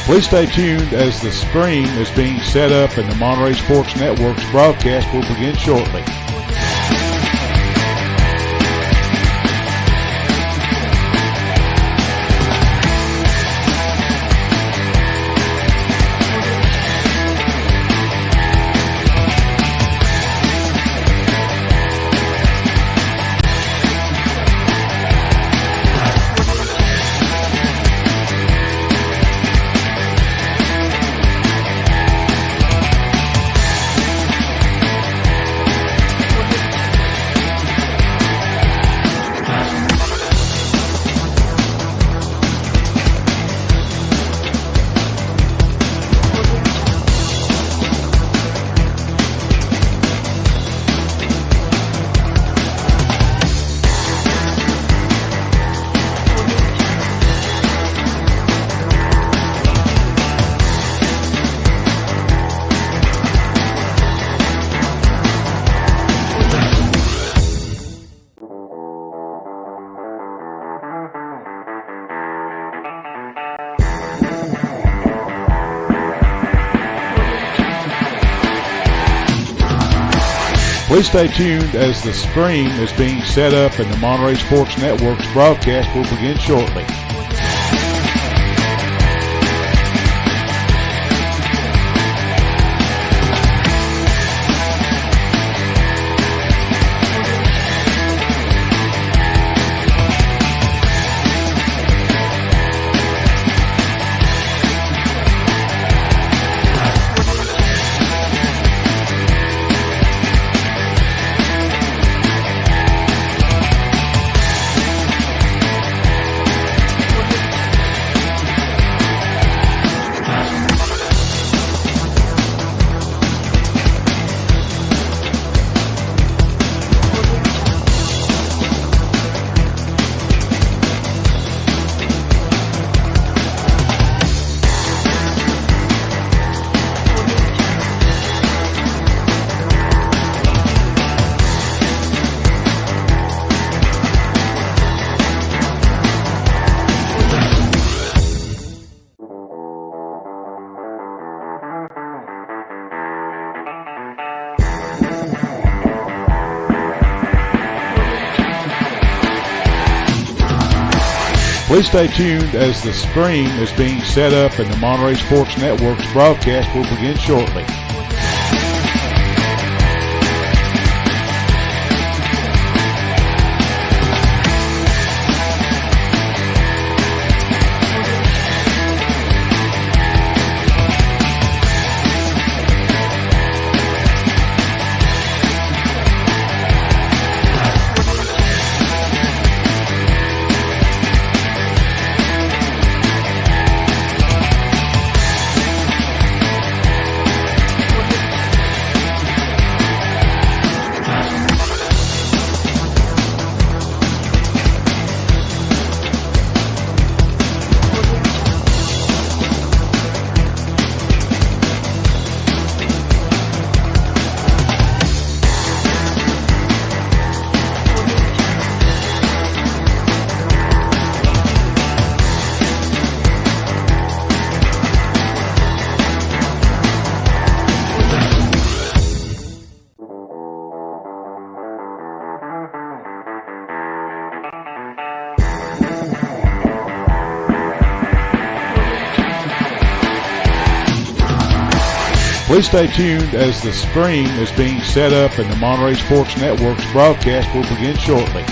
Please stay tuned as the screen is being set up and the Monterey Sports Network's broadcast will begin shortly. Please stay tuned as the screen is being set up and the Monterey Sports Network's broadcast will begin shortly. Please stay tuned as the screen is being set up and the Monterey Sports Network's broadcast will begin shortly. Please stay tuned as the screen is being set up and the Monterey Sports Network's broadcast will begin shortly.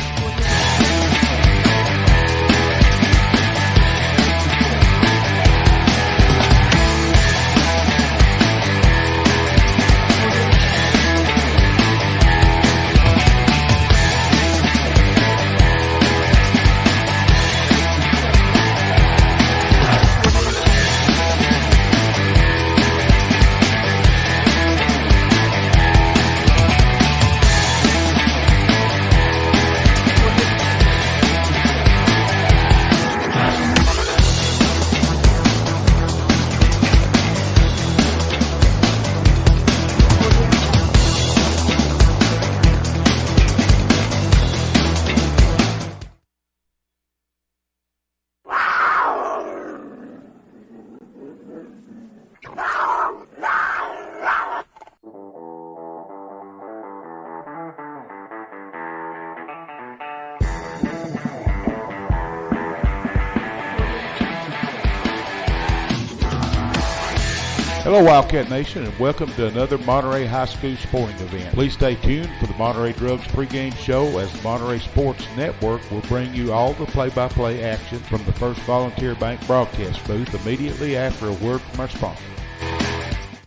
Hello, Wildcat Nation, and welcome to another Monterey High School sporting event. Please stay tuned for the Monterey Drugs pregame show as the Monterey Sports Network will bring you all the play-by-play action from the First Volunteer Bank broadcast booth immediately after a word from our sponsor.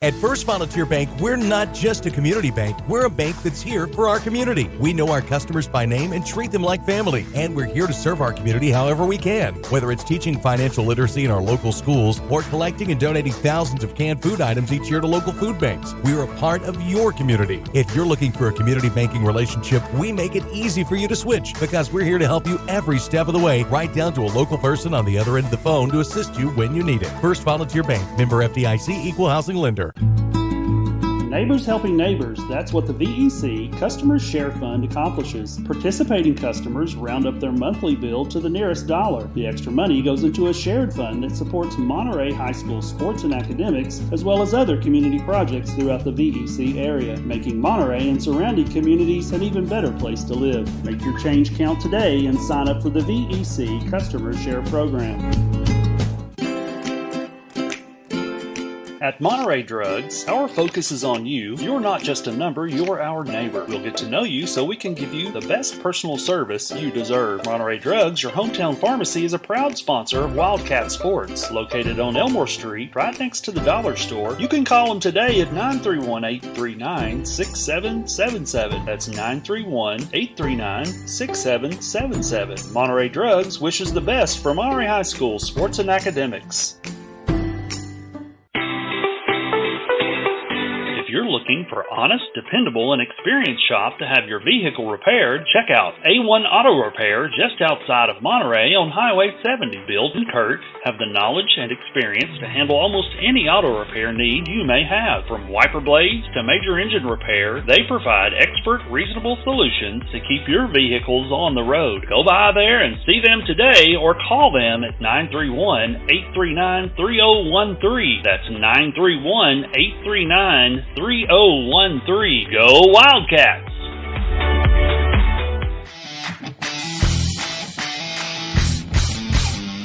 At First Volunteer Bank, we're not just a community bank. We're a bank that's here for our community. We know our customers by name and treat them like family. And we're here to serve our community however we can. Whether it's teaching financial literacy in our local schools or collecting and donating thousands of canned food items each year to local food banks, we're a part of your community. If you're looking for a community banking relationship, we make it easy for you to switch because we're here to help you every step of the way, right down to a local person on the other end of the phone to assist you when you need it. First Volunteer Bank, member FDIC, equal housing lender. Neighbors helping neighbors, that's what the VEC Customers Share Fund accomplishes. Participating customers round up their monthly bill to the nearest dollar. The extra money goes into a shared fund that supports Monterey High School sports and academics, as well as other community projects throughout the VEC area, making Monterey and surrounding communities an even better place to live. Make your change count today and sign up for the VEC Customers Share Program. At Monterey Drugs, our focus is on you. You're not just a number, you're our neighbor. We'll get to know you so we can give you the best personal service you deserve. Monterey Drugs, your hometown pharmacy, is a proud sponsor of Wildcat Sports. Located on Elmore Street, right next to the dollar store. You can call them today at 931-839-6777. That's 931-839-6777. Monterey Drugs wishes the best for Monterey High School sports and academics. If you're looking for honest, dependable, and experienced shop to have your vehicle repaired, check out A1 Auto Repair just outside of Monterey on Highway 70. Bill and Kurt have the knowledge and experience to handle almost any auto repair need you may have. From wiper blades to major engine repair, they provide expert, reasonable solutions to keep your vehicles on the road. Go by there and see them today or call them at 931-839-3013. That's 931-839-3013. Go Wildcats!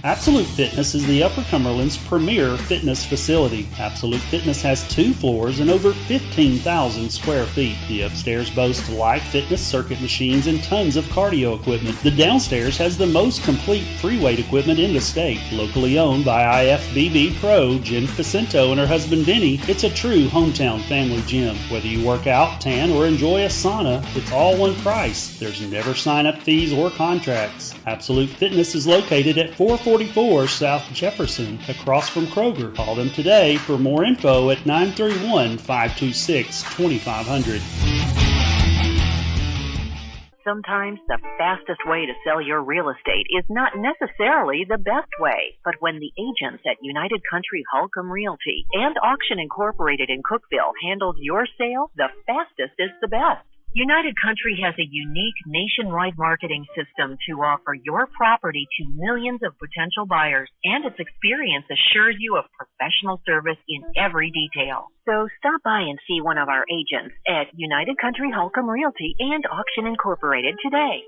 Absolute Fitness is the Upper Cumberland's premier fitness facility. Absolute Fitness has 2 floors and over 15,000 square feet. The upstairs boasts live fitness circuit machines and tons of cardio equipment. The downstairs has the most complete free weight equipment in the state. Locally owned by IFBB Pro Jen Facento and her husband Denny, it's a true hometown family gym. Whether you work out, tan, or enjoy a sauna, it's all one price. There's never sign-up fees or contracts. Absolute Fitness is located at 444 South Jefferson, across from Kroger. Call them today for more info at 931-526-2500. Sometimes the fastest way to sell your real estate is not necessarily the best way. But when the agents at United Country Holcomb Realty and Auction Incorporated in Cookeville handled your sale, the fastest is the best. United Country has a unique nationwide marketing system to offer your property to millions of potential buyers, and its experience assures you of professional service in every detail. So stop by and see one of our agents at United Country Holcomb Realty and Auction Incorporated today.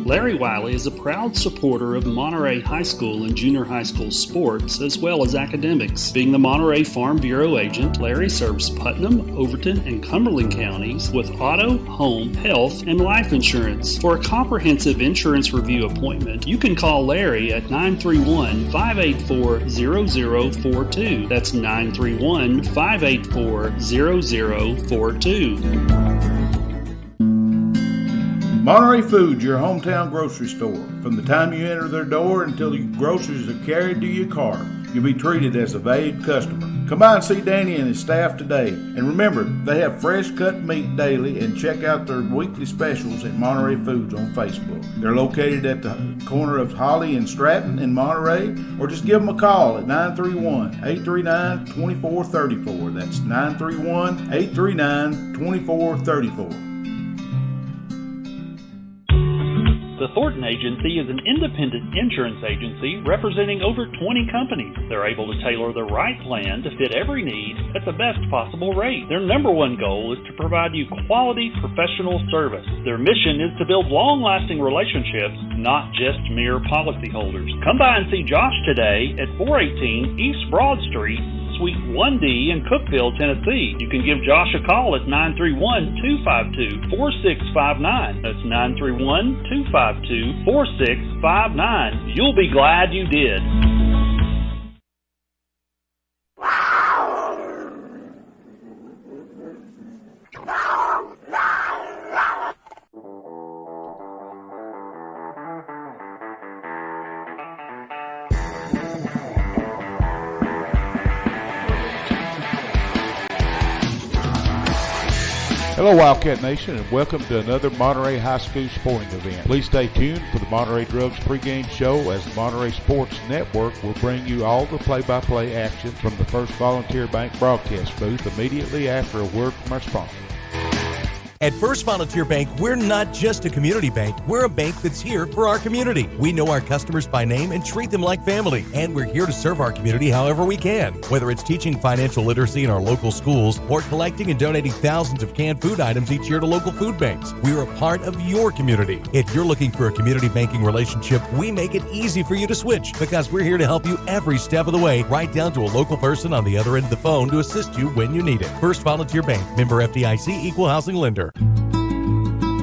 Larry Wiley is a proud supporter of Monterey High School and junior high school sports, as well as academics. Being the Monterey Farm Bureau agent, Larry serves Putnam, Overton, and Cumberland counties with auto, home, health, and life insurance. For a comprehensive insurance review appointment, you can call Larry at 931-584-0042. That's 931-584-0042. Monterey Foods, your hometown grocery store. From the time you enter their door until your groceries are carried to your car, you'll be treated as a valued customer. Come by and see Danny and his staff today. And remember, they have fresh cut meat daily, and check out their weekly specials at Monterey Foods on Facebook. They're located at the corner of Holly and Stratton in Monterey, or just give them a call at 931-839-2434. That's 931-839-2434. The Thornton Agency is an independent insurance agency representing over 20 companies. They're able to tailor the right plan to fit every need at the best possible rate. Their number one goal is to provide you quality professional service. Their mission is to build long-lasting relationships, not just mere policyholders. Come by and see Josh today at 418 East Broad Street, Suite 1D in Cookeville, Tennessee. You can give Josh a call at 931-252-4659. That's 931-252-4659. You'll be glad you did. Hello, Wildcat Nation, and welcome to another Monterey High School sporting event. Please stay tuned for the Monterey Drugs pregame show, as the Monterey Sports Network will bring you all the play-by-play action from the First Volunteer Bank broadcast booth immediately after a word from our sponsor. At First Volunteer Bank, we're not just a community bank, we're a bank that's here for our community. We know our customers by name and treat them like family, and we're here to serve our community however we can. Whether it's teaching financial literacy in our local schools or collecting and donating thousands of canned food items each year to local food banks, we're a part of your community. If you're looking for a community banking relationship, we make it easy for you to switch, because we're here to help you every step of the way, right down to a local person on the other end of the phone to assist you when you need it. First Volunteer Bank, member FDIC, equal housing lender.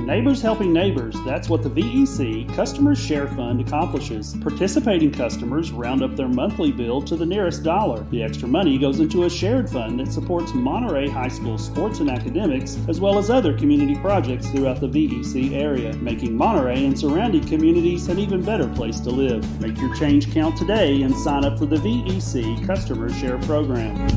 Neighbors helping neighbors, that's what the VEC Customers Share Fund accomplishes. Participating customers round up their monthly bill to the nearest dollar. The extra money goes into a shared fund that supports Monterey High School sports and academics, as well as other community projects throughout the VEC area, making Monterey and surrounding communities an even better place to live. Make your change count today and sign up for the VEC Customers Share Program.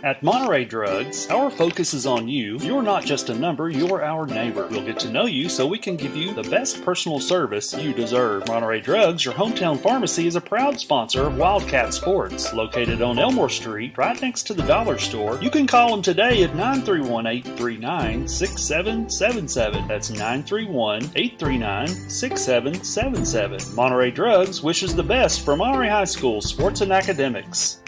At Monterey Drugs, our focus is on you. You're not just a number, you're our neighbor. We'll get to know you so we can give you the best personal service you deserve. Monterey Drugs, your hometown pharmacy, is a proud sponsor of Wildcat Sports. Located on Elmore Street, right next to the dollar store. You can call them today at 931-839-6777. That's 931-839-6777. Monterey Drugs wishes the best for Monterey High School sports and academics.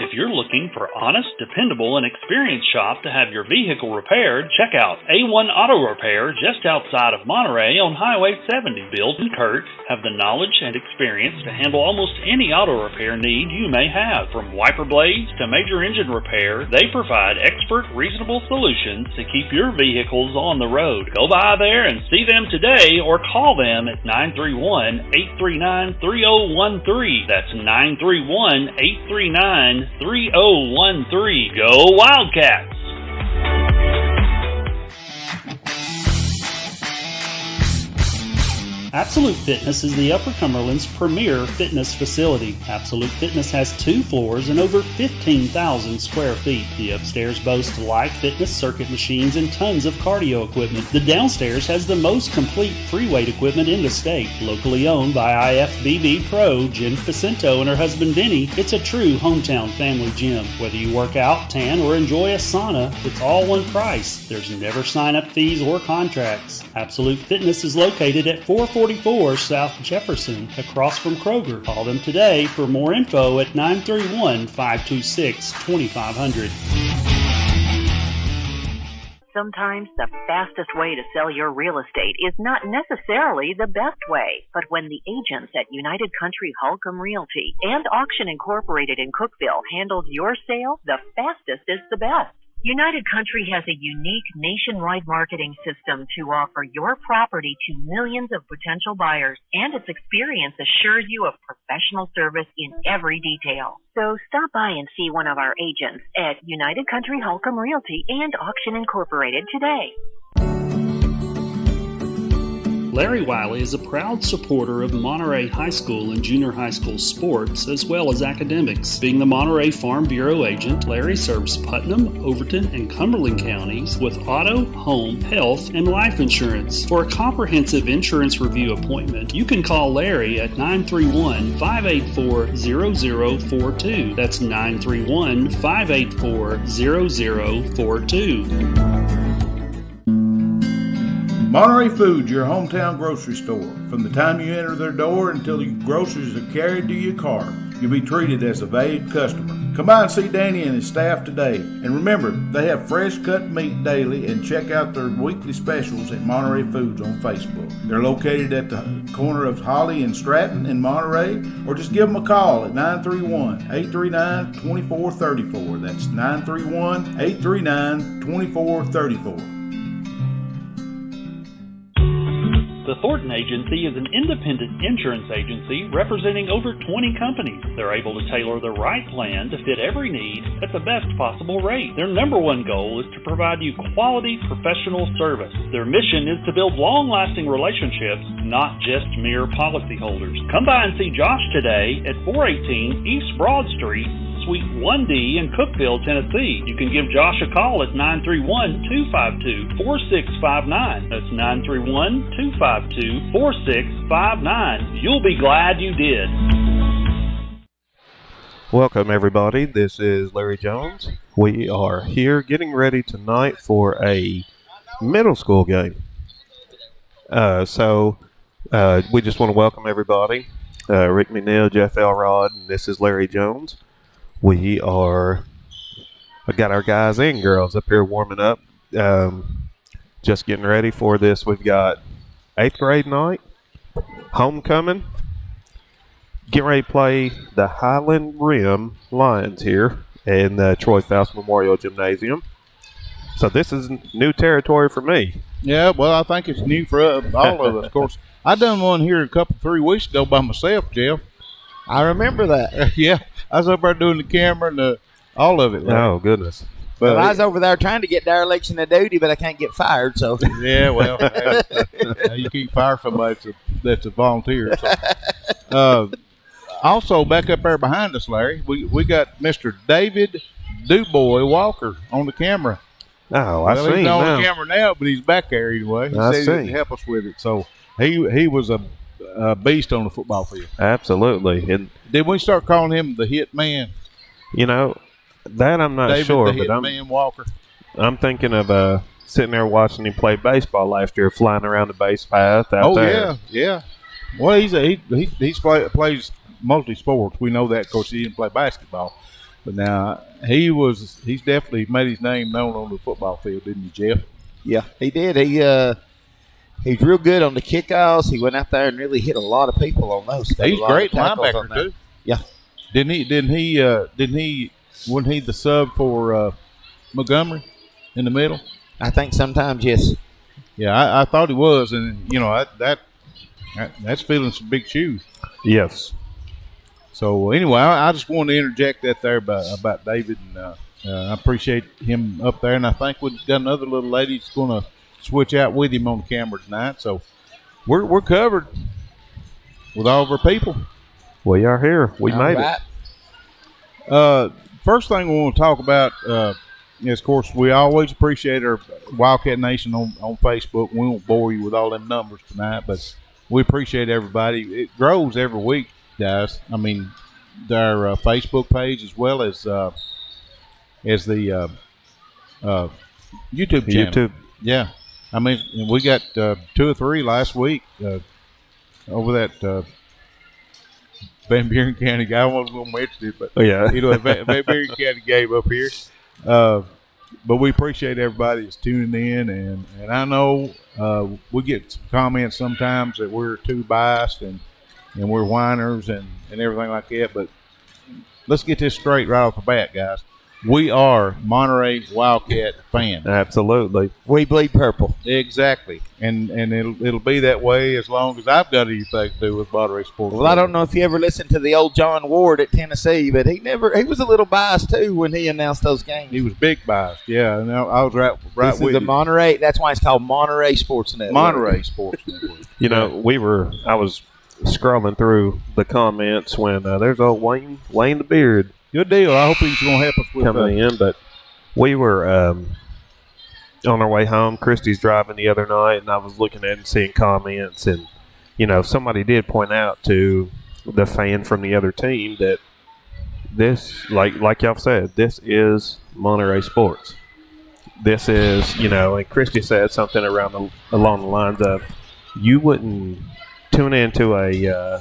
If you're looking for honest, dependable, and experienced shop to have your vehicle repaired, check out A1 Auto Repair just outside of Monterey on Highway 70. Bill and Kurt have the knowledge and experience to handle almost any auto repair need you may have. From wiper blades to major engine repair, they provide expert, reasonable solutions to keep your vehicles on the road. Go by there and see them today or call them at 931-839-3013. That's 931-839-3013. Go Wildcats! Absolute Fitness is the Upper Cumberland's premier fitness facility. Absolute Fitness has 2 floors and over 15,000 square feet. The upstairs boasts live fitness circuit machines and tons of cardio equipment. The downstairs has the most complete free weight equipment in the state. Locally owned by IFBB Pro Jen Facento and her husband Denny, it's a true hometown family gym. Whether you work out, tan, or enjoy a sauna, it's all one price. There's never sign-up fees or contracts. Absolute Fitness is located at 444 South Jefferson, across from Kroger. Call them today for more info at 931-526-2500. Sometimes the fastest way to sell your real estate is not necessarily the best way, but when the agents at United Country Holcomb Realty and Auction Incorporated in Cookeville handled your sale, the fastest is the best. United Country has a unique nationwide marketing system to offer your property to millions of potential buyers, and its experience assures you of professional service in every detail. So stop by and see one of our agents at United Country Holcomb Realty and Auction Incorporated today. Larry Wiley is a proud supporter of Monterey High School and junior high school sports, as well as academics. Being the Monterey Farm Bureau agent, Larry serves Putnam, Overton, and Cumberland counties with auto, home, health, and life insurance. For a comprehensive insurance review appointment, you can call Larry at 931-584-0042. That's 931-584-0042. Monterey Foods, your hometown grocery store. From the time you enter their door until your groceries are carried to your car, you'll be treated as a valued customer. Come by and see Danny and his staff today. And remember, they have fresh cut meat daily, and check out their weekly specials at Monterey Foods on Facebook. They're located at the corner of Holly and Stratton in Monterey, or just give them a call at 931-839-2434. That's 931-839-2434. The Thornton Agency is an independent insurance agency representing over 20 companies. They're able to tailor the right plan to fit every need at the best possible rate. Their number one goal is to provide you quality professional service. Their mission is to build long-lasting relationships, not just mere policyholders. Come by and see Josh today at 418 East Broad Street, Suite 1D in Cookeville, Tennessee. You can give Josh a call at 931-252-4659. That's 931-252-4659. You'll be glad you did. Welcome, everybody. This is Larry Jones. We are here getting ready tonight for a middle school game. So we just want to welcome everybody. Rick McNeil, Jeff Elrod, and this is Larry Jones. We got our guys and girls up here warming up, just getting ready for this. We've got 8th grade night, homecoming, getting ready to play the Highland Rim Lions here in the Troy Foust Memorial Gymnasium. So this is new territory for me. Yeah, well, I think it's new for all of us. Of course, I done one here 3 weeks ago by myself, Jeff. I remember that. Yeah, I was up there doing the camera and all of it. Oh, goodness. But I was over there trying to get dereliction of duty, but I can't get fired. So yeah, well, you can't fire somebody that's a volunteer. So. Also, back up there behind us, Larry, we got Mr. David Dubois Walker on the camera. Oh, He's not on the camera now, but he's back there anyway. He said he'd help us with it. So he was a beast on the football field. Absolutely. And did we start calling him the hit man? You know, that I'm not David, sure, the hit man Walker. I'm thinking of sitting there watching him play baseball last year, flying around the base path out there. Oh yeah. Well, he plays multi-sports. We know that. Of course, he didn't play basketball, but now he's definitely made his name known on the football field, didn't he, Jeff? Yeah, he did. He's real good on the kickoffs. He went out there and really hit a lot of people on those. He's a great linebacker too. Yeah. Wasn't he the sub for Montgomery in the middle? I think sometimes, yes. Yeah, I thought he was, and that's filling some big shoes. Yes. So anyway, I just wanted to interject that there about David, and I appreciate him up there, and I think we've got another little lady that's going to switch out with him on the camera tonight. So we're covered with all of our people. We are here. We made it. First thing we want to talk about is, of course, we always appreciate our Wildcat Nation on Facebook. We won't bore you with all them numbers tonight, but we appreciate everybody. It grows every week, guys. I mean, their Facebook page as well as the YouTube channel. Yeah. I mean, we got 2 or 3 last week over that Van Buren County guy. I wasn't going to mention it, but Van Buren County game up here. But we appreciate everybody that's tuning in, and I know we get some comments sometimes that we're too biased and we're whiners and everything like that. But let's get this straight right off the bat, guys. We are Monterey Wildcat fans. Absolutely. We bleed purple. Exactly. And it'll be that way as long as I've got anything to do with Monterey sports. Well, I don't know if you ever listened to the old John Ward at Tennessee, but he was a little biased too when he announced those games. He was big biased, yeah. And I was right This with is the you. Monterey. That's why it's called Monterey Sports Network. Monterey Sports Network. You know, I was scrolling through the comments when there's old Wayne the Beard Good deal. I hope he's going to help us with coming in, but we were on our way home. Christy's driving the other night, and I was looking at and seeing comments, and somebody did point out to the fan from the other team that this, like y'all said, this is Monterey sports. This is, and Christy said something along the lines of, you wouldn't tune into a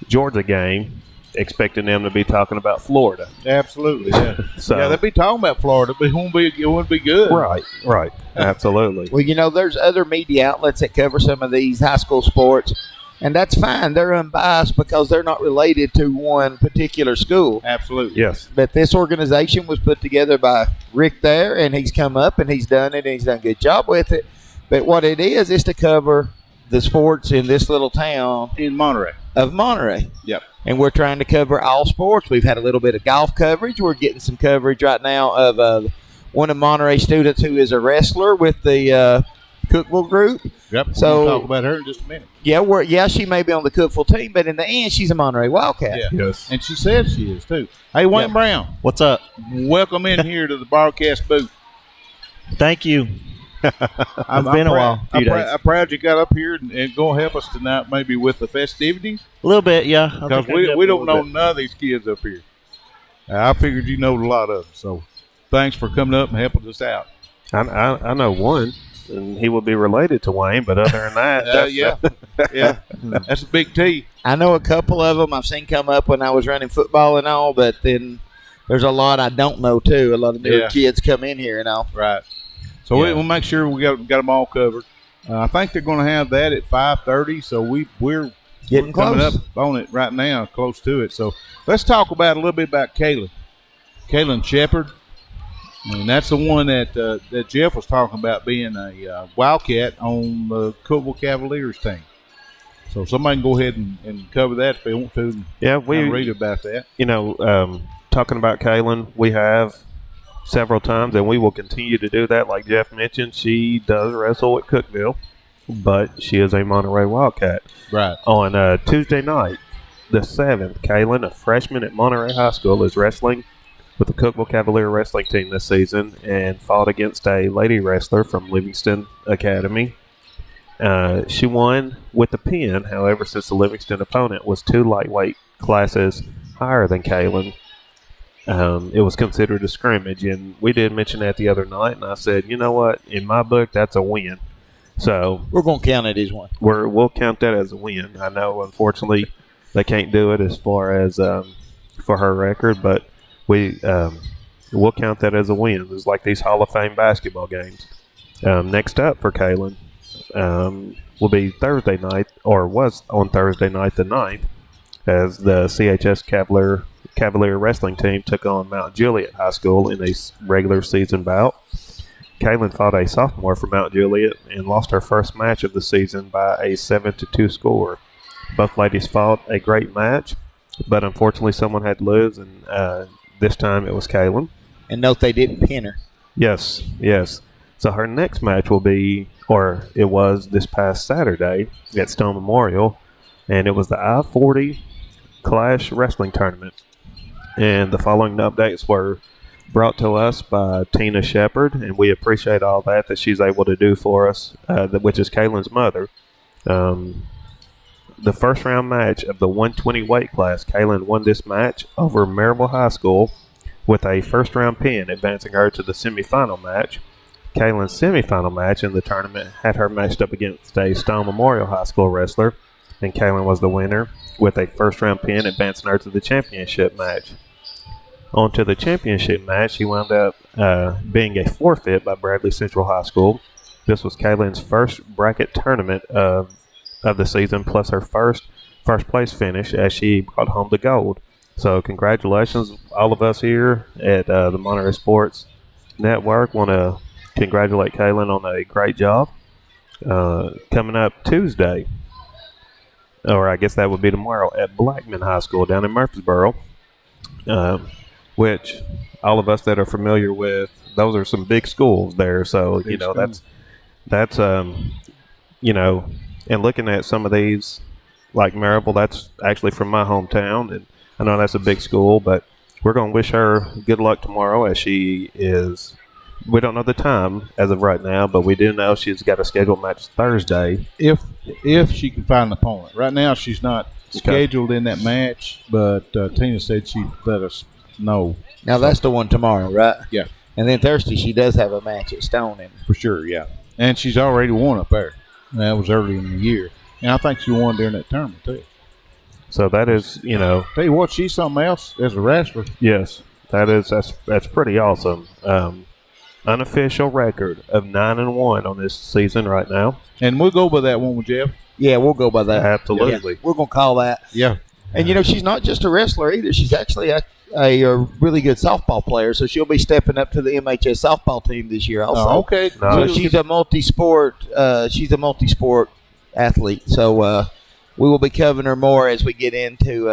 Georgia game expecting them to be talking about Florida. Absolutely, yeah. So, yeah, they'd be talking about Florida, but it wouldn't be good. Right. Absolutely. Well, there's other media outlets that cover some of these high school sports, and that's fine. They're unbiased because they're not related to one particular school. Absolutely. Yes. But this organization was put together by Rick there, and he's come up and he's done it, and he's done a good job with it. But what it is to cover the sports in this little town In Monterey. of Monterey. Yep. And we're trying to cover all sports. We've had a little bit of golf coverage. We're getting some coverage right now of one of Monterey's students who is a wrestler with the Cookville group. Yep. So- We'll talk about her in just a minute. Yeah, she may be on the Cookville team, but in the end, she's a Monterey Wildcat. Yeah. Yes. And she says she is, too. Hey, Wayne Yeah. Brown, What's up? welcome in here to the broadcast booth. Thank you. It's been a while. I'm proud you got up here and going to help us tonight, maybe with the festivities, A little bit, yeah. because we don't know none of these kids up here. I figured you know a lot of them, so thanks for coming up and helping us out. I know one, and he will be related to Wayne, but other than that, that's, Yeah, that's a big T. I know a couple of them I've seen come up when I was running football and all, but then there's a lot I don't know, too. A lot of newer kids come in here and all. Right. So we'll make sure we got them all covered. I think they're going to have that at 5:30, so we're Getting coming close. up on it right now, close to it. So let's talk about a little bit about Kaylin Shepard. And that's the one that Jeff was talking about being a Wildcat on the Cookville Cavaliers team. So somebody can go ahead and cover that if they want to. Yeah, and read about that. Talking about Kaylin, we have several times, and we will continue to do that. Like Jeff mentioned, she does wrestle at Cookville, but she is a Monterey Wildcat. Right. On Tuesday night, the 7th, Kaylin, a freshman at Monterey High School, is wrestling with the Cookville Cavalier wrestling team this season and fought against a lady wrestler from Livingston Academy. She won with a pin. However, since the Livingston opponent was 2 lightweight classes higher than Kaylin, it was considered a scrimmage. And we did mention that the other night, and I said, you know what? In my book, that's a win. So We're going to count it as one. we'll count that as a win. I know, unfortunately, they can't do it as far as for her record, but we'll count that as a win. It's like these Hall of Fame basketball games. Next up for Kaylin will be Thursday night, or was on Thursday night the 9th, as the CHS Cavalier wrestling team took on Mount Juliet High School in a regular season bout. Kaylin fought a sophomore from Mount Juliet and lost her first match of the season by a 7-2 score. Both ladies fought a great match, but unfortunately someone had to lose, and this time it was Kaylin. And note they didn't pin her. Yes. So her next match will be, or it was this past Saturday at Stone Memorial, and it was the I-40 Clash Wrestling Tournament. And the following updates were brought to us by Tina Shepard, and we appreciate all that she's able to do for us, which is Kaylin's mother. The first round match of the 120 weight class, Kaylin won this match over Maryville High School with a first round pin, advancing her to the semifinal match. Kaylin's semifinal match in the tournament had her matched up against a Stone Memorial High School wrestler, and Kaylin was the winner with a first round pin, advancing her to the championship match. On to the championship match, she wound up being a forfeit by Bradley Central High School. This was Kaylin's first bracket tournament of the season, plus her first place finish as she brought home the gold. So congratulations, all of us here at the Monterey Sports Network. Want to congratulate Kaylin on a great job. Coming up Tuesday, or I guess that would be tomorrow, at Blackman High School down in Murfreesboro, which all of us that are familiar with, those are some big schools there. So, that's and looking at some of these, like Maryville, that's actually from my hometown, and I know that's a big school, but we're going to wish her good luck tomorrow, as she is. We don't know the time as of right now, but we do know she's got a scheduled match Thursday. If she can find an opponent. Right now she's not scheduled in that match, but Tina said she'd let us know. Now that's the one tomorrow, right? Yeah. And then Thursday she does have a match at Stone. For sure, yeah. And she's already won up there. That was early in the year. And I think she won during that tournament too. So that is, Tell you what, she's something else as a wrestler. Yes, that's pretty awesome. Unofficial record of 9-1 on this season right now. And we'll go by that one with Jeff. Yeah, we'll go by that. Absolutely. Yeah, we're going to call that. Yeah. And, she's not just a wrestler either. She's actually a really good softball player, so she'll be stepping up to the MHS softball team this year also. Oh, okay. So she's a multi-sport athlete. So we will be covering her more as we get into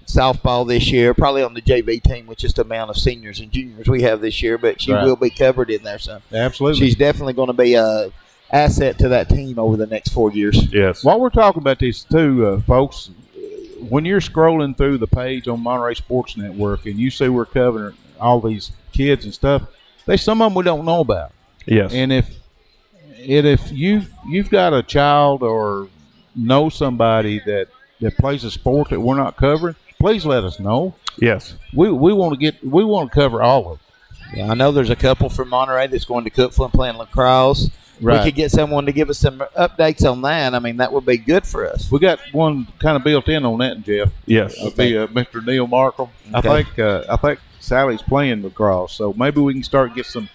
softball this year, probably on the JV team with just the amount of seniors and juniors we have this year, but she will be covered in there. So absolutely. She's definitely going to be a asset to that team over the next 4 years. Yes. While we're talking about this too, folks, when you're scrolling through the page on Monterey Sports Network and you see we're covering all these kids and stuff, there's some of them we don't know about. Yes. And if you've got a child or know somebody that plays a sport that we're not covering, please let us know. Yes. We want to cover all of them. Yeah, I know there's a couple from Monterey that's going to Cookville and playing lacrosse. Right. We could get someone to give us some updates on that. I mean, that would be good for us. We got one kind of built in on that, Jeff. Yes. It'll be Mr. Neil Markham. Okay. I think Sally's playing lacrosse, so maybe we can start get some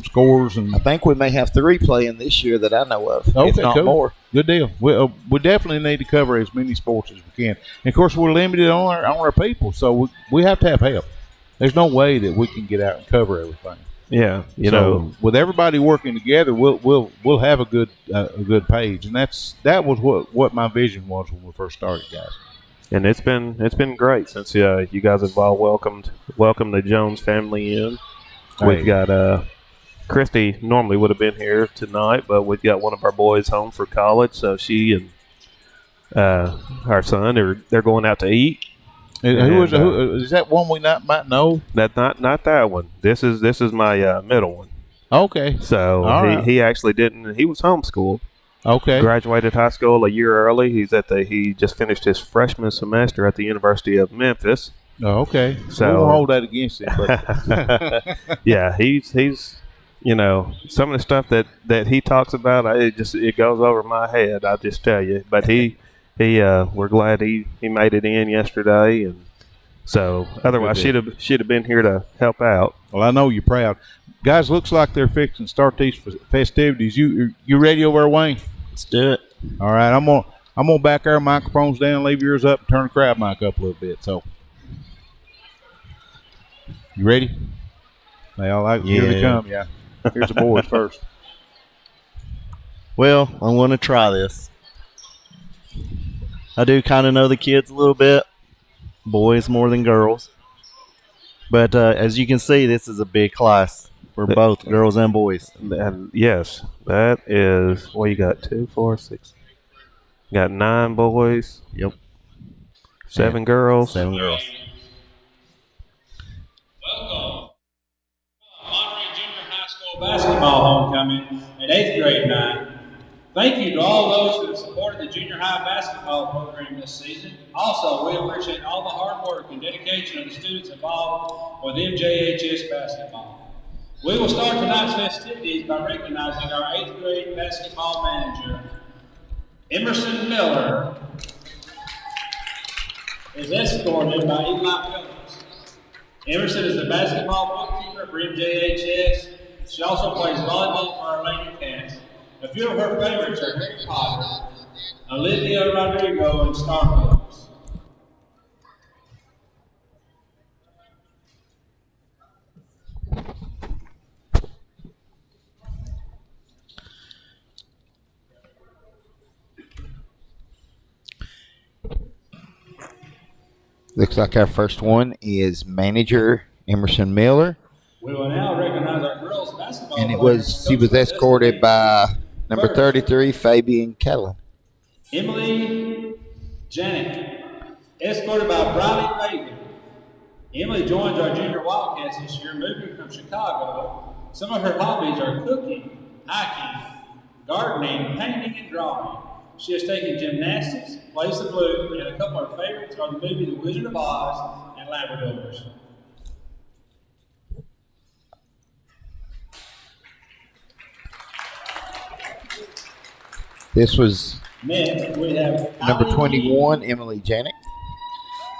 scores. And I think we may have 3 playing this year that I know of, okay, if not cool. more. Good deal. We definitely need to cover as many sports as we can. And of course, we're limited on our people, so we have to have help. There's no way that we can get out and cover everything. Yeah, with everybody working together, we'll have a good page, and that was what my vision was when we first started, guys. And it's been great since you guys have all welcomed the Jones family in. Hey. We've got Christy normally would have been here tonight, but we've got one of our boys home for college, so she and our son they're going out to eat. Who is that one we might know? That not that one. This is my middle one. Okay. So he actually didn't. He was homeschooled. Okay. Graduated high school a year early. He just finished his freshman semester at the University of Memphis. Oh, okay. So we won't hold that against him. But. Yeah, he's some of the stuff that he talks about, it goes over my head. I'll just tell you. But we're glad he made it in yesterday, and so otherwise she'd have been here to help out. Well, I know you're proud, guys. Looks like they're fixing to start these festivities. You ready over there, Wayne? Let's do it. All right, I'm gonna back our microphones down, leave yours up, and turn the crowd mic up a little bit. So, you ready? They all like here they come. Yeah, here's the boys first. Well, I'm going to try this. I do kind of know the kids a little bit, boys more than girls. But as you can see, this is a big class for both girls and boys. And yes, that is, you got 2, 4, 6. You got 9 boys. Yep. 7 girls. 7 girls. Welcome. Monterey Junior High School basketball homecoming in 8th grade night. Thank you to all those who have supported the junior high basketball program this season. Also, we appreciate all the hard work and dedication of the students involved with MJHS basketball. We will start tonight's festivities by recognizing our 8th grade basketball manager, Emerson Miller, is escorted by Eli Phillips. Emerson is the basketball bookkeeper for MJHS. She also plays volleyball for our Lady Cats. A few of her favorites are Harry Potter, Olivia Rodrigo, and Star Wars. Looks like our first one is manager Emerson Miller. We will now recognize our girls basketball. And she was escorted by number 33, Fabian Kellin. Emily Janik, escorted by Briley Reagan. Emily joins our junior Wildcats this year, moving from Chicago. Some of her hobbies are cooking, hiking, gardening, painting, and drawing. She has taken gymnastics, plays the flute, and a couple of her favorites are the movie The Wizard of Oz and Labradors. This was Next, we have number 21, Emily Janik.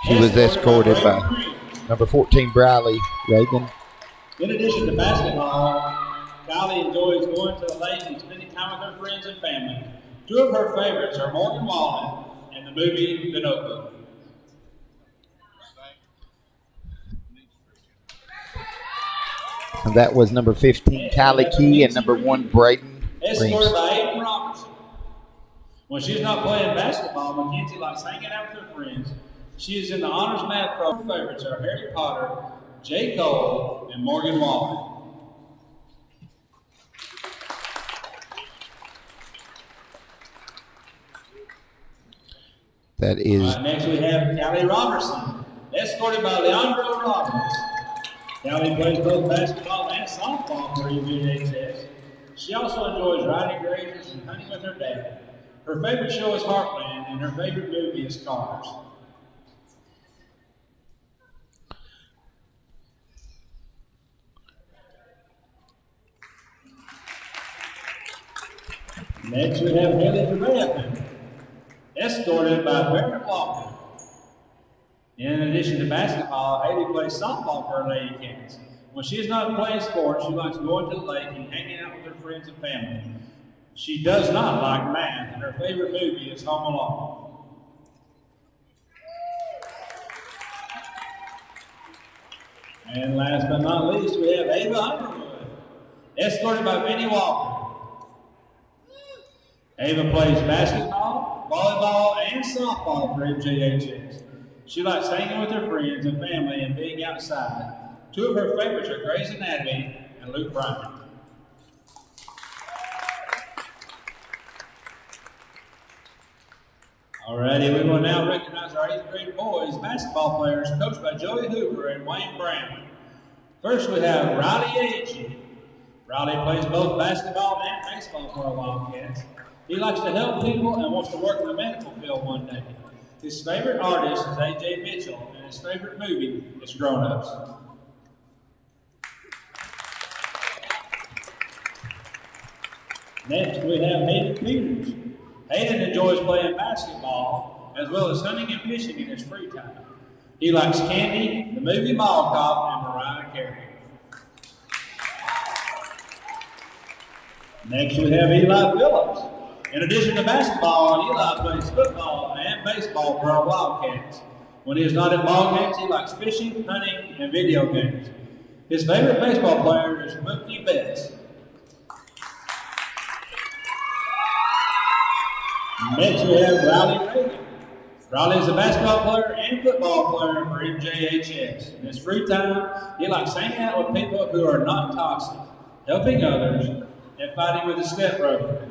She was escorted by number 14, Briley Reagan. In addition to basketball, Kylie enjoys going to the lake and spending time with her friends and family. Two of her favorites are Morgan Wallen and the movie The Notebook. And that was number 15, Kylie Key, and number 1, Braden Escorted Reeves. by Aiden Robertson. When she's not playing basketball, Mackenzie likes hanging out with her friends. She is in the honors math program. Her favorites are Harry Potter, J. Cole, and Morgan Wallen. That is Next we have Callie Robertson, escorted by Leandro Roberts. Callie plays both basketball and softball for MJHS. She also enjoys riding grazers and hunting with her dad. Her favorite show is Heartland, and her favorite movie is Cars. Next we have Haley DeRath, escorted by Barrett Walker. In addition to basketball, Haley plays softball for her Lady Cats. When she is not playing sports, she likes going to the lake and hanging out with her friends and family. She does not like math, and her favorite movie is Home Alone. And last but not least, we have Ava Underwood, escorted by Vinnie Walker. Ava plays basketball, volleyball, and softball for MJHS. She likes hanging with her friends and family and being outside. Two of her favorites are Grey's Anatomy and Luke Bryan. Alrighty, we will now recognize our 8th grade boys basketball players coached by Joey Hoover and Wayne Brown. First we have Riley Agee. Riley plays both basketball and baseball for our Wildcats. He likes to help people and wants to work in the medical field one day. His favorite artist is A.J. Mitchell, and his favorite movie is Grown Ups. Next, we have Hayden Peters. Hayden enjoys playing basketball as well as hunting and fishing in his free time. He likes candy, the movie Mall Cop, and Mariah Carey. Next, we have Eli Phillips. In addition to basketball, Eli plays football and baseball for our Wildcats. When he is not at ball games, he likes fishing, hunting, and video games. His favorite baseball player is Mookie Betts. Next, we have Riley Reagan. Riley is a basketball player and football player for MJHS. In his free time, he likes hanging out with people who are not toxic, helping others, and fighting with his stepbrother.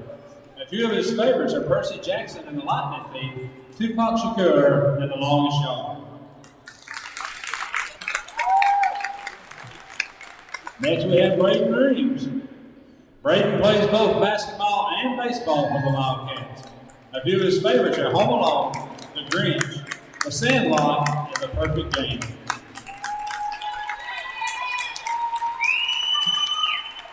A few of his favorites are Percy Jackson and the Lightning Thief, Tupac Shakur, and The Longest Yard. Next, we have Braden Reeves. Braden plays both basketball and baseball for the Wildcats. A few of his favorites are Home Alone, The Grinch, The Sandlot, and The Perfect Game.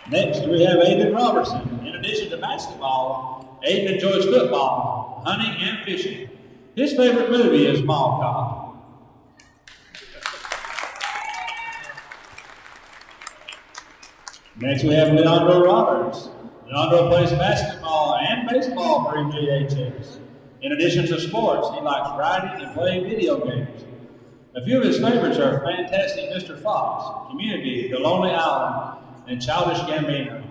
Next, we have Aiden Robertson. In addition to basketball, Aiden enjoys football, hunting, and fishing. His favorite movie is Mall Cop. Next, we have Leandro Roberts. Leandro plays basketball and baseball for MJHS. In addition to sports, he likes riding and playing video games. A few of his favorites are Fantastic Mr. Fox, Community, The Lonely Island, and Childish Gambino.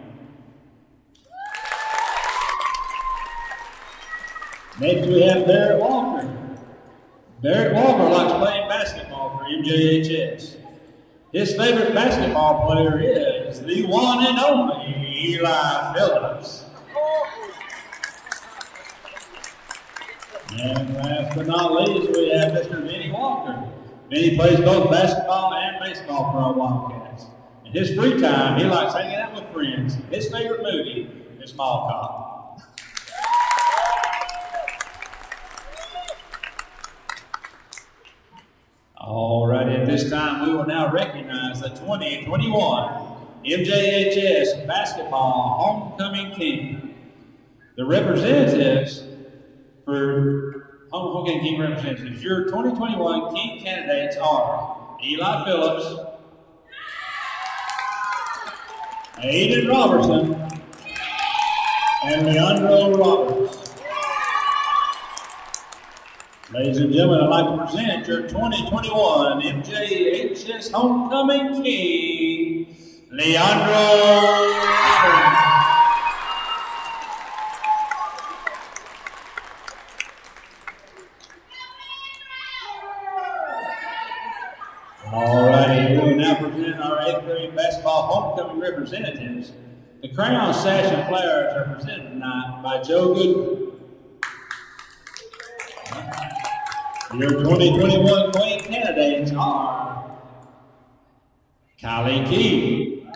Next, we have Barrett Walker. Barrett Walker likes playing basketball for MJHS. His favorite basketball player is the one and only Eli Phillips. And last but not least, we have Mr. Vinny Walker. Vinny plays both basketball and baseball for our Wildcats. In his free time, he likes hanging out with friends. His favorite movie is Mall Cop. All right, at this time, we will now recognize the 2021 MJHS Basketball Homecoming Team. The representatives for Homecoming Team representatives, your 2021 team candidates are Eli Phillips, Aiden Robertson, and Leandro Roberts. Ladies and gentlemen, I'd like to present your 2021 MJHS Homecoming King, Leandro Roberts. All righty, we will now present our 8th grade basketball homecoming representatives. The crown, sash, and flowers are presented tonight by Joe Goodwin. Your 2021 Queen candidates are Kylie Key,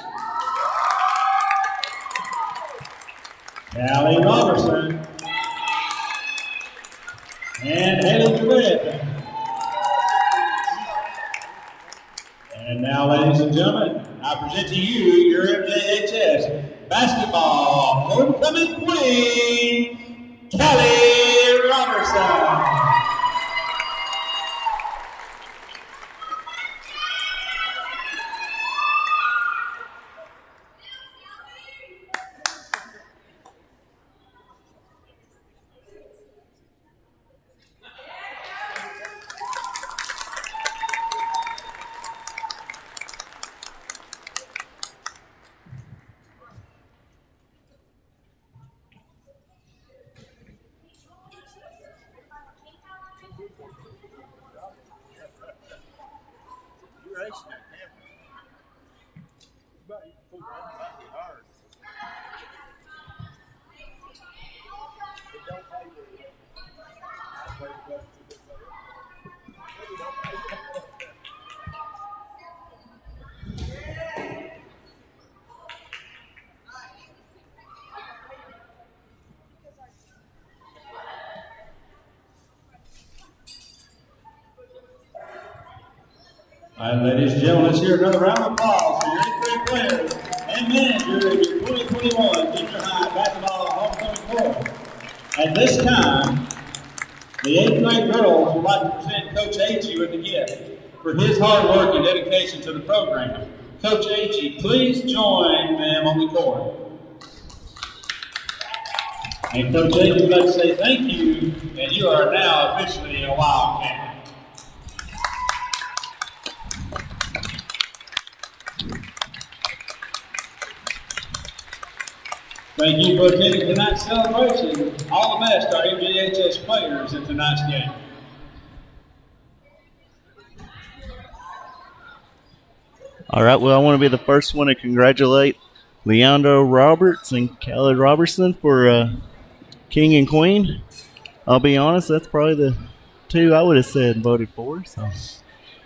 Callie Robertson, and Haley DeWitt. And now, ladies and gentlemen, I present to you your MJHS basketball homecoming queen, Callie Robertson. All right, ladies and gentlemen, let's hear another round of applause for your 8th grade players and manager of your 2021 Junior High Basketball Homecoming Court. At this time, the 8th grade girls would like to present Coach Agee with a gift for his hard work and dedication to the program. Coach Agee, please join them on the court. And Coach Agee would like to say thank you, and you are now officially a Wildcat. Thank you for attending tonight's celebration. All the best to our MJHS players in tonight's game. All right, well, I want to be the first one to congratulate Leandro Roberts and Callie Robertson for King and Queen. I'll be honest, that's probably the two I would have said and voted for. So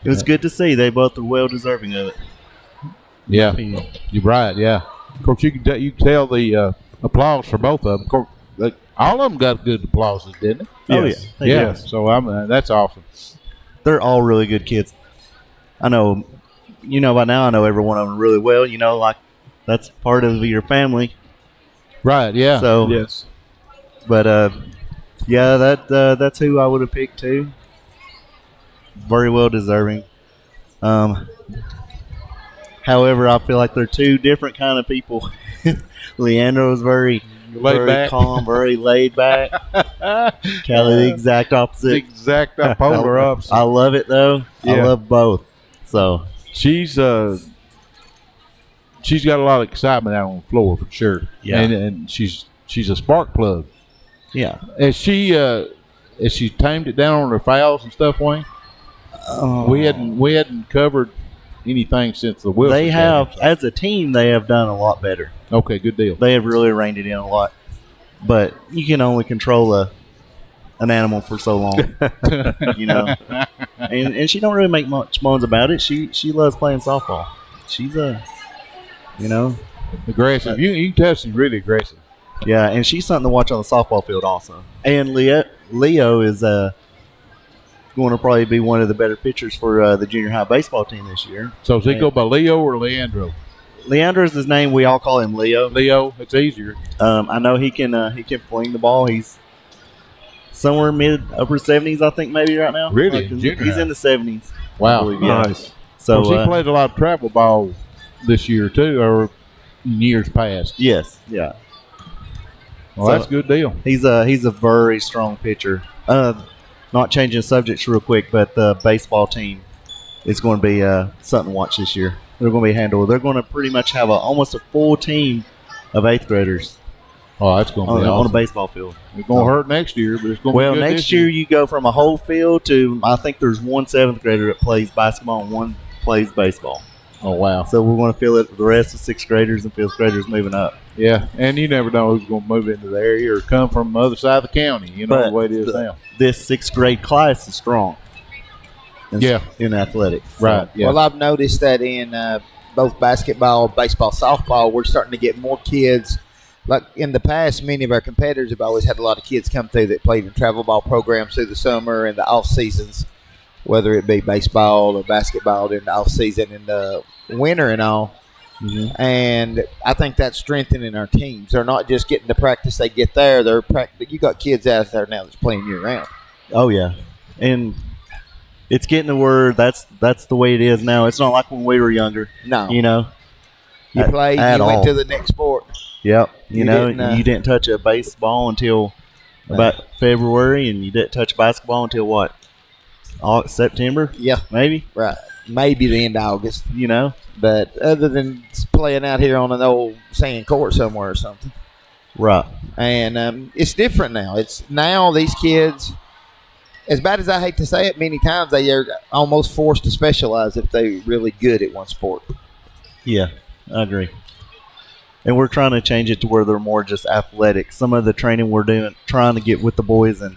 it was good to see. They both are well deserving of it. Yeah, you're right. Yeah, of course you can tell the applause for both of them. Of course, all of them got good applauses, didn't they? Oh yes. yeah, yeah. So that's awesome. They're all really good kids. I know, by now I know every one of them really well. Like that's part of your family, right? Yeah. So yes, but yeah, that's who I would have picked too. Very well deserving. However, I feel like they're two different kind of people. Leandro is very calm, very laid back. Callie, the exact opposite. The exact polar opposite. I love it though. Yeah. I love both. So she's got a lot of excitement out on the floor for sure. Yeah, and she's a spark plug. Yeah. Has she Has she tamed it down on her fouls and stuff, Wayne? We hadn't covered anything since the Wilson. They have, as a team, they have done a lot better. Okay, good deal. They have really reined it in a lot. But you can only control an animal for so long, you know. And she don't really make much moans about it. She loves playing softball. She's aggressive. You can tell she's really aggressive. Yeah, and she's something to watch on the softball field also. And Leo is going to probably be one of the better pitchers for the junior high baseball team this year. So does he go by Leo or Leandro? Leandro is his name. We all call him Leo. Leo, it's easier. I know he can fling the ball. He's somewhere mid-upper 70s, I think, maybe right now. Really? He's in the 70s. Wow, believe, yeah. Nice. So he played a lot of travel ball this year too, or in years past. Yes, yeah. Well, that's a good deal. He's a very strong pitcher. Not changing subjects real quick, but the baseball team is going to be something to watch this year. They're going to be handled. They're going to pretty much have almost a full team of 8th graders. Oh, that's going to be awesome. On a baseball field. It's going to hurt next year, but it's going to be good next year you go from a whole field to, I think there's one 7th grader that plays basketball and one plays baseball. Oh, wow. So we're going to fill it with the rest of 6th graders and 5th graders moving up. Yeah, and you never know who's going to move into the area or come from the other side of the county. You know the way it is now. This 6th grade class is strong. In athletics. Right. Yeah. Well, I've noticed that in both basketball, baseball, softball, we're starting to get more kids. Like in the past, many of our competitors have always had a lot of kids come through that played in travel ball programs through the summer and the off seasons, whether it be baseball or basketball in the off season in the winter and all. Mm-hmm. And I think that's strengthening our teams. They're not just getting the practice they get there. You got kids out there now that's playing year round. Oh yeah, and it's getting the word. That's the way it is now. It's not like when we were younger. No, you played. You went to the next sport. Yep. You didn't touch a baseball until about February, and you didn't touch basketball until what? September? Yeah, maybe. Right. Maybe the end of August. But other than playing out here on an old sand court somewhere or something. Right. And it's different now. It's now these kids, as bad as I hate to say it, many times they are almost forced to specialize if they're really good at one sport. Yeah, I agree. And we're trying to change it to where they're more just athletic. Some of the training we're doing, trying to get with the boys and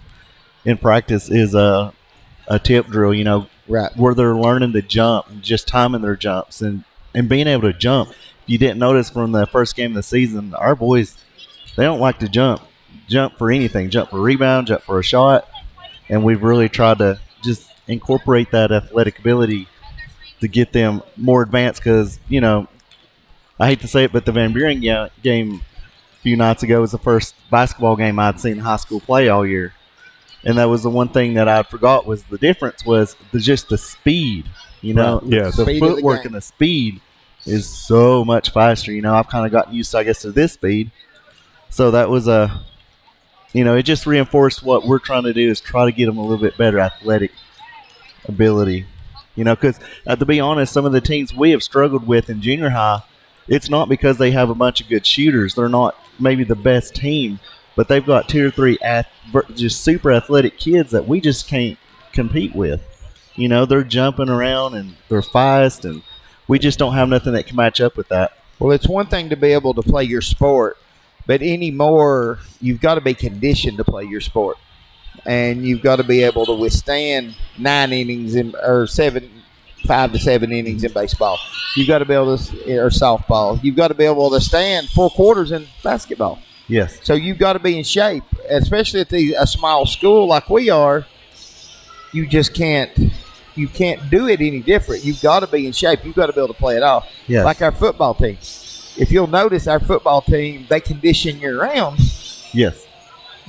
in practice is a tip drill, right, where they're learning to jump and just timing their jumps and being able to jump. If you didn't notice from the first game of the season, our boys, they don't like to jump for anything, jump for a rebound, jump for a shot. And we've really tried to just incorporate that athletic ability to get them more advanced because, I hate to say it, but the Van Buren game a few nights ago was the first basketball game I'd seen high school play all year. And that was the one thing that I forgot was the difference was just the speed, Right. Yeah, the footwork and the speed is so much faster. I've kind of gotten used, I guess, to this speed. So that was it just reinforced what we're trying to do is try to get them a little bit better athletic ability. Because to be honest, some of the teams we have struggled with in junior high, it's not because they have a bunch of good shooters. They're not maybe the best team, but they've got 2 or 3 just super athletic kids that we just can't compete with. They're jumping around and they're fast, and we just don't have nothing that can match up with that. Well, it's one thing to be able to play your sport, but anymore, you've got to be conditioned to play your sport. And you've got to be able to withstand 9 innings or 5 to 7 innings in baseball. You've got to be able to, or softball. You've got to be able to stand 4 quarters in basketball. Yes. So you've got to be in shape, especially at a small school like we are. You just can't. You can't do it any different. You've got to be in shape. You've got to be able to play it off. Yes. Like our football team. If you'll notice, our football team, they condition year round. Yes.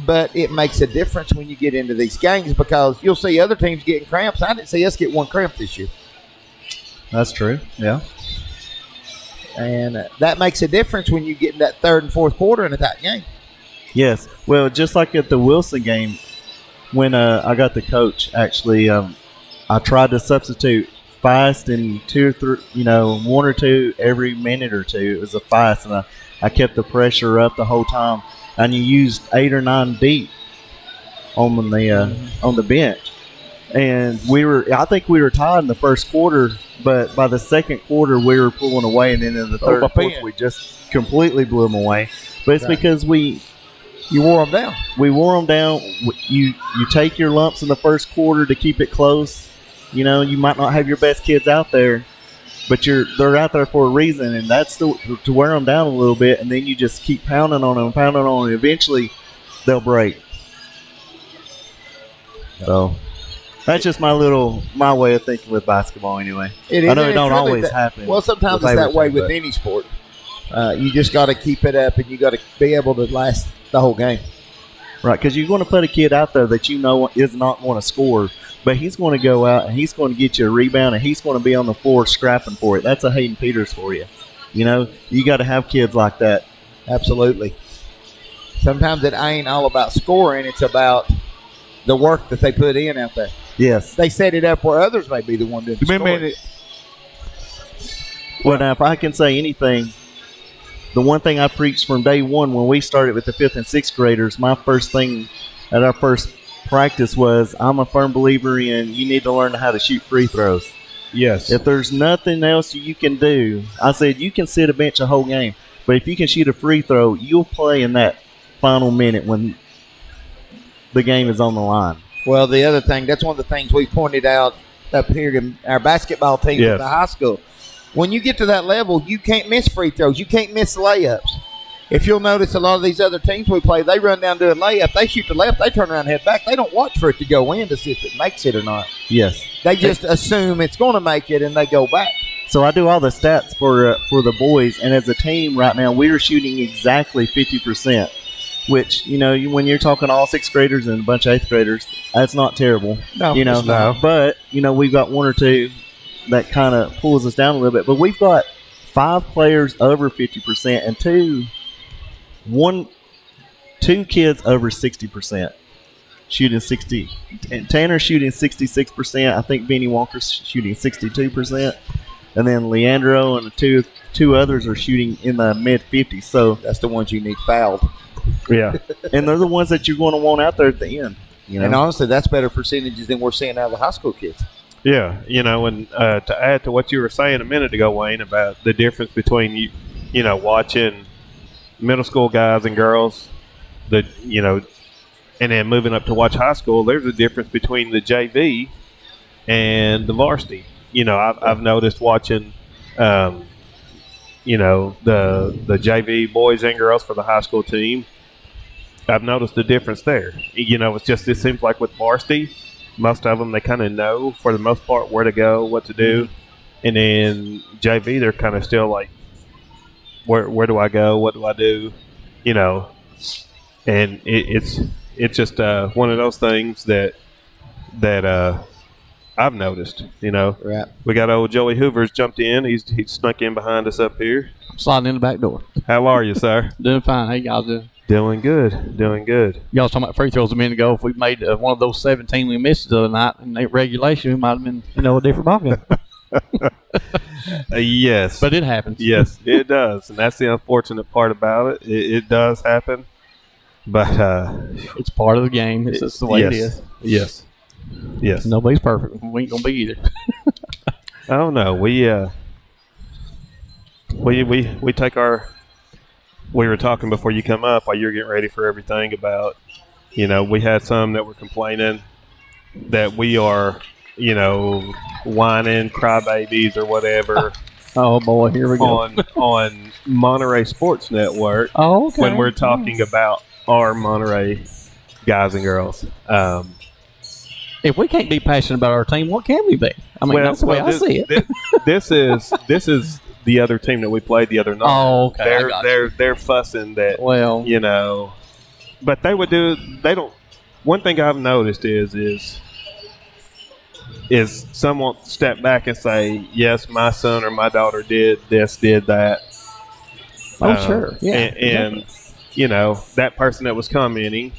But it makes a difference when you get into these games because you'll see other teams getting cramps. I didn't see us get one cramp this year. That's true. Yeah. And that makes a difference when you get in that 3rd and 4th quarter in a tight game. Yes. Well, just like at the Wilson game, when I got the coach, actually, I tried to substitute fast in 2 or 3, 1 or 2 every minute or 2. It was a fast, and I kept the pressure up the whole time. And you used 8 or 9 deep on the bench. And I think we were tied in the first quarter, but by the second quarter we were pulling away, and then in the third and fourth we just completely blew them away. But it's because you wore them down. We wore them down. You take your lumps in the first quarter to keep it close. You know, you might not have your best kids out there, but they're out there for a reason, and that's to wear them down a little bit, and then you just keep pounding on them. Eventually, they'll break. So that's just my way of thinking with basketball. Anyway, I know it don't always happen. Well, sometimes it's that way with any sport. You just got to keep it up, and you got to be able to last the whole game. Right, because you're going to put a kid out there that you know is not going to score, but he's going to go out and he's going to get you a rebound, and he's going to be on the floor scrapping for it. That's a Hayden Peters for you. You know, you got to have kids like that. Absolutely. Sometimes it ain't all about scoring. It's about the work that they put in out there. Yes. They set it up where others may be the one doing the scoring. Well, now, if I can say anything, the one thing I preached from day one when we started with the 5th and 6th graders, my first thing at our first practice was, I'm a firm believer in you need to learn how to shoot free throws. Yes. If there's nothing else you can do, I said you can sit a bench a whole game, but if you can shoot a free throw, you'll play in that final minute when the game is on the line. Well, the other thing, that's one of the things we pointed out up here in our basketball team at the high school. When you get to that level, you can't miss free throws. You can't miss layups. If you'll notice, a lot of these other teams we play, they run down to a layup. They shoot the layup. They turn around and head back. They don't watch for it to go in to see if it makes it or not. Yes. They just assume it's going to make it, and they go back. So I do all the stats for the boys, and as a team right now, we are shooting exactly 50%, which, you know, when you're talking all 6th graders and a bunch of 8th graders, that's not terrible. No, you know, no. But, you know, we've got one or two that kind of pulls us down a little bit. But we've got 5 players over 50% and two kids over 60%, shooting 60. And Tanner's shooting 66%. I think Benny Walker's shooting 62%. And then Leandro and the two others are shooting in the mid-50s. So that's the ones you need fouled. Yeah. And they're the ones that you're going to want out there at the end. You know? And honestly, that's better percentages than we're seeing out of the high school kids. Yeah, you know, and to add to what you were saying a minute ago, Wayne, about the difference between you know, watching middle school guys and girls, and then moving up to watch high school, there's a difference between the JV and the varsity. You know, I've noticed watching, the JV boys and girls for the high school team. I've noticed the difference there. You know, it seems like with varsity, most of them, they kind of know, for the most part, where to go, what to do. And then JV, they're kind of still like, where do I go? What do I do? You know, and it's just one of those things that I've noticed, you know. Right. We got old Joey Hoover's jumped in. He's snuck in behind us up here. I'm sliding in the back door. How are you, sir? Doing fine. How y'all doing? Doing good. Y'all was talking about free throws a minute ago. If we made one of those 17 we missed the other night in the regulation, we might have been, a different ballgame. Yes. But it happens. Yes, it does. And that's the unfortunate part about it. It does happen. But it's part of the game. It's just the way it is. Yes. Nobody's perfect. We ain't going to be either. I don't know. We take our... We were talking before you come up while you were getting ready for everything about, we had some that were complaining that we are, whining crybabies or whatever. Oh boy, here we go. on Monterey Sports Network. Oh, okay. When we're talking about our Monterey guys and girls. If we can't be passionate about our team, what can we be? I mean, that's the way I see it. This is the other team that we played the other night. Oh, okay. They're fussing that. Well, but they would do. They don't. One thing I've noticed is someone step back and say, "Yes, my son or my daughter did this, did that." Oh, sure, yeah. And that person that was commenting,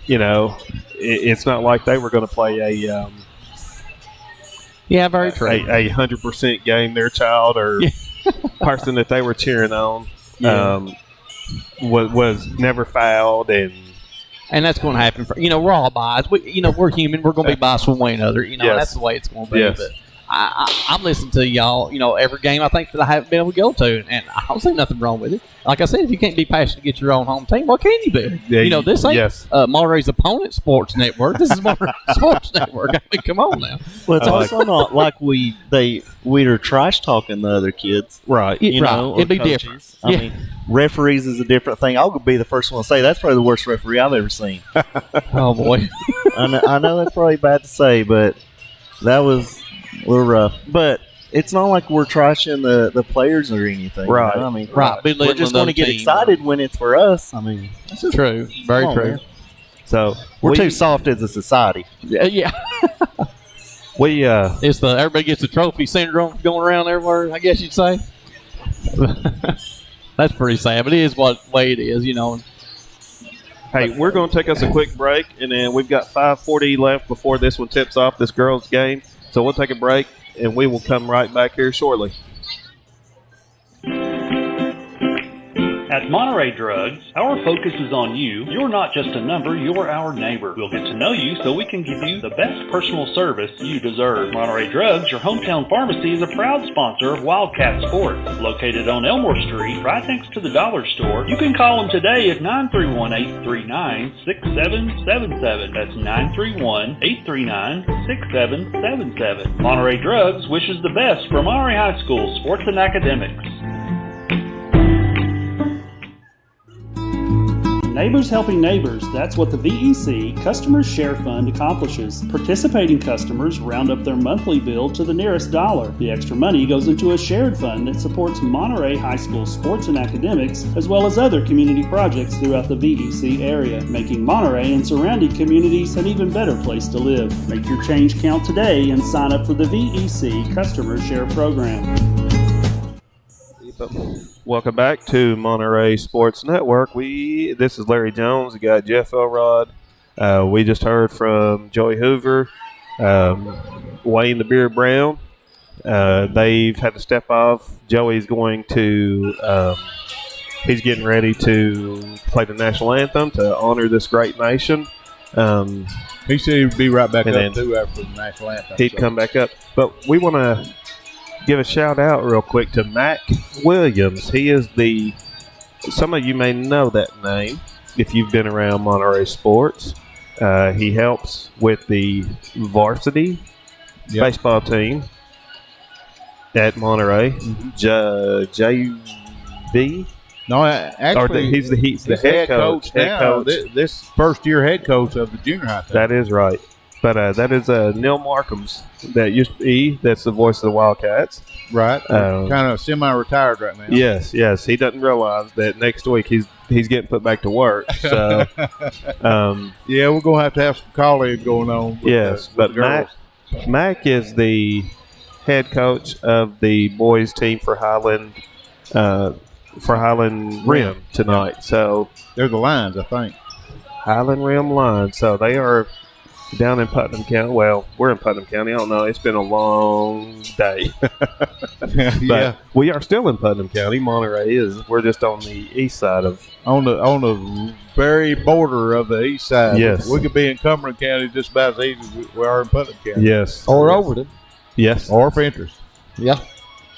it's not like they were going to play a. Yeah, very true. A 100% game their child or person that they were cheering on was never fouled, and And that's going to happen. We're all biased. We're human. We're going to be biased one way or another. Yes. That's the way it's going to be. Yes. But I'm listening to y'all, every game I think that I haven't been able to go to, and I don't see nothing wrong with it. Like I said, if you can't be passionate to get your own home team, what can you be? Yeah, This ain't Monterey's opponent sports network. This is Monterey Sports Network. I mean, come on now. Well, it's also not like we are trash talking the other kids, Right. or It'd be coaches. different. I mean, referees is a different thing. I'll be the first one to say that's probably the worst referee I've ever seen. Oh boy. I know that's probably bad to say, but we're rough. But it's not like we're trashing the players or anything. Right. I mean, Right. we're just going to get excited when it's for us. I mean, That's true. Very true. Man. So we're too soft as a society. Yeah. It's the everybody gets the trophy syndrome going around everywhere, I guess you'd say. That's pretty sad, but it is what way it is, Hey, we're going to take us a quick break, and then we've got 5:40 left before this one tips off, this girls' game. So we'll take a break, and we will come right back here shortly. At Monterey Drugs, our focus is on you. You're not just a number, you're our neighbor. We'll get to know you so we can give you the best personal service you deserve. Monterey Drugs, your hometown pharmacy, is a proud sponsor of Wildcats Sports. Located on Elmore Street, right next to the dollar store. You can call them today at 931-839-6777. That's 931-839-6777. Monterey Drugs wishes the best for Monterey High School sports and academics. Neighbors helping neighbors, that's what the VEC Customer Share Fund accomplishes. Participating customers round up their monthly bill to the nearest dollar. The extra money goes into a shared fund that supports Monterey High School sports and academics, as well as other community projects throughout the VEC area, making Monterey and surrounding communities an even better place to live. Make your change count today and sign up for the VEC Customer Share Program. Welcome back to Monterey Sports Network. This is Larry Jones. We got Jeff Elrod. We just heard from Joey Hoover, Wayne the Beard Brown. They've had to step off. Joey's going to he's getting ready to play the national anthem to honor this great nation. He said he'd be right back And up, then too, after the national anthem. He'd come back up. But we want to give a shout out real quick to Mac Williams. He is some of you may know that name if you've been around Monterey sports. He helps with the varsity baseball team at Monterey. JV. No, actually, he's the head coach. Head coach. This first year head coach of the junior high team. That is right. But that is Neil Markhams that used to be. That's the voice of the Wildcats. Right. Kind of semi-retired right now. Yes. He doesn't realize that next week he's getting put back to work. So, yeah, we're going to have some calling going on. But Mac is the head coach of the boys team for Highland Rim tonight. So they're the Lions, I think. Highland Rim Lions. So they are down in Putnam County. Well, we're in Putnam County. I don't know. It's been a long day. But we are still in Putnam County. Monterey is. We're just on the east side of. On the very border of the east side. Yes. We could be in Cumberland County just about as easy as we are in Putnam County. Yes. Or Overton. Yes. Or Fentress. Yeah.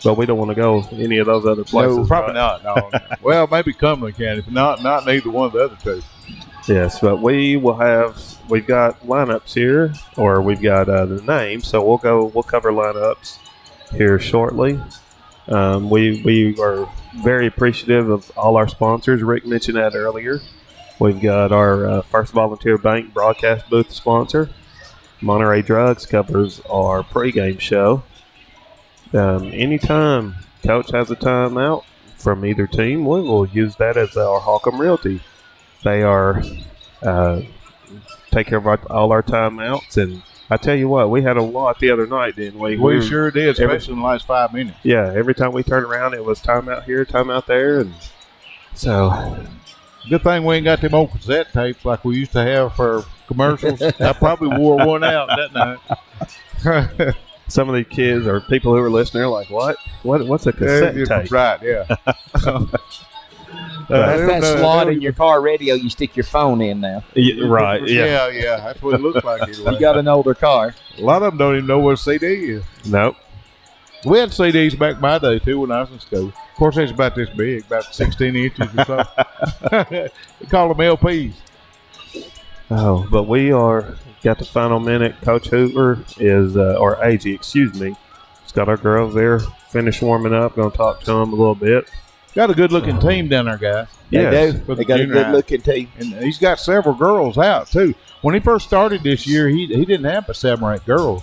But we don't want to go any of those other places. No, probably not. No. Well, maybe Cumberland County, but not neither one of the other two. Yes, but we've got lineups here, or we've got the names, so we'll cover lineups here shortly. We are very appreciative of all our sponsors. Rick mentioned that earlier. We've got our First Volunteer Bank broadcast booth sponsor. Monterey Drugs covers our pregame show. Anytime Coach has a timeout from either team, we will use that as our Holcomb Realty. They are take care of all our timeouts, and I tell you what, we had a lot the other night, didn't we? We sure did, especially in the last 5 minutes. Yeah, every time we turned around, it was timeout here, timeout there, and so good thing we ain't got them old cassette tapes like we used to have for commercials. I probably wore one out that night. Some of the kids or people who are listening are like, "What's a cassette tape?" Right? Yeah. That's They that don't know- slot they in don't your car radio you stick your phone in now. Right, yeah. Yeah. That's what it looks like. You Anyway. got an older car. A lot of them don't even know what a CD is. Nope. We had CDs back in my day, too, when I was in school. Of course, it's about this big, about 16 inches or so. We call them LPs. Oh, but we are got the final minute. Coach Hoover is, or AG, excuse me. He's got our girls there, finished warming up. Going to talk to them a little bit. Got a good-looking team down there, guys. They Yes. do. For They the got a junior high. good-looking team. And he's got several girls out, too. When he first started this year, he didn't have but 7 or 8 girls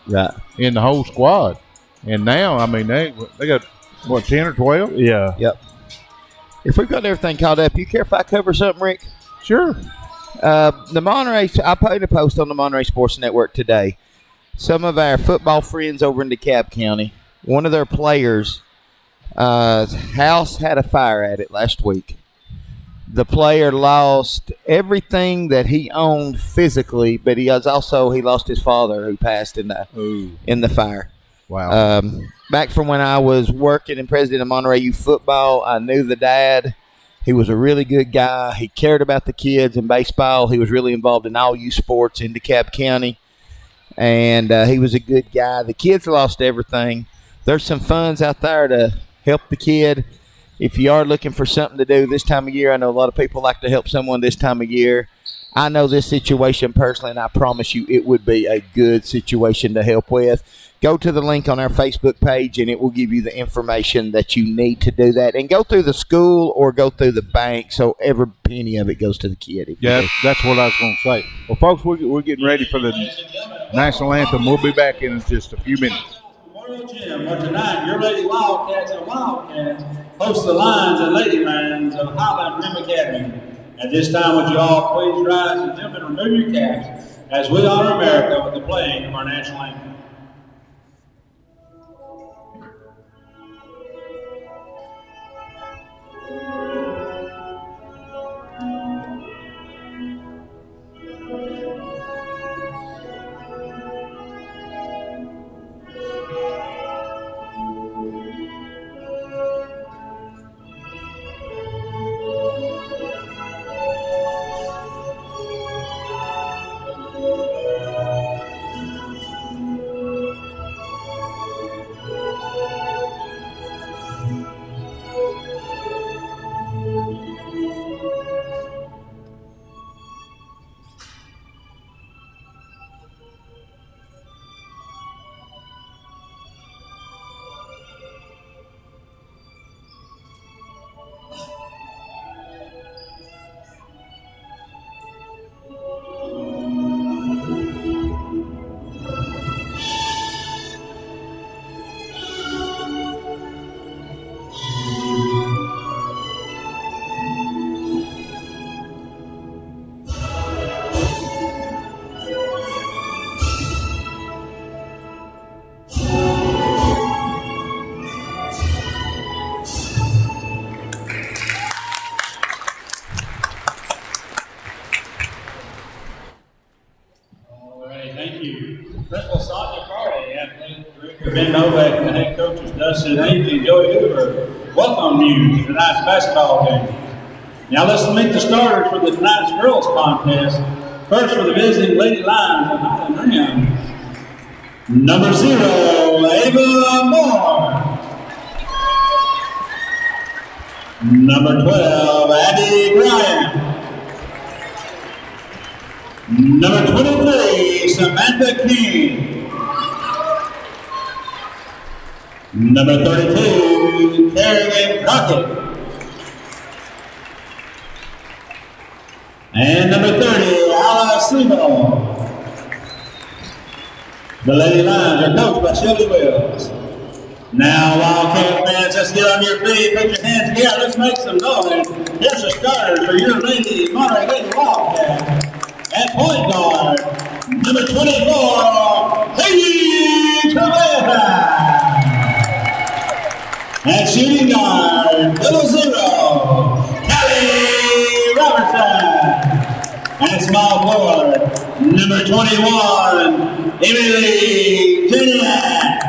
Right. in the whole squad. And now, I mean, they got, what, 10 or 12? Yeah. Yep. If we've got everything caught up, you care if I cover something, Rick? Sure. The Monterey, I put a post on the Monterey Sports Network today. Some of our football friends over in DeKalb County, one of their players' house had a fire at it last week. The player lost everything that he owned physically, but he lost his father who passed in the fire. Wow. Back from when I was working and president of Monterey Youth Football, I knew the dad. He was a really good guy. He cared about the kids in baseball. He was really involved in all youth sports in DeKalb County. And he was a good guy. The kids lost everything. There's some funds out there to help the kid. If you are looking for something to do this time of year, I know a lot of people like to help someone this time of year. I know this situation personally, and I promise you it would be a good situation to help with. Go to the link on our Facebook page, and it will give you the information that you need to do that. And go through the school or go through the bank, so every penny of it goes to the kid. Yeah, that's what I was going to say. Well, folks, we're getting ready for the national anthem. We'll be back in just a few minutes. Memorial Gym, where tonight your Lady Wildcats and Wildcats host the Lions and Lady Lions of Highland Rim Academy. At this time, would you all please rise and jump and remove your caps as we honor America with the playing of our national anthem. Ben Novak and the head coaches Dustin Ainsley and Joey Hoover welcome you to tonight's basketball game. Now let's meet the starters for the tonight's girls contest. First for the visiting Lady Lions of Highland Rim, number 0, Ava Moore. Number 12, Abby Bryant. Number 23, Samantha King. Number 32, Kerrigan Crockett. And number 30, Ala Sebo. The Lady Lions are coached by Shelby Wells. Now, Wildcat fans, let's get on your feet, put your hands together, let's make some noise. Here's the starters for your Lady Monterey Lady Wildcats. At point guard, number 24, Haiti Cabeza. At shooting guard, number 0, Callie Robertson. And small forward, number 21, Emily Junior.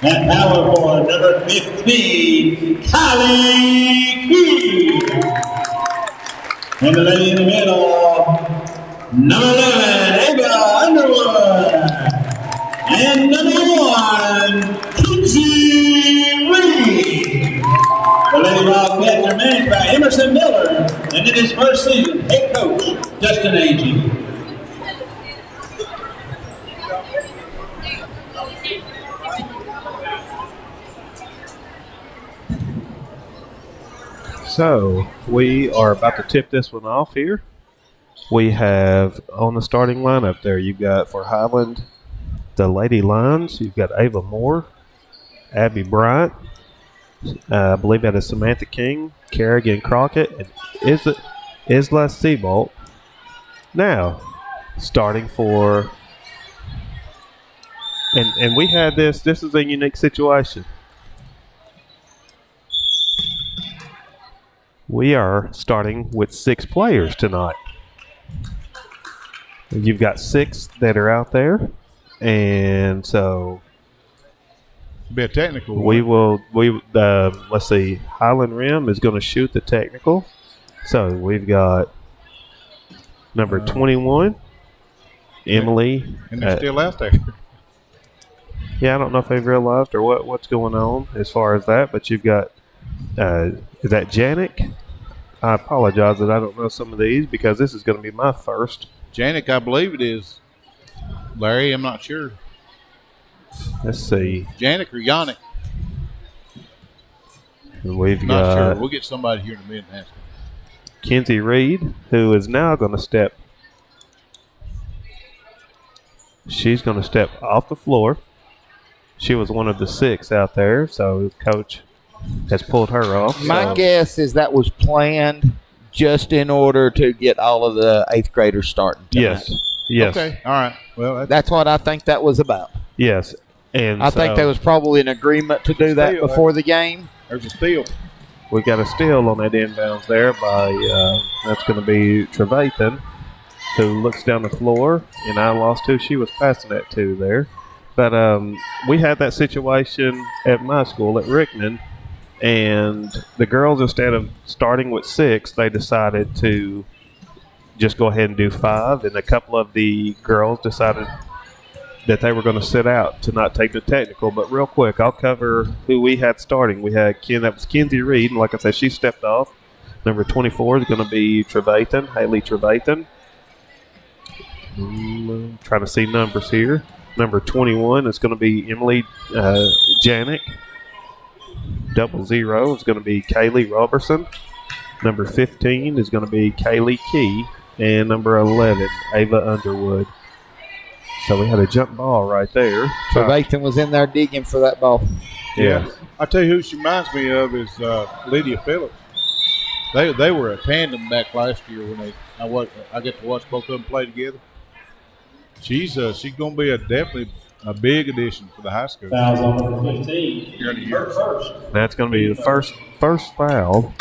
And power forward, number 15, Kylie Key. And the lady in the middle, number 11, Ava Underwood. And number 1, Kinsey Reed. The Lady Wildcats are managed by Emerson Miller. And in his first season, head coach, Justin Agee. So we are about to tip this one off here. We have on the starting lineup there, you've got for Highland, the Lady Lions, you've got Ava Moore, Abby Bryant, I believe that is Samantha King, Kerrigan Crockett, and Isla Seabolt. Now, starting for, and we had this is a unique situation. We are starting with 6 players tonight. You've got 6 that are out there, and so be a technical one. Let's see, Highland Rim is going to shoot the technical. So we've got number 21, Emily. And they're still out there. Yeah, I don't know if they've realized or what's going on as far as that, but you've got, is that Janik? I apologize that I don't know some of these because this is going to be my first. Janik, I believe it is. Larry, I'm not sure. Let's see. Janik or Yannick? And we've Not got sure. We'll get somebody here in a minute and ask them. Kinsey Reed, who is now going to step. She's going to step off the floor. She was one of the 6 out there, so coach has pulled her off. My guess is that was planned just in order to get all of the 8th graders starting tonight. Yes. Okay. All right. Well, That's what I think that was about. Yes. And I think there was probably an agreement to do that before the game. There's a steal. We got a steal on that inbounds there by, that's going to be Trevathan, who looks down the floor, and I lost who she was passing that to there. But we had that situation at my school at Rickman, and the girls, instead of starting with 6, they decided to just go ahead and do 5, and a couple of the girls decided that they were going to sit out to not take the technical. But real quick, I'll cover who we had starting. We had that was Kinsey Reed, and like I said, she stepped off. Number 24 is going to be Trevathan, Haley Trevathan. Trying to see numbers here. Number 21 is going to be Emily Janik. 00 is going to be Kaylee Robertson. Number 15 is going to be Kaylee Key. And number 11, Ava Underwood. So we had a jump ball right there. Trevathan was in there digging for that ball. Yeah. I tell you who she reminds me of is Lydia Phillips. They were a tandem back last year when I get to watch both of them play together. She's going to be definitely a big addition for the high school. Fouls on number 15. Here in the year. That's going to be the first foul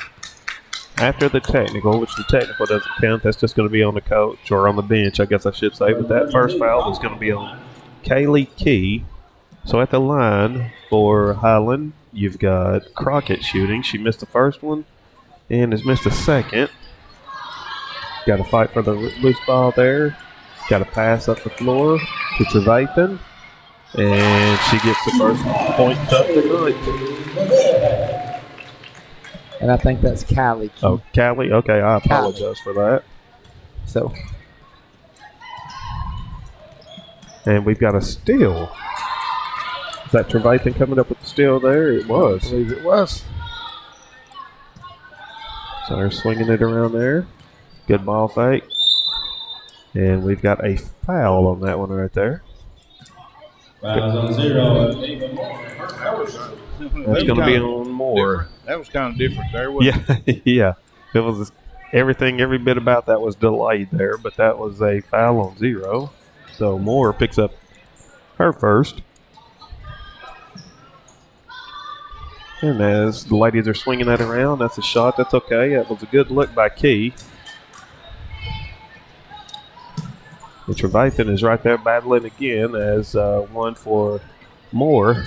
after the technical, which the technical doesn't count. That's just going to be on the coach or on the bench, I guess I should say. But that first foul is going to be on Kaylee Key. So at the line for Highland, you've got Crockett shooting. She missed the first one and has missed the second. Got to fight for the loose ball there. Got to pass up the floor to Trevathan. And she gets the first point up tonight. And I think that's Callie. Oh, Callie? Okay, I apologize for that. So. And we've got a steal. Is that Trevathan coming up with the steal there? It was. I believe it was. So they're swinging it around there. Good ball fake. And we've got a foul on that one right there. Fouls on 0. That's going to be on Moore. That was kind of different there, wasn't it? Yeah. It was every bit about that was delayed there, but that was a foul on 0. So Moore picks up her first. And as the ladies are swinging that around, that's a shot. That's okay. That was a good look by Key. And Trevathan is right there battling again as one for Moore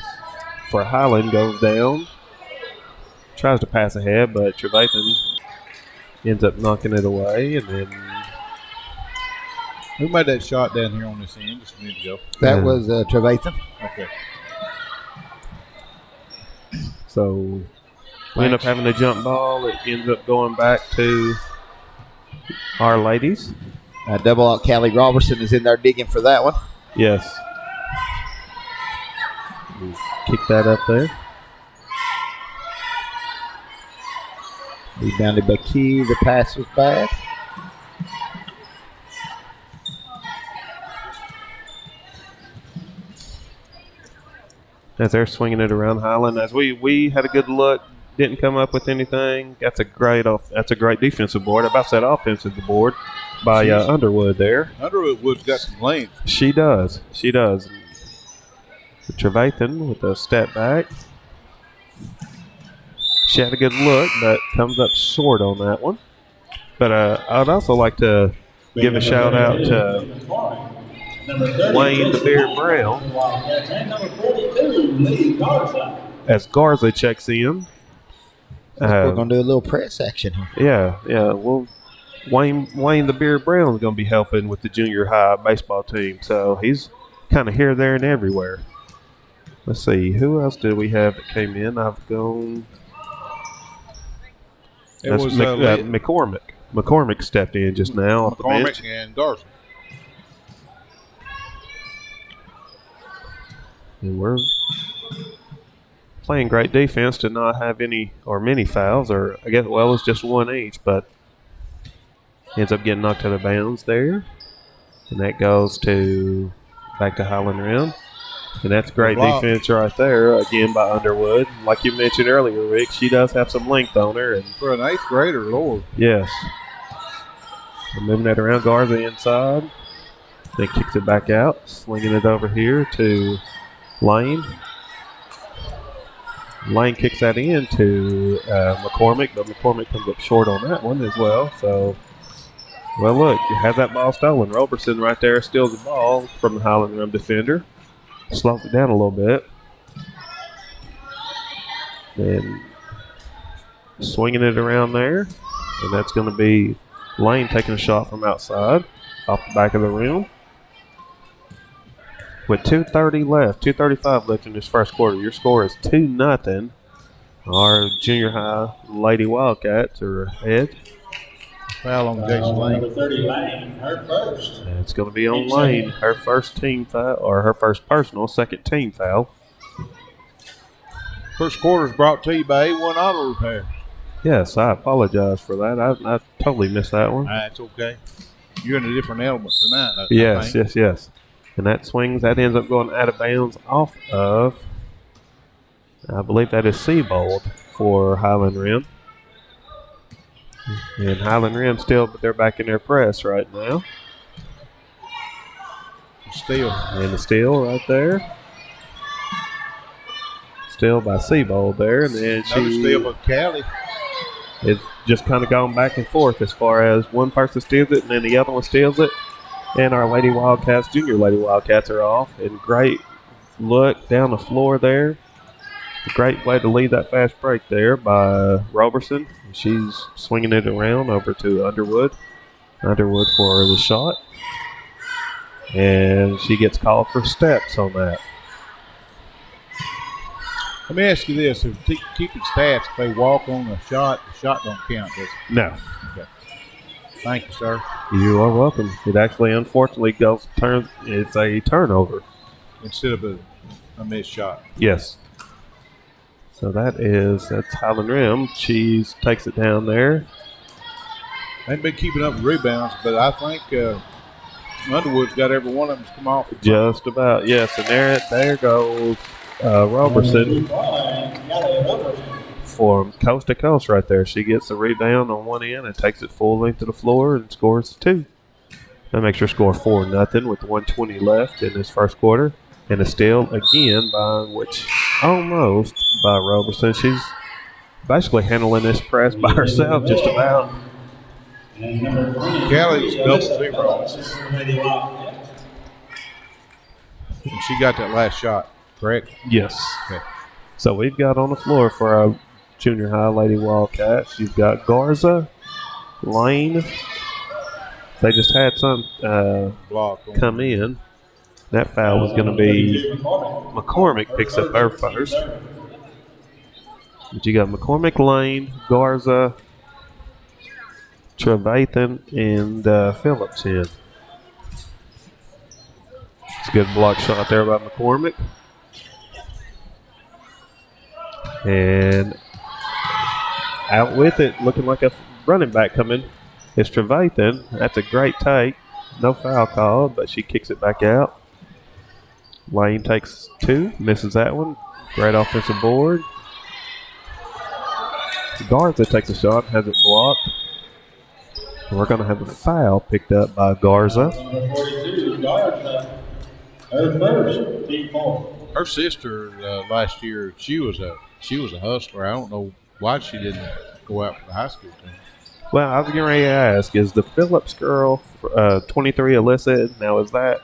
for Highland goes down. Tries to pass ahead, but Trevathan ends up knocking it away, and then Who made that shot down here on this end just a minute ago? That was Trevathan. Okay. So we end up having a jump ball. It ends up going back to our ladies. Double out Callie Robertson is in there digging for that one. Yes. We kick that up there. Rebounded by Key. The pass was bad. As they're swinging it around Highland, as we had a good look, didn't come up with anything. That's a great defensive board. I about said offensive board by Underwood there. Underwood's got some length. She does. Trevathan with a step back. She had a good look, but comes up short on that one. But I'd also like to give a shout out to Wayne the Beard Brown as Garza checks in. We're going to do a little press action here. Yeah. Well, Wayne the Beard Brown is going to be helping with the junior high baseball team, so he's kind of here, there, and everywhere. Let's see, who else did we have that came in? I've gone. That's McCormick. McCormick stepped in just now off the bench. And Garza. And we're playing great defense to not have any or many fouls, or I guess, well, it's just one each, but ends up getting knocked out of bounds there. And that goes back to Highland Rim. And that's great defense right there, again, by Underwood. Like you mentioned earlier, Rick, she does have some length on her. And for an 8th grader, Lord. Yes. We're moving that around. Garza inside. Then kicks it back out, slinging it over here to Lane. Lane kicks that in to McCormick, but McCormick comes up short on that one as well. So, well, look, you have that ball stolen. Roberson right there steals the ball from the Highland Rim defender. Slows it down a little bit. Then swinging it around there. And that's going to be Lane taking a shot from outside off the back of the rim. With 2:30 left, 2:35 left in this first quarter, your score is 2-0. Our junior high Lady Wildcats are ahead. Foul on Jason Lane. Number 30, Lane, her first. And it's going to be on Lane, her first team foul, or her first personal, second team foul. First quarter is brought to you by A1 Auto Repair. Yes, I apologize for that. I totally missed that one. That's okay. You're in a different element tonight. Yes. And that swings, that ends up going out of bounds off of, I believe that is Seabold for Highland Rim. And Highland Rim still, but they're back in their press right now. And the steal right there. Steal by Seabold there. And then another steal by Callie. It's just kind of gone back and forth as far as one person steals it and then the other one steals it. And our Lady Wildcats, junior Lady Wildcats, are off. And great look down the floor there. A great way to lead that fast break there by Roberson. She's swinging it around over to Underwood. Underwood for the shot. And she gets called for steps on that. Let me ask you this. If keeping stats, if they walk on the shot don't count, does it? No. Okay. Thank you, sir. You are welcome. It actually, unfortunately, it's a turnover. Instead of a missed shot. Yes. So that's Highland Rim. She takes it down there. Ain't been keeping up with rebounds, but I think Underwood's got every one of them to come off. Just about, yes. And there goes Roberson from coast to coast right there. She gets the rebound on one end and takes it full length to the floor and scores 2. That makes her score 4-0 with 1:20 left in this first quarter. And a steal again almost by Roberson. She's basically handling this press by herself just about. Callie's double 0. And she got that last shot, correct? Yes. Okay. So we've got on the floor for our junior high Lady Wildcats, you've got Garza, Lane. They just had some come in. That foul was going to be McCormick picks up her first. But you got McCormick, Lane, Garza, Trevathan, and Phillips in. It's a good block shot there by McCormick. And out with it, looking like a running back coming, is Trevathan. That's a great take. No foul called, but she kicks it back out. Lane takes 2, misses that one. Great offensive board. Garza takes a shot, has it blocked. We're going to have a foul picked up by Garza. Number 42, Garza. Her first, team 4. Her sister last year, she was a hustler. I don't know why she didn't go out for the high school team. Well, I was getting ready to ask, is the Phillips girl, 23, Alyssa, now is that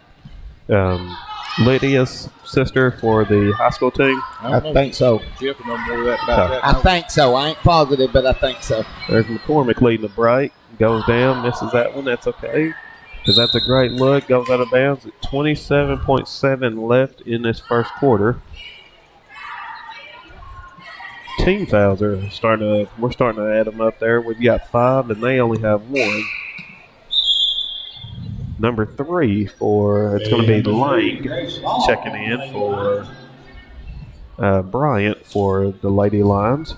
Lydia's sister for the high school team? I think so. Jeff will know more about that. I think so. I ain't positive, but I think so. There's McCormick leading the break. Goes down, misses that one. That's okay, because that's a great look. Goes out of bounds at 27.7 left in this first quarter. Team fouls are starting to add them up there. We've got 5, and they only have 1. Number 3 it's going to be Lane checking in for Bryant for the Lady Lions.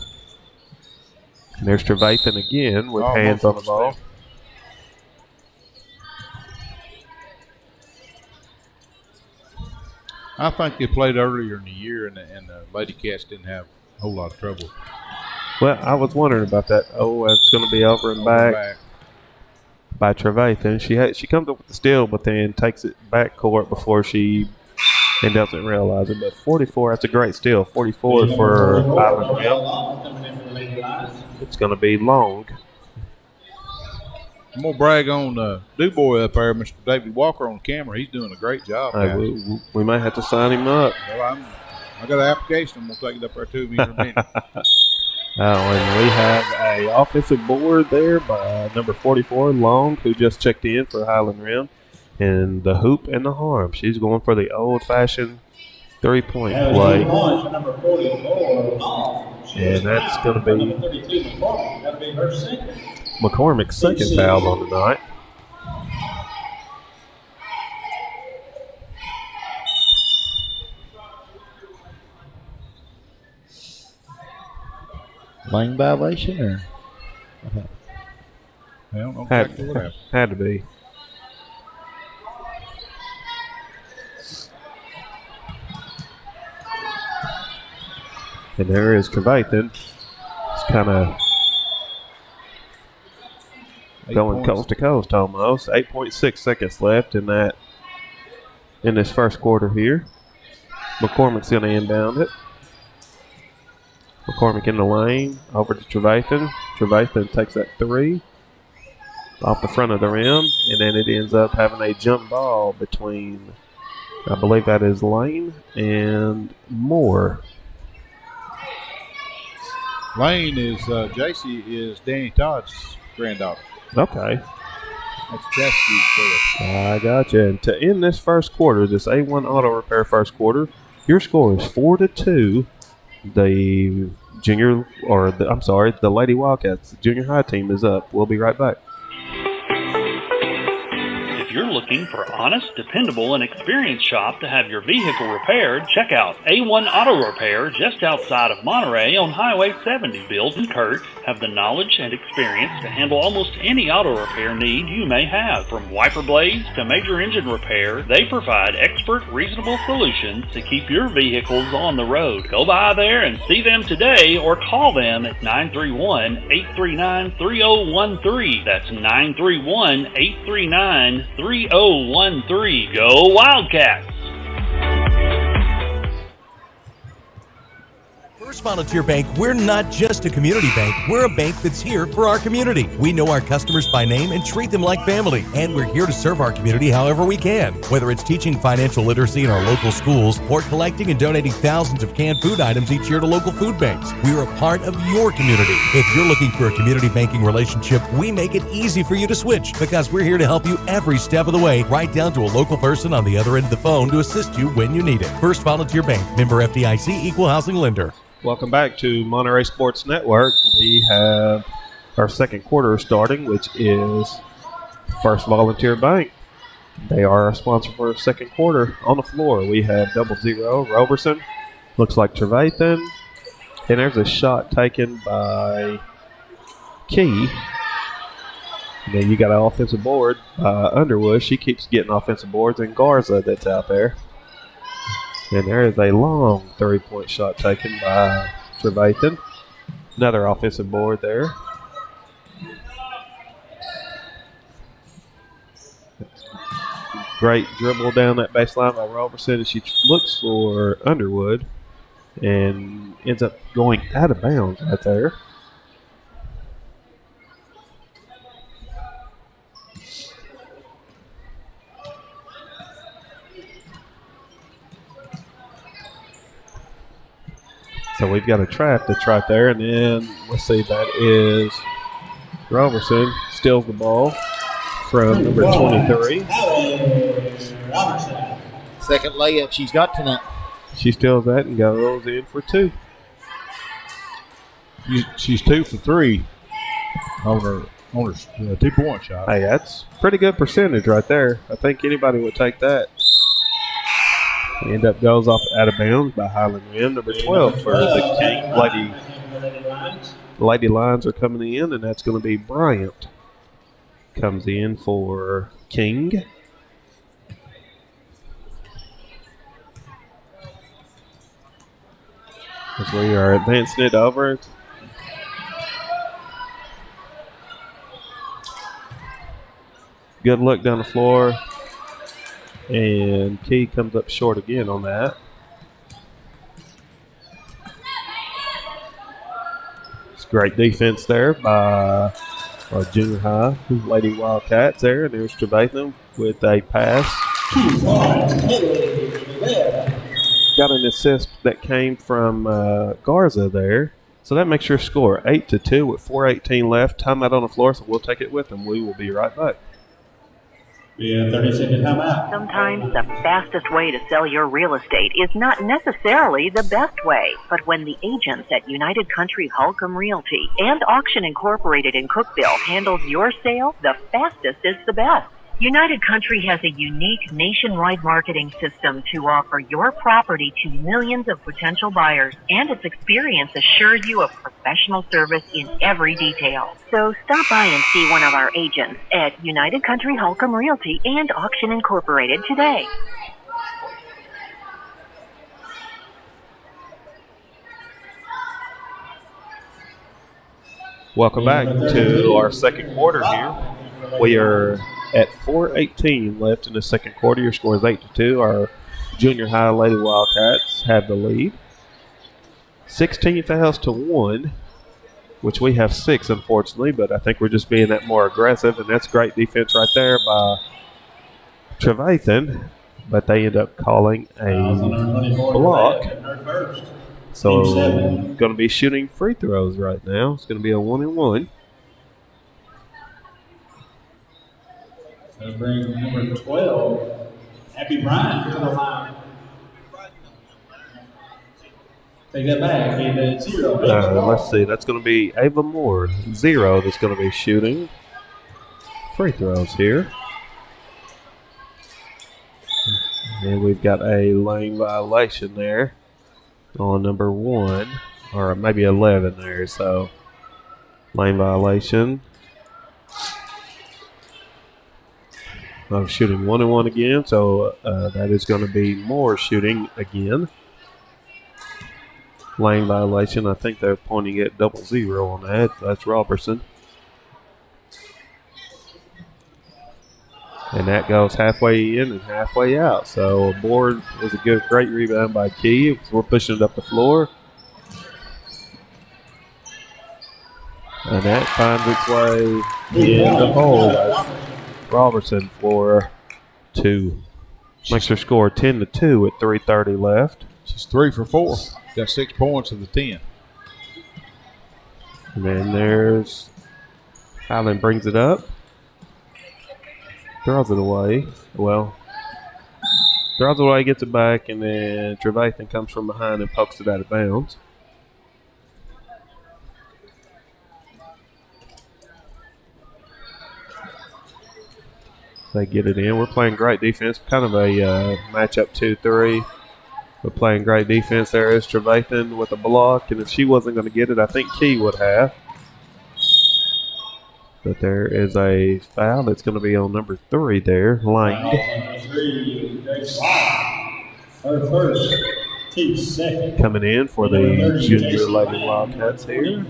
And there's Trevathan again with hands on the ball. I think they played earlier in the year, and the Lady Cats didn't have a whole lot of trouble. Well, I was wondering about that. Oh, it's going to be over and back by Trevathan. She comes up with the steal, but then takes it back court before she and doesn't realize it. But 44, that's a great steal. 44 for Highland. It's going to be long. I'm going to brag on DuBois up there, Mr. David Walker on camera. He's doing a great job. We might have to sign him up. Well, I got an application. I'm going to take it up there to me in a minute. And we have a offensive board there by number 44, Long, who just checked in for Highland Rim. And the hoop and the harm. She's going for the old-fashioned three-point play. Number 44, and that's going to be number 32, McCormick. That'll be her second. McCormick's second foul on the night. Lane violation or I don't know exactly what happened. Had to be. And there is Trevathan. It's kind of going coast to coast almost. 8.6 seconds left in this first quarter here. McCormick's going to inbound it. McCormick in the lane, over to Trevathan. Trevathan takes that 3 off the front of the rim, and then it ends up having a jump ball between, I believe that is Lane and Moore. Lane is, JC is Danny Todd's granddaughter. Okay. That's Caskey's girl. I got you. And to end this first quarter, this A1 Auto Repair first quarter, your score is 4-2. The Lady Wildcats, the junior high team is up. We'll be right back. If you're looking for an honest, dependable, and experienced shop to have your vehicle repaired, check out A1 Auto Repair just outside of Monterey on Highway 70. Bill and Kurt have the knowledge and experience to handle almost any auto repair need you may have. From wiper blades to major engine repair, they provide expert, reasonable solutions to keep your vehicles on the road. Go by there and see them today or call them at 931-839-3013. That's 931-839-3013. Go Wildcats! First Volunteer Bank, we're not just a community bank, we're a bank that's here for our community. We know our customers by name and treat them like family, and we're here to serve our community however we can. Whether it's teaching financial literacy in our local schools or collecting and donating thousands of canned food items each year to local food banks, we're a part of your community. If you're looking for a community banking relationship, we make it easy for you to switch because we're here to help you every step of the way, right down to a local person on the other end of the phone to assist you when you need it. First Volunteer Bank, member FDIC, equal housing lender. Welcome back to Monterey Sports Network. We have our second quarter starting, which is First Volunteer Bank. They are our sponsor for our second quarter. On the floor, we have 00, Roberson. Looks like Trevathan. And there's a shot taken by Key. And then you got an offensive board by Underwood. She keeps getting offensive boards. And Garza that's out there. And there is a long 3-point shot taken by Trevathan. Another offensive board there. Great dribble down that baseline by Robertson. And she looks for Underwood and ends up going out of bounds right there. So we've got a trap that's right there, and then let's see, that is Robertson steals the ball from number 23. Second layup she's got tonight. She steals that and goes in for 2. She's 2 for 3 on her 2-point shot. Hey, that's pretty good percentage right there. I think anybody would take that. End up goes off out of bounds by Highland Rim, number 12 for the King. Lady Lions are coming in, and that's going to be Bryant. Comes in for King. As we are advancing it over. Good look down the floor. And Key comes up short again on that. It's great defense there by our junior high Lady Wildcats there. And there's Trevathan with a pass. Got an assist that came from Garza there. So that makes your score 8-2 with 4:18 left. Timeout on the floor, so we'll take it with them. We will be right back. Yeah, 30-second timeout. Sometimes the fastest way to sell your real estate is not necessarily the best way. But when the agents at United Country Holcomb Realty and Auction Incorporated in Cookeville handles your sale, the fastest is the best. United Country has a unique nationwide marketing system to offer your property to millions of potential buyers, and its experience assures you of professional service in every detail. So stop by and see one of our agents at United Country Holcomb Realty and Auction Incorporated today. Welcome back to our second quarter here. We are at 4:18 left in the second quarter. Your score is 8-2. Our junior high Lady Wildcats have the lead. 16 fouls to 1, which we have 6, unfortunately, but I think we're just being that more aggressive, and that's great defense right there by Trevathan, but they end up calling a block. So going to be shooting free throws right now. It's going to be a 1-and-1. So bring number 12, Abby Bryant, to the line. Take that back. Be the 0. Let's see. That's going to be Ava Moore, 0, that's going to be shooting free throws here. And we've got a lane violation there on number 1, or maybe 11 there. So lane violation. I'm shooting 1-and-1 again, so that is going to be Moore shooting again. Lane violation. I think they're pointing at 00 on that. That's Robertson. And that goes halfway in and halfway out. So a board is a great rebound by Key. We're pushing it up the floor. And that finds its way in the hole. Robertson for 2. Makes her score 10-2 at 3:30 left. She's 3 for 4. Got 6 points of the 10. And then there's Highland brings it up. Throws it away. Well, throws it away, gets it back, and then Trevathan comes from behind and pokes it out of bounds. They get it in. We're playing great defense, kind of a matchup 2-3. We're playing great defense. There is Trevathan with a block, and if she wasn't going to get it, I think Key would have. But there is a foul that's going to be on number 3 there, Lang. Her first, team second. Coming in for the junior Lady Wildcats here.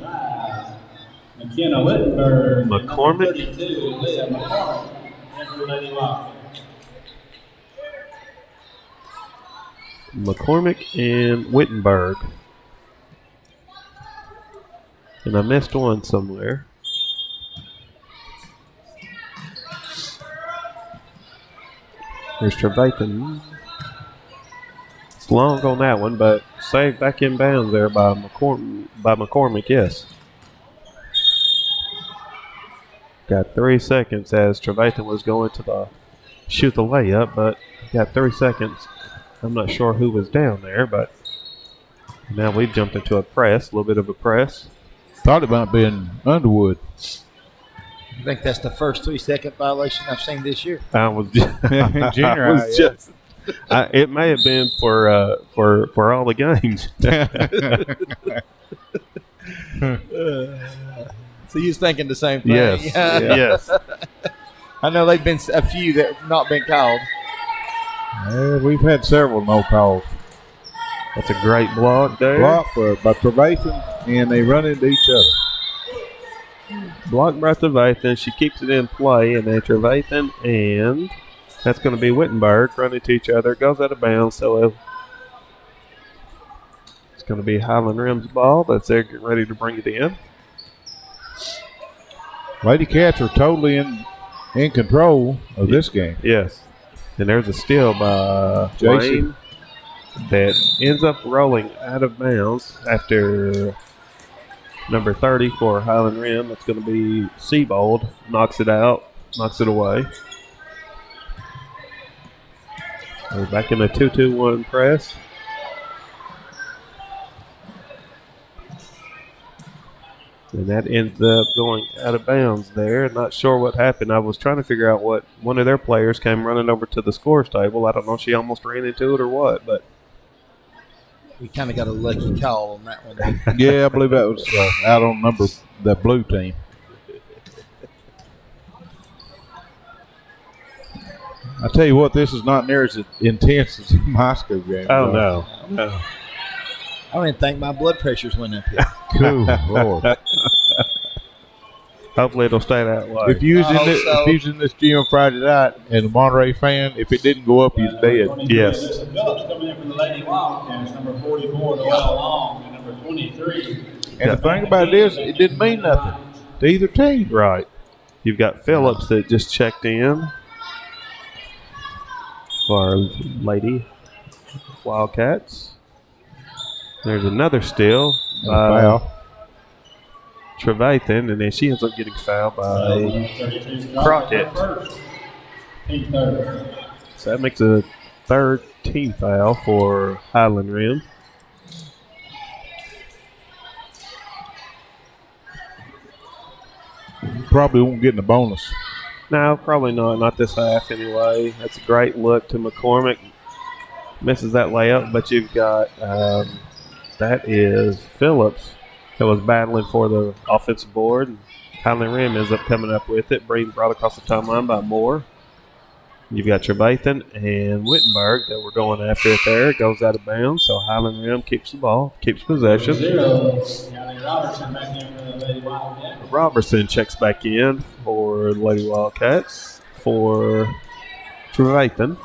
McKenna Wittenberg. McCormick. 32, Leah McCormick. Lady Wildcats. McCormick and Wittenberg. And I missed one somewhere. There's Trevathan. It's long on that one, but saved back in bounds there by McCormick, yes. Got 3 seconds as Trevathan was going to shoot the layup, but got 3 seconds. I'm not sure who was down there, but now we've jumped into a press, a little bit of a press. Thought it might have been Underwood. I think that's the first 3-second violation I've seen this year. I was just, it may have been for all the games. So you was thinking the same thing? Yes. Yes. I know they've been a few that have not been called. We've had several no calls. That's a great block there. Block by Trevathan, and they run into each other. Blocked by Trevathan. She keeps it in play, and then Trevathan and that's going to be Wittenberg running to each other. Goes out of bounds, so it's going to be Highland Rim's ball. That's there getting ready to bring it in. Lady Cats are totally in control of this game. Yes. And there's a steal by Jason that ends up rolling out of bounds after number 30 for Highland Rim. That's going to be Seabold. Knocks it out, knocks it away. We're back in a 2-2-1 press. And that ends up going out of bounds there. Not sure what happened. I was trying to figure out what one of their players came running over to the scores table. I don't know if she almost ran into it or what, but We kind of got a lucky call on that one. Yeah, I believe that was out on the blue team. I tell you what, this is not near as intense as the high school game. Oh, no. I don't even think my blood pressure's went up yet. Cool, Lord. Hopefully it'll stay that way. If you was in this gym Friday night and a Monterey fan, if it didn't go up, you're dead. Yes. Phillips coming in from the Lady Wildcats, number 44, Noelle Long, and number 23. And the thing about it is, it didn't mean nothing to either team. Right. You've got Phillips that just checked in for Lady Wildcats. There's another steal by Foul. Trevathan, and then she ends up getting fouled by Crockett. So that makes a third team foul for Highland Rim. Probably won't get in the bonus. No, probably not. Not this half anyway. That's a great look to McCormick. Misses that layup, but you've got that is Phillips that was battling for the offensive board. Highland Rim ends up coming up with it. Brought across the timeline by Moore. You've got Trevathan and Wittenberg that were going after it there. It goes out of bounds, so Highland Rim keeps the ball, keeps possession. Robertson checks back in for the Lady Wildcats for Trevathan.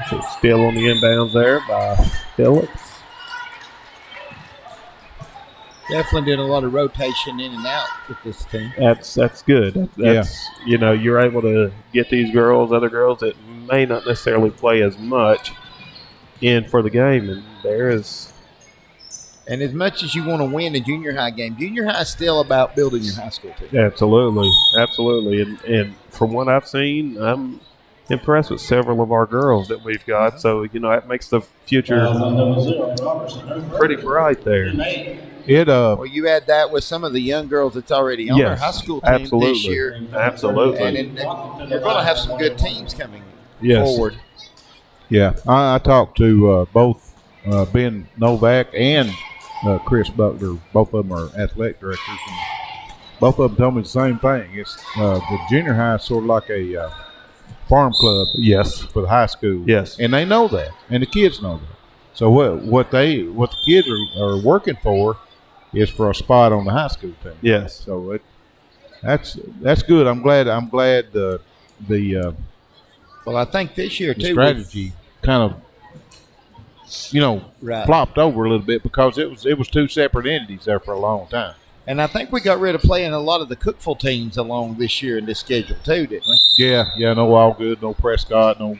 So still on the inbounds there by Phillips. Definitely did a lot of rotation in and out with this team. That's good. That's you're able to get these girls, other girls that may not necessarily play as much, in for the game, and there is. And as much as you want to win a junior high game, junior high is still about building your high school team. Absolutely, and from what I've seen, I'm impressed with several of our girls that we've got. So that makes the future pretty bright there. Well, you add that with some of the young girls that's already on our high school team this year. Absolutely. And they're going to have some good teams coming forward. Yeah, I talked to both Ben Novak and Chris Butler. Both of them are athletic directors. And both of them told me the same thing. It's the junior high is sort of like a farm club for the high school. Yes. And they know that, and the kids know that. So what the kids are working for is for a spot on the high school team. Yes. So that's good. I'm glad the well, I think this year the too strategy kind of flopped over a little bit because it was two separate entities there for a long time. And I think we got rid of playing a lot of the Cookeville teams along this year in this schedule too, didn't we? Yeah. No Allgood, no Prescott, no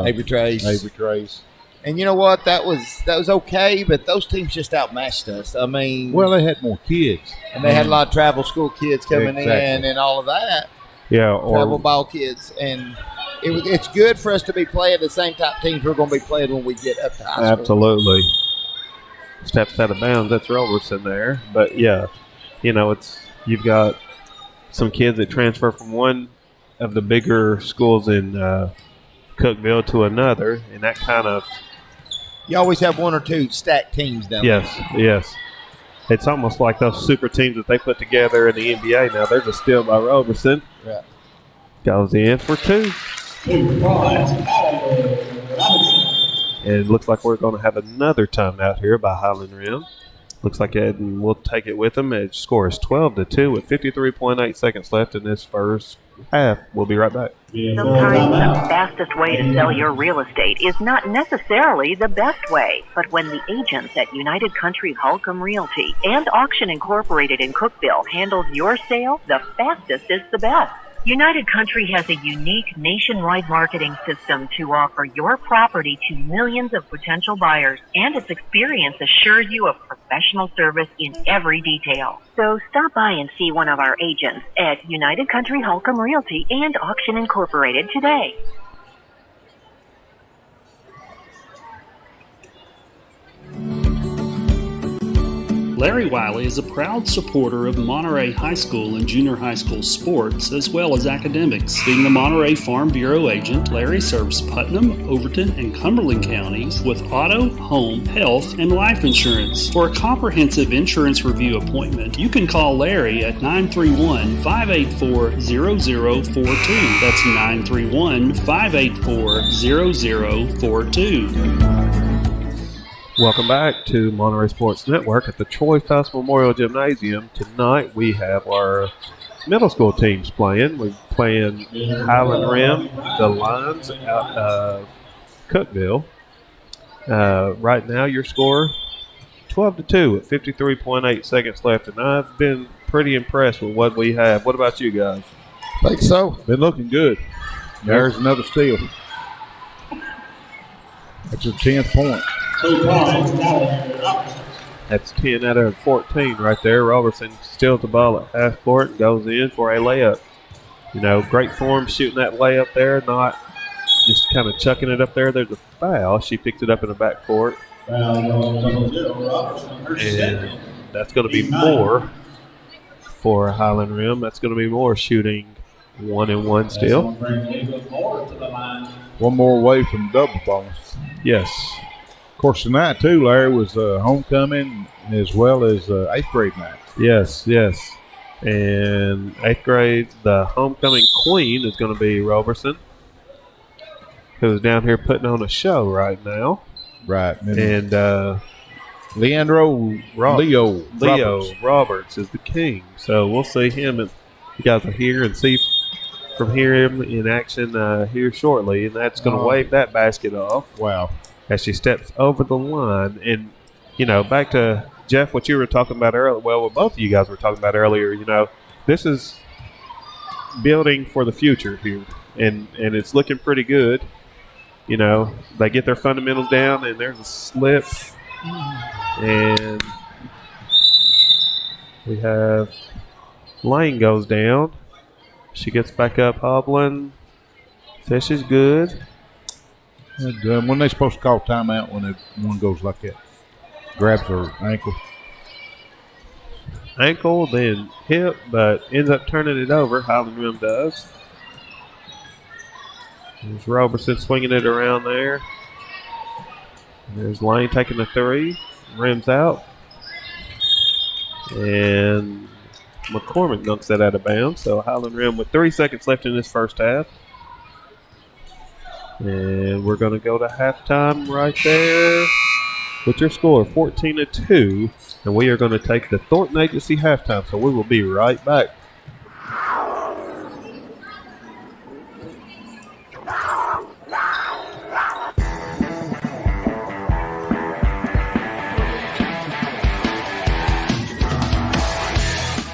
Avery Trace. And you know what? That was okay, but those teams just outmatched us. I mean, well, they had more kids, and they had a lot of travel school kids coming in and all of that. Yeah, travel ball kids, and it's good for us to be playing the same type teams we're going to be playing when we get up to high school. Absolutely. Steps out of bounds. That's Robertson there, but yeah, you've got some kids that transfer from one of the bigger schools in Cookeville to another, and that kind of. You always have one or two stacked teams down there. Yes. It's almost like those super teams that they put together in the NBA now. There's a steal by Robertson. Yeah. Goes in for two. And it looks like we're going to have another timeout here by Highland Rim. Looks like Eden will take it with them. It scores 12-2 with 53.8 seconds left in this first half. We'll be right back. Sometimes the fastest way to sell your real estate is not necessarily the best way, but when the agents at United Country Holcomb Realty and Auction Incorporated in Cookeville handles your sale, the fastest is the best. United Country has a unique nationwide marketing system to offer your property to millions of potential buyers, and its experience assures you of professional service in every detail. So stop by and see one of our agents at United Country Holcomb Realty and Auction Incorporated today. Larry Wiley is a proud supporter of Monterey High School and junior high school sports, as well as academics. Being the Monterey Farm Bureau agent, Larry serves Putnam, Overton, and Cumberland counties with auto, home, health, and life insurance. For a comprehensive insurance review appointment, you can call Larry at 931-584-0042. That's 931-584-0042. Welcome back to Monterey Sports Network at the Troy Foust Memorial Gymnasium. Tonight we have our middle school teams playing. We're playing Highland Rim, the Lions out of Cookeville. Right now your score 12-2 with 53.8 seconds left, and I've been pretty impressed with what we have. What about you guys? I think so. Been looking good. There's another steal. That's your 10th point. That's 10 out of 14 right there. Robertson steals the ball at half court and goes in for a layup. Great form shooting that layup there, not just kind of chucking it up there. There's a foul. She picks it up in the back court. And that's going to be more for Highland Rim. That's going to be more shooting 1-1 still. One more away from double bonus. Yes. Of course, tonight, too, Larry, was homecoming as well as 8th grade night. Yes. And 8th grade, the homecoming queen is going to be Robertson, who's down here putting on a show right now. Right. And Leo Roberts is the king. So we'll see him. And you guys will hear and see from him in action here shortly. And that's going to wave that basket off. Wow. As she steps over the line. And, back to Jeff, what you were talking about earlier, well, what both of you guys were talking about earlier, you know, this is building for the future here, and it's looking pretty good. You know, they get their fundamentals down, and there's a slip, and we have Lane goes down. She gets back up hobbling. Fish is good. And, when they supposed to call timeout when one goes like that? Grabs her Ankle, then hip, but ends up turning it over. Highland Rim does. There's Robertson swinging it around there. There's Lane taking the three. Rims out. And McCormick dunks that out of bounds. So Highland Rim with 3 seconds left in this first half. And we're going to go to halftime right there with your score 14-2. And we are going to take the Thornton Agency halftime. So we will be right back.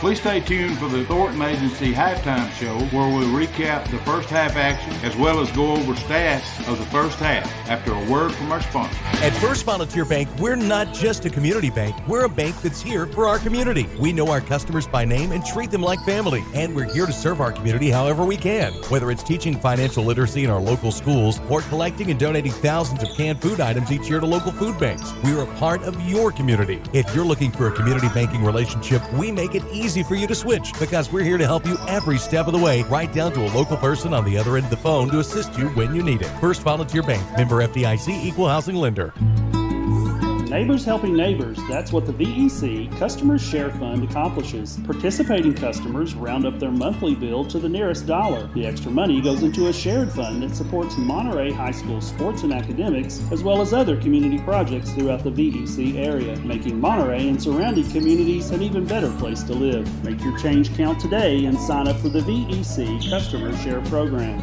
Please stay tuned for the Thornton Agency halftime show, where we'll recap the first half action as well as go over stats of the first half after a word from our sponsor. At First Volunteer Bank, we're not just a community bank. We're a bank that's here for our community. We know our customers by name and treat them like family. And we're here to serve our community however we can. Whether it's teaching financial literacy in our local schools or collecting and donating thousands of canned food items each year to local food banks, we're a part of your community. If you're looking for a community banking relationship, we make it easy for you to switch because we're here to help you every step of the way, right down to a local person on the other end of the phone to assist you when you need it. First Volunteer Bank, member FDIC, equal housing lender. Neighbors helping neighbors. That's what the VEC Customers Share Fund accomplishes. Participating customers round up their monthly bill to the nearest dollar. The extra money goes into a shared fund that supports Monterey High School sports and academics, as well as other community projects throughout the VEC area, making Monterey and surrounding communities an even better place to live. Make your change count today and sign up for the VEC Customers Share Program.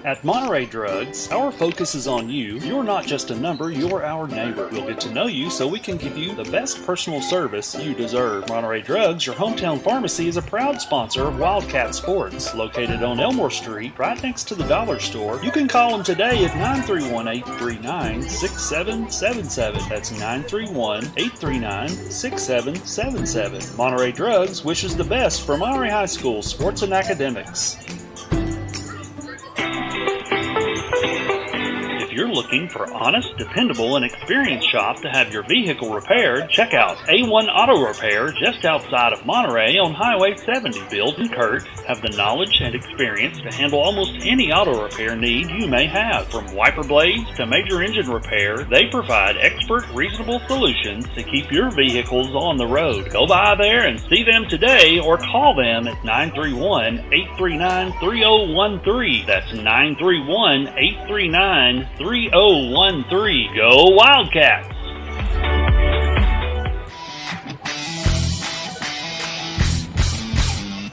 At Monterey Drugs, our focus is on you. You're not just a number, you're our neighbor. We'll get to know you so we can give you the best personal service you deserve. Monterey Drugs, your hometown pharmacy, is a proud sponsor of Wildcats Sports. Located on Elmore Street, right next to the dollar store. You can call them today at 931-839-6777. That's 931-839-6777. Monterey Drugs wishes the best for Monterey High School sports and academics. If you're looking for honest, dependable, and experienced shop to have your vehicle repaired, check out A1 Auto Repair just outside of Monterey on Highway 70. Bill and Kurt have the knowledge and experience to handle almost any auto repair need you may have. From wiper blades to major engine repair, they provide expert, reasonable solutions to keep your vehicles on the road. Go by there and see them today or call them at 931-839-3013. That's 931-839-3013. Go Wildcats!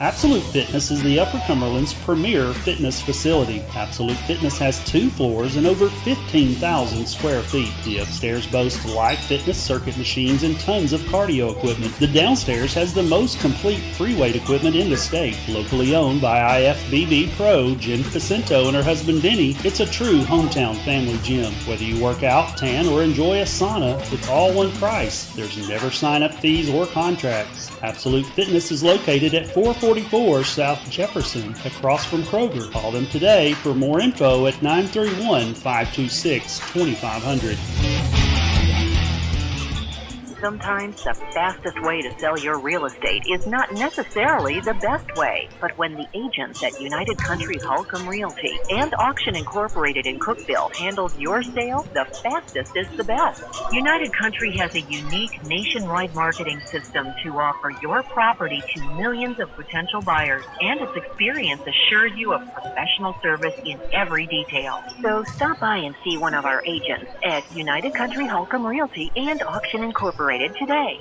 Absolute Fitness is the Upper Cumberland's premier fitness facility. Absolute Fitness has 2 floors and over 15,000 square feet. The upstairs boasts live fitness circuit machines and tons of cardio equipment. The downstairs has the most complete free weight equipment in the state. Locally owned by IFBB Pro Jen Facento and her husband Denny, it's a true hometown family gym. Whether you work out, tan, or enjoy a sauna, it's all one price. There's never sign-up fees or contracts. Absolute Fitness is located at 444 South Jefferson, across from Kroger. Call them today for more info at 931-526-2500. Sometimes the fastest way to sell your real estate is not necessarily the best way. But when the agents at United Country Holcomb Realty and Auction Incorporated in Cookeville handles your sale, the fastest is the best. United Country has a unique nationwide marketing system to offer your property to millions of potential buyers, and its experience assures you of professional service in every detail. So stop by and see one of our agents at United Country Holcomb Realty and Auction Incorporated today.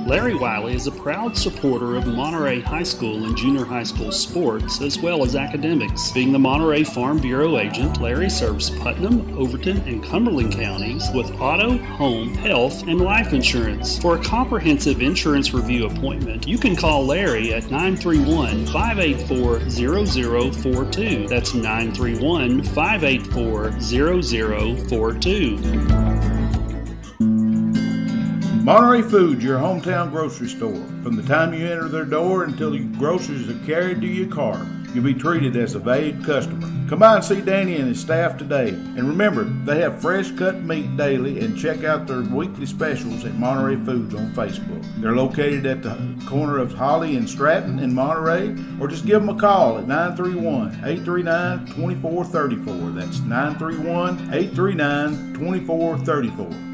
Larry Wiley is a proud supporter of Monterey High School and junior high school sports, as well as academics. Being the Monterey Farm Bureau agent, Larry serves Putnam, Overton, and Cumberland counties with auto, home, health, and life insurance. For a comprehensive insurance review appointment, you can call Larry at 931-584-0042. That's 931-584-0042. Monterey Foods, your hometown grocery store. From the time you enter their door until your groceries are carried to your car, you'll be treated as a valued customer. Come by and see Danny and his staff today. And remember, they have fresh cut meat daily, and check out their weekly specials at Monterey Foods on Facebook. They're located at the corner of Holly and Stratton in Monterey, or just give them a call at 931-839-2434. That's 931-839-2434.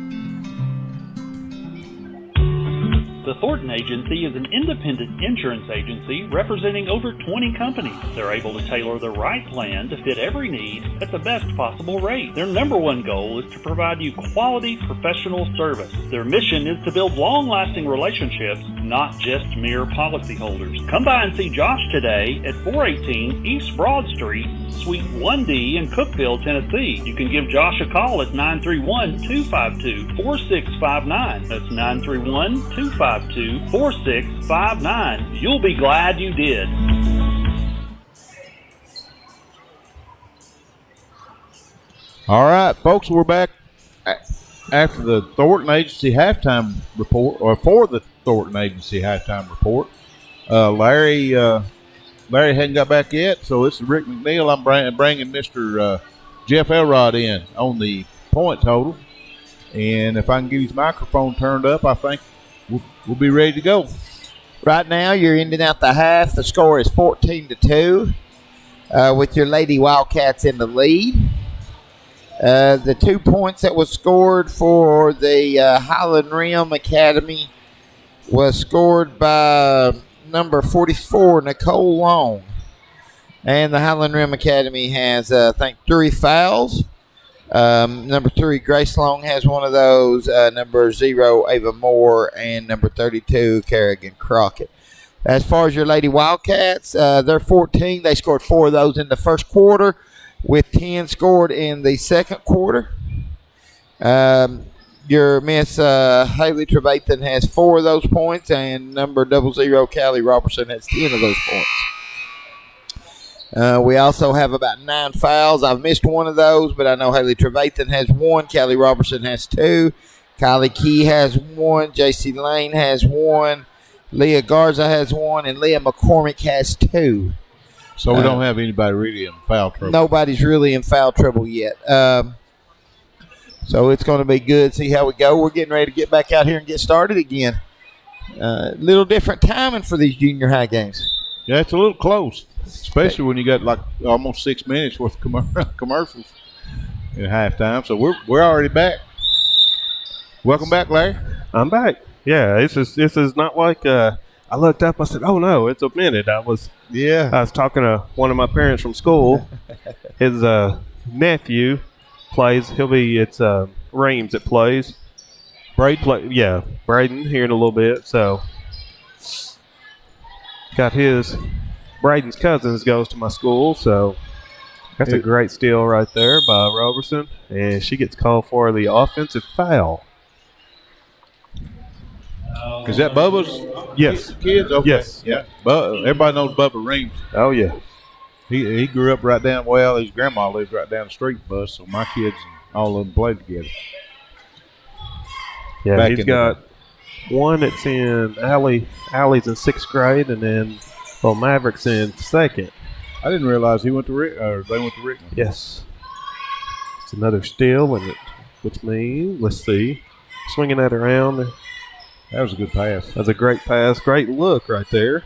The Thornton Agency is an independent insurance agency representing over 20 companies. They're able to tailor the right plan to fit every need at the best possible rate. Their number one goal is to provide you quality professional service. Their mission is to build long-lasting relationships, not just mere policyholders. Come by and see Josh today at 418 East Broad Street, Suite 1D in Cookeville, Tennessee. You can give Josh a call at 931-252-4659. That's 931-252-4659. You'll be glad you did. All right, folks, we're back after the Thornton Agency halftime report, or for the Thornton Agency halftime report. Larry hadn't got back yet, so this is Rick McNeil. I'm bringing Mr. Jeff Elrod in on the point total, and if I can get his microphone turned up, I think we'll be ready to go. Right now, you're ending out the half. The score is 14-2, with your Lady Wildcats in the lead. The 2 points that was scored for the Highland Rim Academy was scored by number 44, Nicole Long. And the Highland Rim Academy has, I think, 3 fouls. Number 3, Grace Long has one of those. Number 0, Ava Moore, and number 32, Kerrigan Crockett. As far as your Lady Wildcats, they're 14. They scored 4 of those in the first quarter, with 10 scored in the second quarter. Your Miss Haley Trevathan has 4 of those points, and number 00, Callie Robertson, has 10 of those points. We also have about 9 fouls. I've missed one of those, but I know Haley Trevathan has 1. Callie Robertson has 2. Kylie Key has 1. J.C. Lane has 1. Leah Garza has 1. And Leah McCormick has 2. So we don't have anybody really in foul trouble. Nobody's really in foul trouble yet. So it's going to be good. See how we go. We're getting ready to get back out here and get started again. Little different timing for these junior high games. Yeah, it's a little close, especially when you got like almost 6 minutes worth of commercials at halftime. So we're already back. Welcome back, Larry. I'm back. Yeah, this is not like I looked up. I said, "Oh no, it's a minute." I was talking to one of my parents from school. His nephew plays. It's Reams that plays. Braden here in a little bit. So got Braden's cousins goes to my school. So that's a great steal right there by Robertson, and she gets called for the offensive foul. Is that Bubba's? Yes. Kids? Okay. Yes. Yeah. Everybody knows Bubba Reams. Oh, yeah. He grew up right down, his grandma lives right down the street from us, so my kids and all of them played together. Yeah, he's got one that's in Allie's in 6th grade, and then Maverick's in 2nd. I didn't realize they went to Rickman. Yes. It's another steal, which means, let's see, swinging that around. That was a good pass. That's a great pass. Great look right there.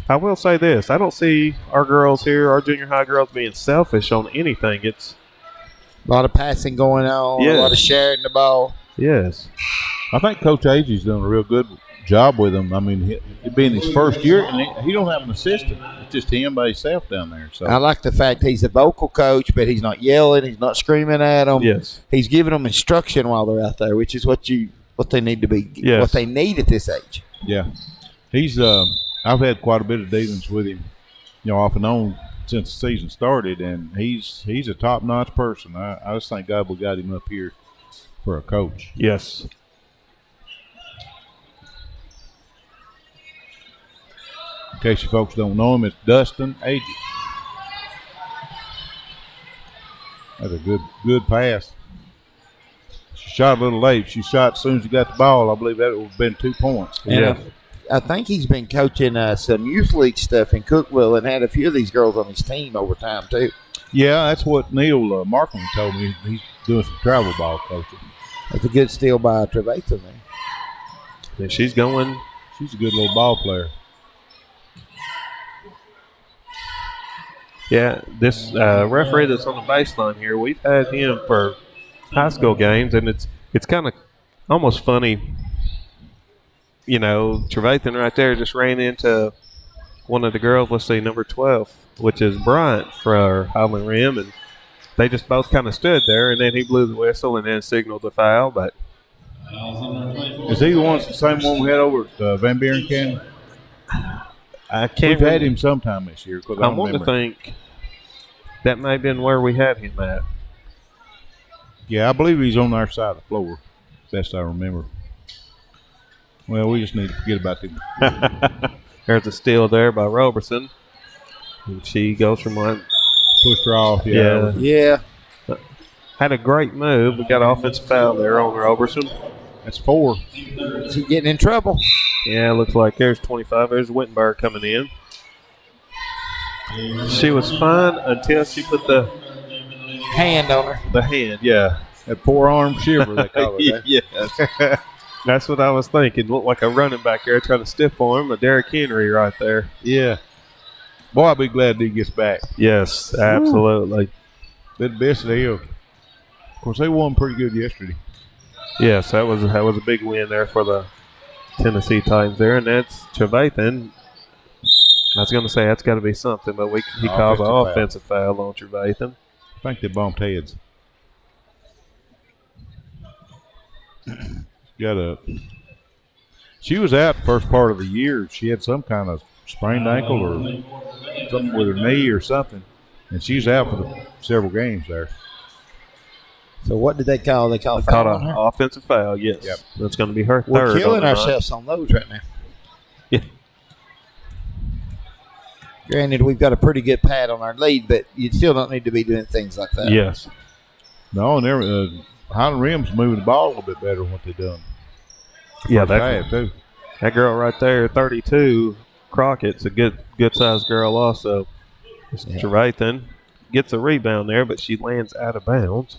I will say this. I don't see our junior high girls, being selfish on anything. It's a lot of passing going on, a lot of sharing the ball. Yes. I think Coach Agey's doing a real good job with him. I mean, it being his first year, and he don't have an assistant. It's just him by himself down there. So I like the fact he's a vocal coach, but he's not yelling. He's not screaming at them. Yes. He's giving them instruction while they're out there, which is what you what they need to be, Yes. what they need at this age. Yeah. He's I've had quite a bit of dealings with him, off and on since the season started, and he's a top-notch person. I just thank God we got him up here for a coach. Yes. In case you folks don't know him, it's Dustin Agee. That's a good pass. She shot a little late. She shot as soon as she got the ball. I believe that would have been 2 points. And I think he's been coaching some youth league stuff in Cookeville and had a few of these girls on his team over time, too. Yeah, that's what Neil Markham told me. He's doing some travel ball coaching. That's a good steal by Trevathan there. And she's going. She's a good little ball player. Yeah, this referee that's on the baseline here, we've had him for high school games, and it's kind of almost funny. Trevathan right there just ran into one of the girls, let's see, number 12, which is Bryant for Highland Rim, and they just both kind of stood there, and then he blew the whistle and then signaled the foul. But is he the same one we had over at Van Buren County? I can't. We've had him sometime this year. I want to think that may have been where we had him at. Yeah, I believe he's on our side of the floor, best I remember. Well, we just need to forget about him. There's a steal there by Robertson. And she goes from one. Pushed her off, Yeah. Had a great move. We got an offensive foul there on Robertson. That's 4. Is he getting in trouble? Yeah, looks like there's 25. There's Wittenberg coming in. She was fine until she put the hand on her. The hand, yeah. That forearm shiver, they call it. Yes. That's what I was thinking. Looked like a running back there trying to stiff arm a Derrick Henry right there. Yeah. Boy, I'll be glad he gets back. Yes, absolutely. Been best of the hill. Of course, they won pretty good yesterday. Yes, that was a big win there for the Tennessee Titans there, and that's Trevathan. I was going to say that's got to be something, but he calls an offensive foul on Trevathan. I think they bumped heads. She was out the first part of the year. She had some kind of sprained ankle or something with her knee or something, and she's out for several games there. So what did they call? They called an offensive foul, yes. Yep. That's going to be her third. We're killing ourselves on those right now. Yeah. Granted, we've got a pretty good pad on our lead, but you still don't need to be doing things like that. Yes. No, and Highland Rim's moving the ball a little bit better than what they've done. Yeah, that girl right there, 32, Crockett's a good-sized girl also. Yeah. Trevathan gets a rebound there, but she lands out of bounds.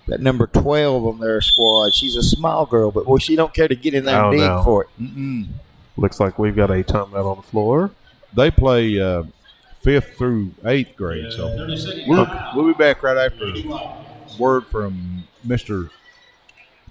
That number 12 on their squad, she's a small girl, but she don't care to get in there and dig for it. Mm-mm. Looks like we've got a timeout on the floor. They play 5th through 8th grade, so we'll be back right after a word from Mr.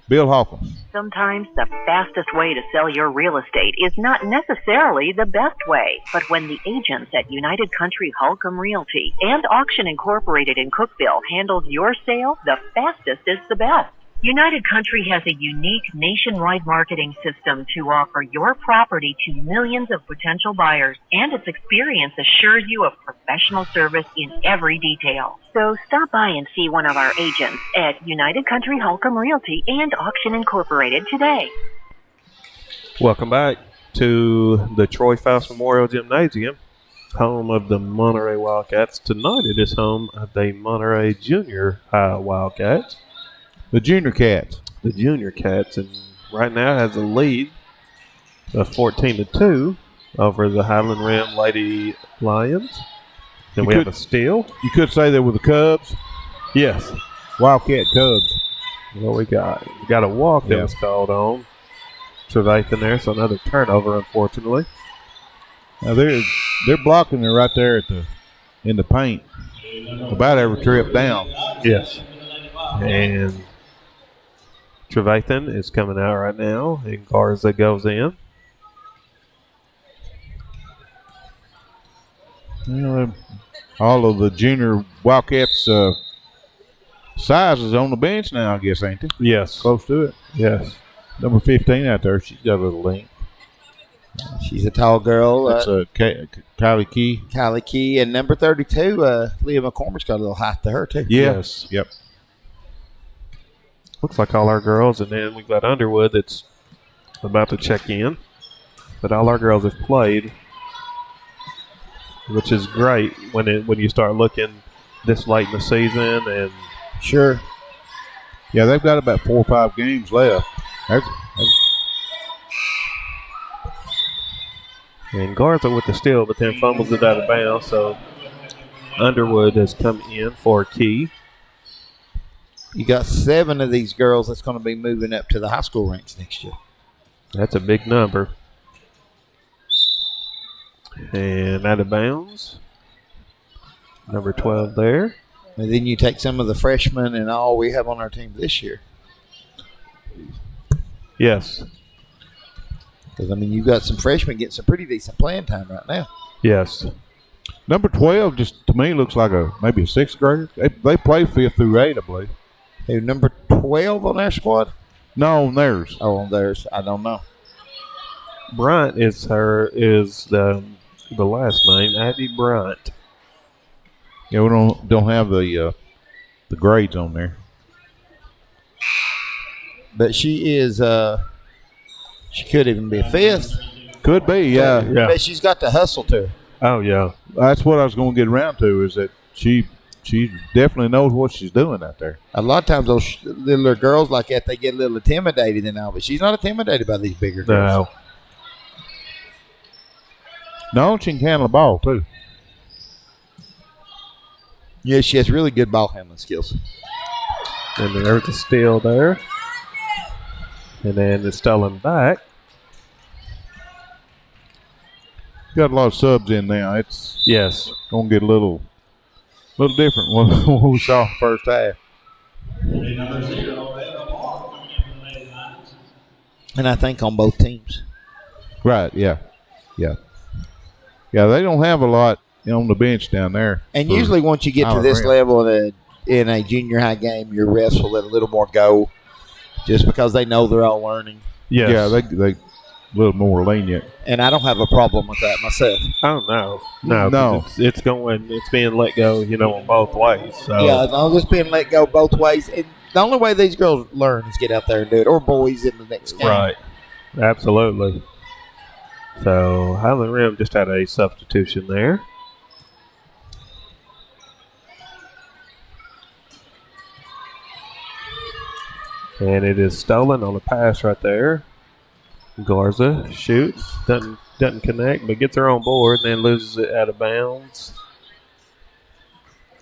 Bill Hawkins. Sometimes the fastest way to sell your real estate is not necessarily the best way, but when the agents at United Country Holcomb Realty and Auction Incorporated in Cookeville handles your sale, the fastest is the best. United Country has a unique nationwide marketing system to offer your property to millions of potential buyers, and its experience assures you of professional service in every detail. So stop by and see one of our agents at United Country Holcomb Realty and Auction Incorporated today. Welcome back to the Troy Foust Memorial Gymnasium, home of the Monterey Wildcats. Tonight it is home of the Monterey Junior High Wildcats. The Junior Cats. The Junior Cats, and right now has a lead of 14-2 over the Highland Rim Lady Lions. Then we have a steal. You could say they were the Cubs. Yes. Wildcat Cubs. What we got? We got a walk that was called on Trevathan there, so another turnover, unfortunately. Now they're blocking her right there in the paint. About every trip down. Yes. And Trevathan is coming out right now, and Garza goes in. All of the junior Wildcats sizes on the bench now, I guess, ain't they? Yes. Close to it. Yes. Number 15 out there, she's got a little length. She's a tall girl. That's Kylie Key. Kylie Key. And number 32, Leah McCormick's got a little height to her, too. Yes. Yep. Looks like all our girls, and then we've got Underwood that's about to check in. But all our girls have played, which is great when you start looking this late in the season. And sure. Yeah, they've got about 4 or 5 games left. And Garza with the steal, but then fumbles it out of bounds. So Underwood has come in for Key. You got 7 of these girls that's going to be moving up to the high school ranks next year. That's a big number. And out of bounds. Number 12 there. And then you take some of the freshmen and all we have on our team this year. Yes. Because, I mean, you've got some freshmen getting some pretty decent playing time right now. Yes. Number 12 just, to me, looks like maybe a 6th grader. They play 5th through 8, I believe. Who, number 12 on their squad? No, on theirs. Oh, on theirs. I don't know. Bryant is the last name, Abby Bryant. Yeah, we don't have the grades on there. But she is she could even be a 5th. Could be, yeah. But she's got the hustle to her. Oh, yeah. That's what I was going to get around to, is that she definitely knows what she's doing out there. A lot of times those little girls like that, they get a little intimidated and all, but she's not intimidated by these bigger girls. No, she can handle the ball, too. Yeah, she has really good ball handling skills. And there's a steal there. And then it's stolen back. Got a lot of subs in now. It's going to get a little different when we saw the first half. And I think on both teams. Right, yeah. Yeah, they don't have a lot on the bench down there. And usually once you get to this level in a junior high game, your refs will let a little more go just because they know they're all learning. Yes. Yeah, they a little more lenient. And I don't have a problem with that myself. Oh, no. It's being let go, on both ways. So. Yeah, as long as it's being let go both ways. And the only way these girls learn is get out there and do it, or boys in the next game. Right. Absolutely. So Highland Rim just had a substitution there. And it is stolen on a pass right there. Garza shoots, doesn't connect, but gets her on board and then loses it out of bounds.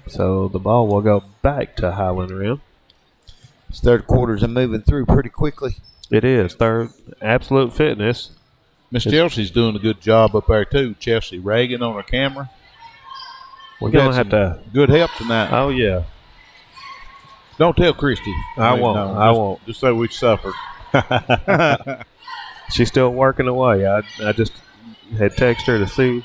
So the ball will go back to Highland Rim. This third quarters are moving through pretty quickly. It is. Third, absolute fitness. Miss Chelsea's doing a good job up there, too. Chelsea Reagan on her camera. We're going to have to. Good help tonight. Oh, yeah. Don't tell Christy. I won't. Just say we suffered. She's still working away. I just had texted her to see.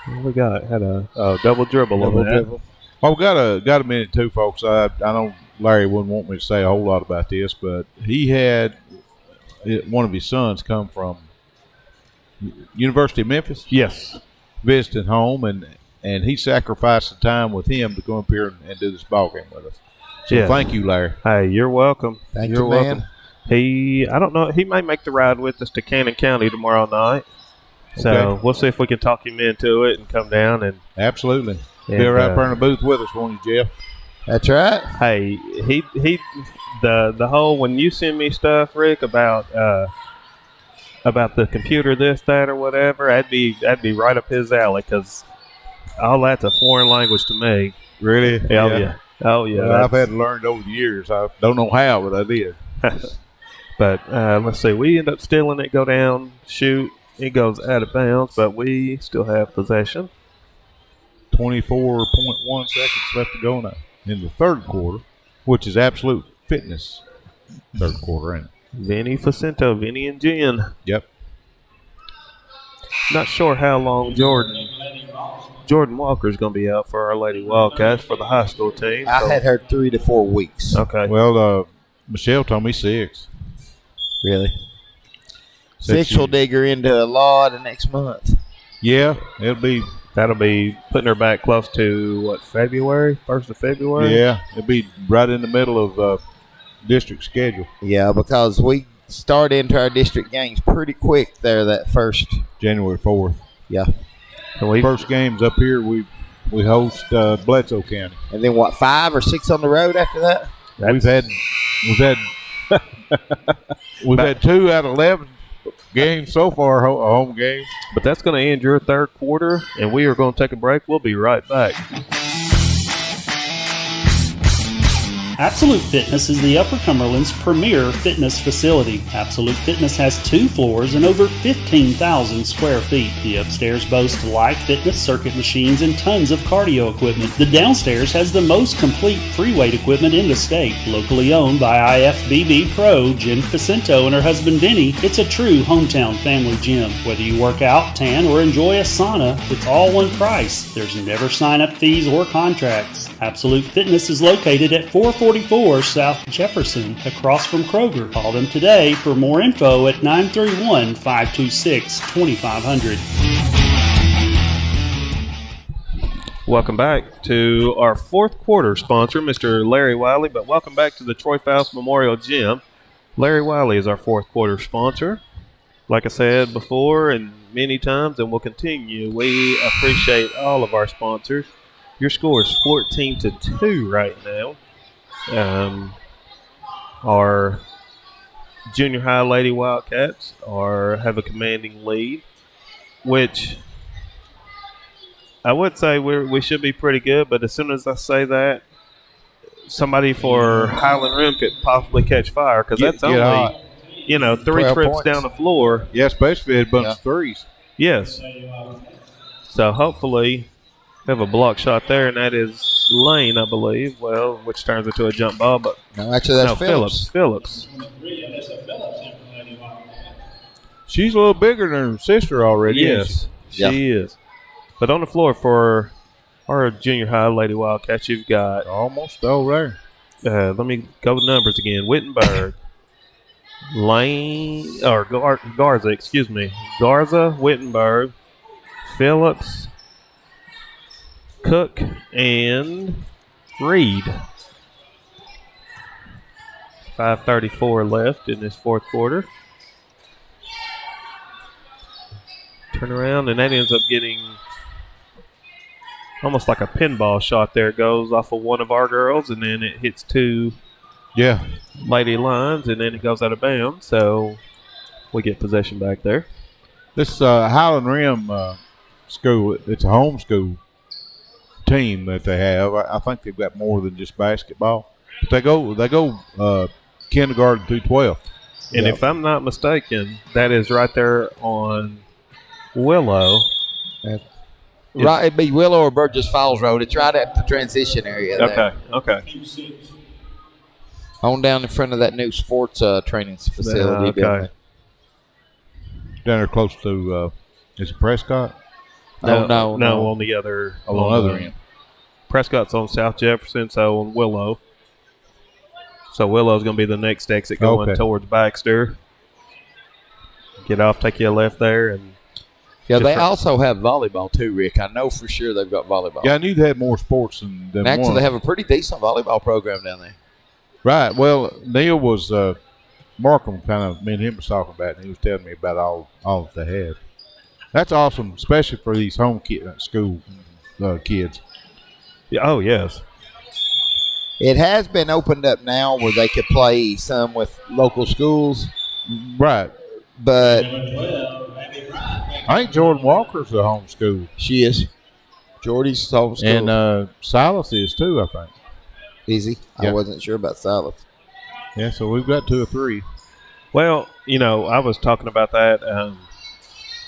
What we got? Had a double dribble on that. Dribble. Well, we got a minute, too, folks. I know Larry wouldn't want me to say a whole lot about this, but he had one of his sons come from University of Memphis. Yes. Visiting home, and he sacrificed the time with him to come up here and do this ball game with us. So thank you, Larry. Hey, you're welcome. You're welcome. I don't know, he may make the ride with us to Cannon County tomorrow night. So we'll see if we can talk him into it and come down and absolutely. Be right up there in the booth with us, won't you, Jeff? That's right. Hey, he the whole, when you send me stuff, Rick, about the computer, this, that, or whatever, that'd be right up his alley, because all that's a foreign language to me. Really? Yeah. Oh yeah. Well, I've had to learn over the years. I don't know how, but I did. But let's see. We end up stealing it, go down, shoot. It goes out of bounds, but we still have possession. 24.1 seconds left to go in the third quarter, which is absolute fitness third quarter, ain't it? Vinny Facento, Vinny and Jen. Yep. Not sure how long Jordan Walker's going to be out for our Lady Wildcats for the high school team. I had heard 3 to 4 weeks. Okay. Well, Michelle told me 6. Really? Six will dig her into a lot of next month. Yeah, that'll be putting her back close to February, 1st of February. Yeah, it'll be right in the middle of district schedule. Yeah, because we start into our district games pretty quick there that first January 4th. Yeah. First games up here, we host Bledsoe County, and then 5 or 6 on the road after that. We've had 2 out of 11 games so far, home games. But that's going to end your third quarter, and we are going to take a break. We'll be right back. Absolute Fitness is the Upper Cumberland's premier fitness facility. Absolute Fitness has 2 floors and over 15,000 square feet. The upstairs boasts live fitness circuit machines and tons of cardio equipment. The downstairs has the most complete free weight equipment in the state. Locally owned by IFBB Pro Jen Facento and her husband Denny, it's a true hometown family gym. Whether you work out, tan, or enjoy a sauna, it's all one price. There's never sign-up fees or contracts. Absolute Fitness is located at 444 South Jefferson, across from Kroger. Call them today for more info at 931-526-2500. Welcome back to our fourth quarter sponsor, Mr. Larry Wiley, but welcome back to the Troy Foust Memorial Gym. Larry Wiley is our fourth quarter sponsor. Like I said before and many times, and we'll continue, we appreciate all of our sponsors. Your score is 14-2 right now. Our junior high Lady Wildcats have a commanding lead, which I would say we should be pretty good, but as soon as I say that, somebody for Highland Rim could possibly catch fire, because that's only 3 trips points down the floor. Yeah, especially if it bunch of threes. Yes. So hopefully we have a block shot there, and that is Lane, I believe. Well, which turns into a jump ball, but no, actually that's Phillips. Phillips. She's a little bigger than her sister already. Yes, she is. But on the floor for our junior high Lady Wildcats, you've got almost over there. Let me go with numbers again. Wittenberg, Lane, or Garza, excuse me. Garza, Wittenberg, Phillips, Cook, and Reed. 5:34 left in this fourth quarter. Turn around, and that ends up getting almost like a pinball shot there. It goes off of one of our girls, and then it hits 2 lady lines, and then it goes out of bounds. So we get possession back there. This Highland Rim school, it's a homeschool team that they have. I think they've got more than just basketball. But they go kindergarten through 12th. And if I'm not mistaken, that is right there on Willow. Right, it'd be Willow or Burgess Falls Road. It's right at the transition area there. Okay. On down in front of that new sports training facility. Down there close to, is it Prescott? No, on the other end. Prescott's on South Jefferson, so on Willow. So Willow's going to be the next exit going towards Baxter. Get off, take you a left there. And they also have volleyball too, Rick. I know for sure they've got volleyball. Yeah, I knew they had more sports than actually, one. they have a pretty decent volleyball program down there. Right. Well, Neil was Markham me and him was talking about it, and he was telling me about all that they had. That's awesome, especially for these home school kids. Yeah, oh, yes. It has been opened up now where they could play some with local schools. Right. But I think Jordan Walker's a home school. She is. Jordy's home school. And Silas is too, I think. Is he? Yeah. I wasn't sure about Silas. Yeah, so we've got 2 or 3. Well, I was talking about that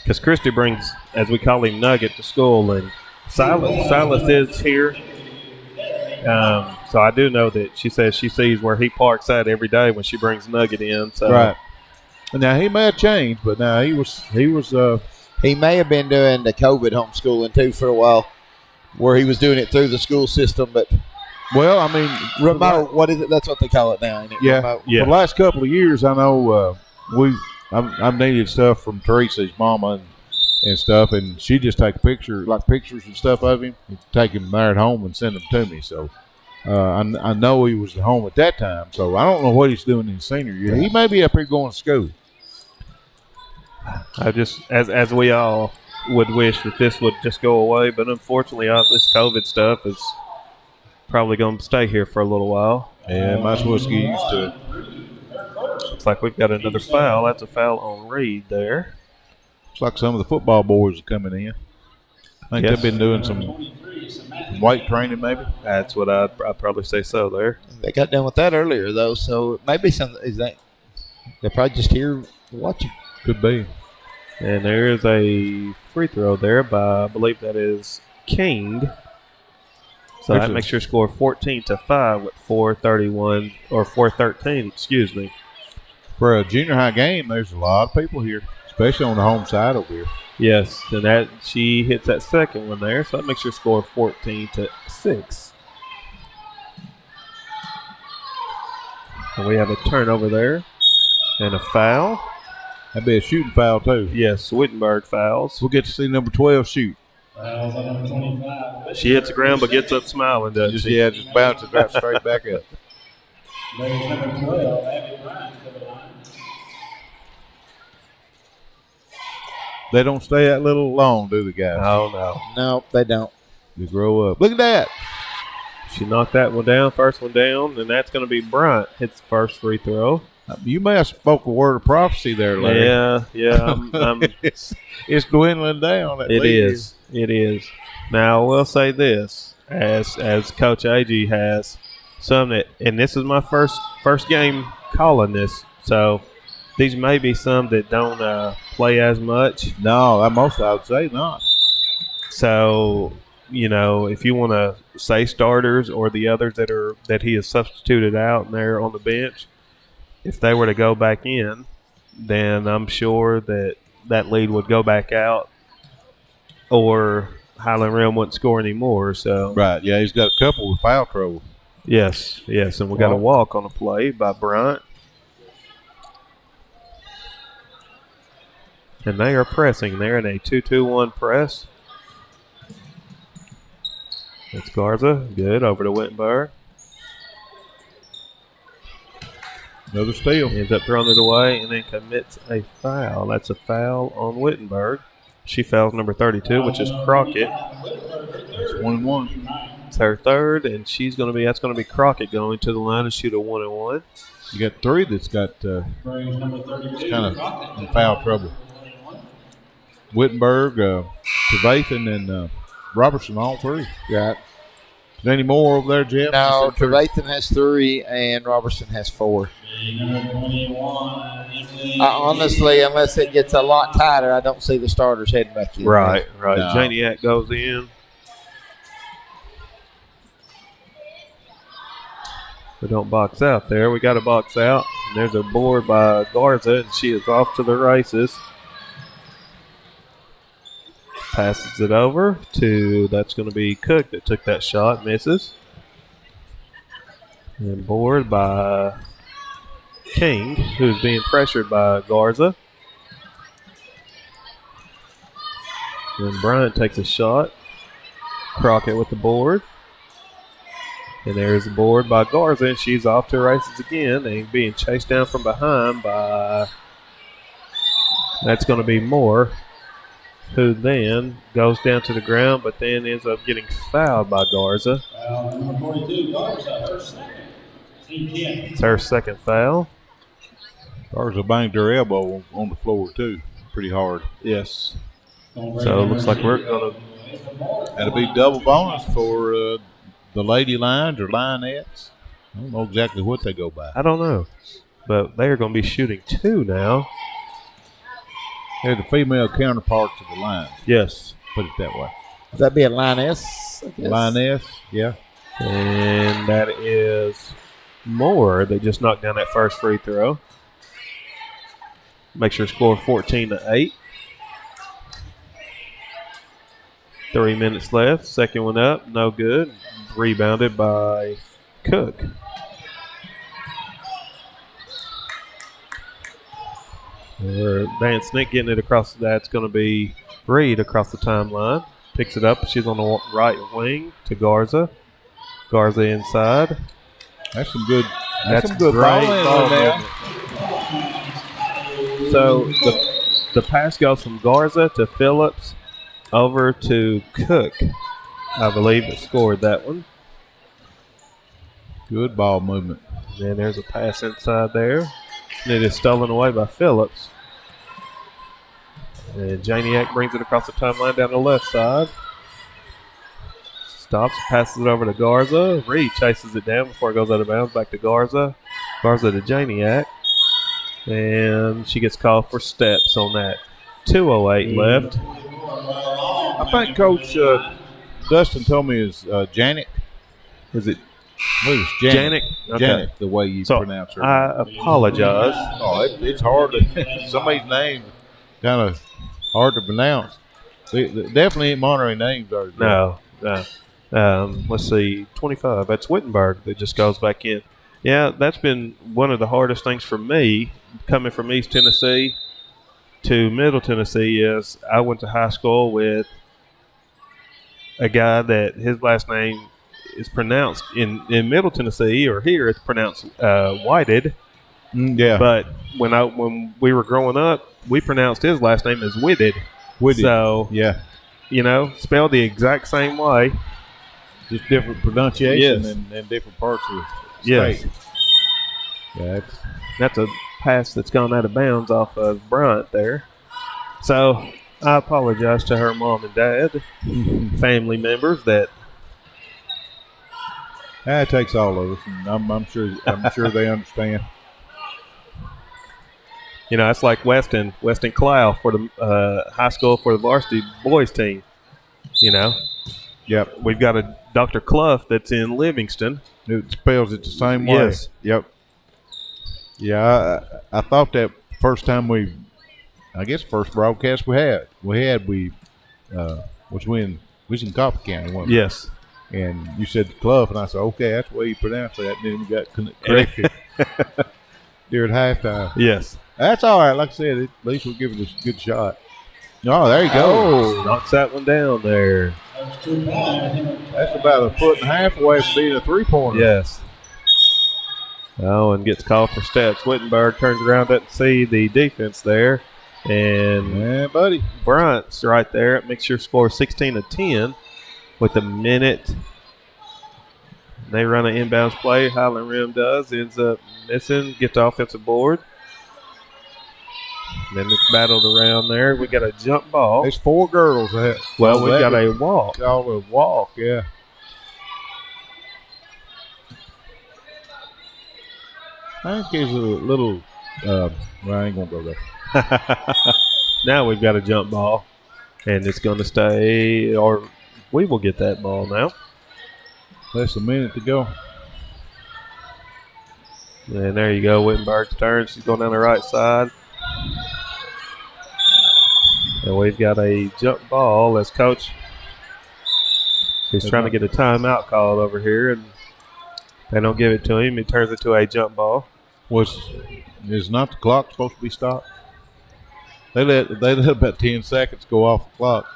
because Christy brings, as we call him, Nugget to school, and Silas is here. So I do know that she says she sees where he parks at every day when she brings Nugget in. So. Right. Now he may have changed, but now he was. He may have been doing the COVID homeschooling too for a while, where he was doing it through the school system. But well, I mean, remote. What is it? That's what they call it now. Isn't it? Yeah. Remote. Yeah. For the last couple of years, I know I've needed stuff from Teresa's mama and stuff, and she just take pictures and stuff of him, and take him there at home and send them to me. So I know he was at home at that time. So I don't know what he's doing in his senior year. He may be up here going to school. I just, as we all would wish that this would just go away, but unfortunately, all this COVID stuff is probably going to stay here for a little while. Yeah, might as well get used to it. Looks like we've got another foul. That's a foul on Reed there. Looks like some of the football boys are coming in. I think they've been doing some weight training, maybe. That's what I'd probably say so there. They got done with that earlier, though, so maybe they're probably just here watching. Could be. And there is a free throw there by, I believe that is King. So that makes your score 14-5 with 4:13, excuse me. For a junior high game, there's a lot of people here, especially on the home side over here. Yes, and that she hits that second one there, so that makes your score 14-6. And we have a turnover there and a foul. That'd be a shooting foul, too. Yes, Wittenberg fouls. We'll get to see number 12 shoot. She hits the ground but gets up smiling, doesn't she? Yeah, just bounces right straight back up. They don't stay that little long, do the guys? Oh, no. No, they don't. They grow up. Look at that. She knocked that one down, first one down, and that's going to be Bryant. Hits the first free throw. You may have spoke a word of prophecy there, Larry. Yeah. It's dwindling down. It is. Now, I will say this, as Coach Agee has some that, and this is my first game calling this, so these may be some that don't play as much. No, most I would say not. So, if you want to say starters or the others that he has substituted out and they're on the bench, if they were to go back in, then I'm sure that lead would go back out, or Highland Realm wouldn't score anymore. So right, yeah, he's got a couple with foul trouble. Yes, and we got a walk on a play by Bryant, and they are pressing. They're in a 2-2-1 press. It's Garza, good over to Wittenberg. Another steal. Ends up throwing it away and then commits a foul. That's a foul on Wittenberg. She fouls number 32, which is Crockett. That's 1-1. It's her third, and that's going to be Crockett going to the line and shoot a 1-1. You got three that's got kind of in foul trouble. Wittenberg, Trevathan, and Robertson, all three. Got. Is there any more over there, Jeff? No, Trevathan has 3 and Robertson has 4. Honestly, unless it gets a lot tighter, I don't see the starters heading back in. Right. No. Janiak goes in. We don't box out there. We got a box out. And there's a board by Garza, and she is off to the races. Passes it over to, that's going to be Cook that took that shot, misses. And board by King, who's being pressured by Garza. Then Bryant takes a shot. Crockett with the board. And there's the board by Garza, and she's off to races again. And being chased down from behind by, that's going to be Moore, who then goes down to the ground, but then ends up getting fouled by Garza. Number 42, Garza, her second. It's her second foul. Garza banged her elbow on the floor, too, pretty hard. Yes. So it looks like we're going to. That'll be double bonus for the Lady Lions or Lionettes. I don't know exactly what they go by. I don't know. But they are going to be shooting 2 now. They're the female counterparts of the Lions. Yes. Put it that way. Would that be a Lioness? Lioness, yeah. And that is Moore. They just knocked down that first free throw. Makes your score 14-8. 3 minutes left. Second one up, no good. Rebounded by Cook. We're advancing it, getting it across. That's going to be Reed across the timeline. Picks it up. She's on the right wing to Garza. Garza inside. That's some good. That's some good great ball movement. So the pass goes from Garza to Phillips over to Cook. I believe that scored that one. Good ball movement. And there's a pass inside there. And it is stolen away by Phillips. And Janiak brings it across the timeline down the left side. Stops, passes it over to Garza. Reed chases it down before it goes out of bounds. Back to Garza. Garza to Janiak. And she gets called for steps on that. 2:08 left. I think Coach Dustin told me is Janet. Is it Well, it's Janet. Okay. Janet, the way you pronounce her. I apologize. Oh, it's hard to somebody's name kind of hard to pronounce. Definitely ain't Monterey names are. No. Let's see, 25. That's Wittenberg that just goes back in. Yeah, that's been one of the hardest things for me coming from East Tennessee to Middle Tennessee. Is I went to high school with a guy that his last name is pronounced in Middle Tennessee, or here it's pronounced Whited. Yeah. But when we were growing up, we pronounced his last name as Whitted. So yeah, spelled the exact same way, just different pronunciation Yes. and different parts of the Yes. state. Yeah, that's a pass that's gone out of bounds off of Bryant there. So I apologize to her mom and dad, family members that. It takes all of us, and I'm sure they understand. It's like Weston Clough for the high school for the varsity boys team. Yep. We've got a Dr. Clough that's in Livingston. It spells it the same way. Yes. Yep. Yeah, I thought that first time first broadcast we was when we was in Coffee County, wasn't we? Yes. And you said the Clough, and I said, okay, that's the way you pronounce that. And then we got corrected during halftime. Yes. That's all right. Like I said, at least we'll give it a good shot. Oh, there you go. Knocks that one down there. That's about a foot and a half away from being a three-pointer. Yes. And gets called for steps. Wittenberg turns around, doesn't see the defense there. And yeah, buddy. Bryant's right there. It makes your score 16-10 with a minute. They run an inbounds play. Highland Rim does. Ends up missing. Get the offensive board. And then it's battled around there. We got a jump ball. There's 4 girls. Well, we got a walk. Called a walk, yeah. I think there's a little, I ain't going to go there. Now we've got a jump ball, and it's going to stay, or we will get that ball now. Less than a minute to go. And there you go, Wittenberg's turn. She's going down the right side. And we've got a jump ball as coach. He's trying to get a timeout called over here, and they don't give it to him. He turns it to a jump ball. Is not the clock supposed to be stopped? They let about 10 seconds go off the clock.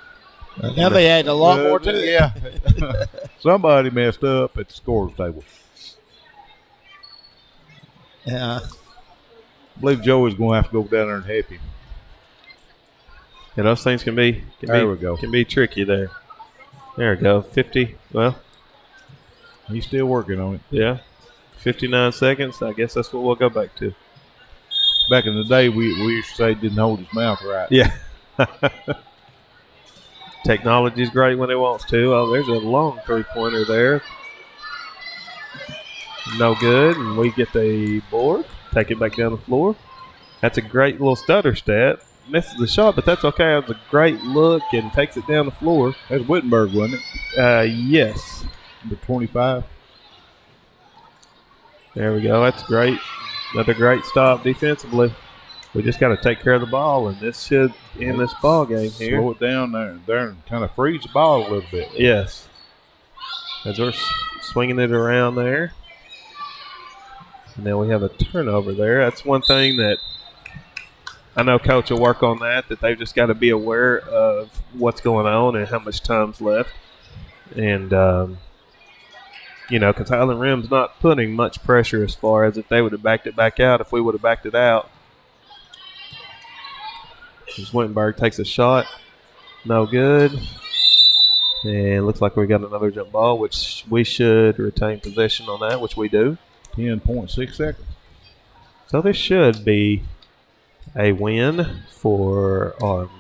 Now they add a lot more to it. Yeah. Somebody messed up at the scores table. Yeah. I believe Joey's going to have to go down there and help him. And those things can be tricky there. There we go. 50. Well, he's still working on it. Yeah. 59 seconds. I guess that's what we'll go back to. Back in the day, we used to say he didn't hold his mouth right. Yeah. Technology's great when it wants to. Oh, there's a long three-pointer there. No good. And we get the board. Take it back down the floor. That's a great little stutter stat. Misses the shot, but that's okay. It was a great look and takes it down the floor. That's Wittenberg, wasn't it? Yes. Number 25. There we go. That's great. Another great stop defensively. We just got to take care of the ball, and this should end this ball game here. Slow it down there and kind of freeze the ball a little bit. Yes. As we're swinging it around there. And then we have a turnover there. That's one thing that I know Coach will work on that they've just got to be aware of what's going on and how much time's left. And, because Highland Rim's not putting much pressure as far as if they would have backed it back out, if we would have backed it out. As Wittenberg takes a shot. No good. And looks like we got another jump ball, which we should retain possession on that, which we do. 10.6 seconds. So this should be a win for our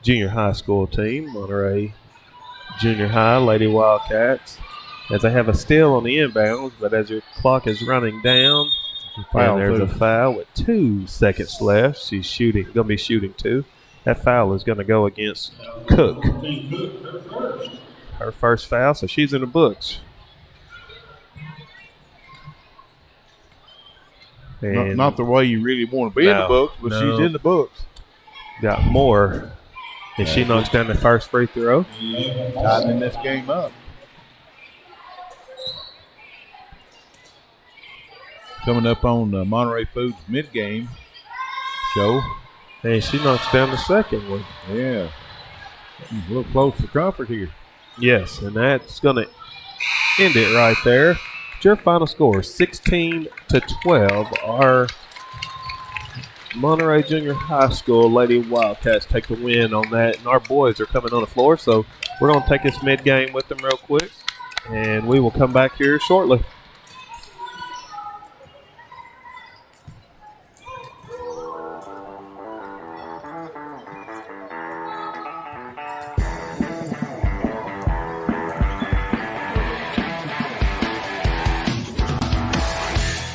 junior high school team, Monterey Junior High Lady Wildcats, as they have a steal on the inbounds, but as your clock is running down, there's a foul with 2 seconds left. She's going to be shooting 2. That foul is going to go against Cook. Her first foul, so she's in the books. And Not the way you really want to be in the books, but she's in the books. Got more. And she knocks down the first free throw. Tightening this game up. Coming up on Monterey Foods mid-game show. And she knocks down the second one. Yeah. A little close for comfort here. Yes, and that's going to end it right there. Your final score, 16-12. Our Monterey Junior High School Lady Wildcats take the win on that, and our boys are coming on the floor, so we're going to take this mid-game with them real quick, and we will come back here shortly.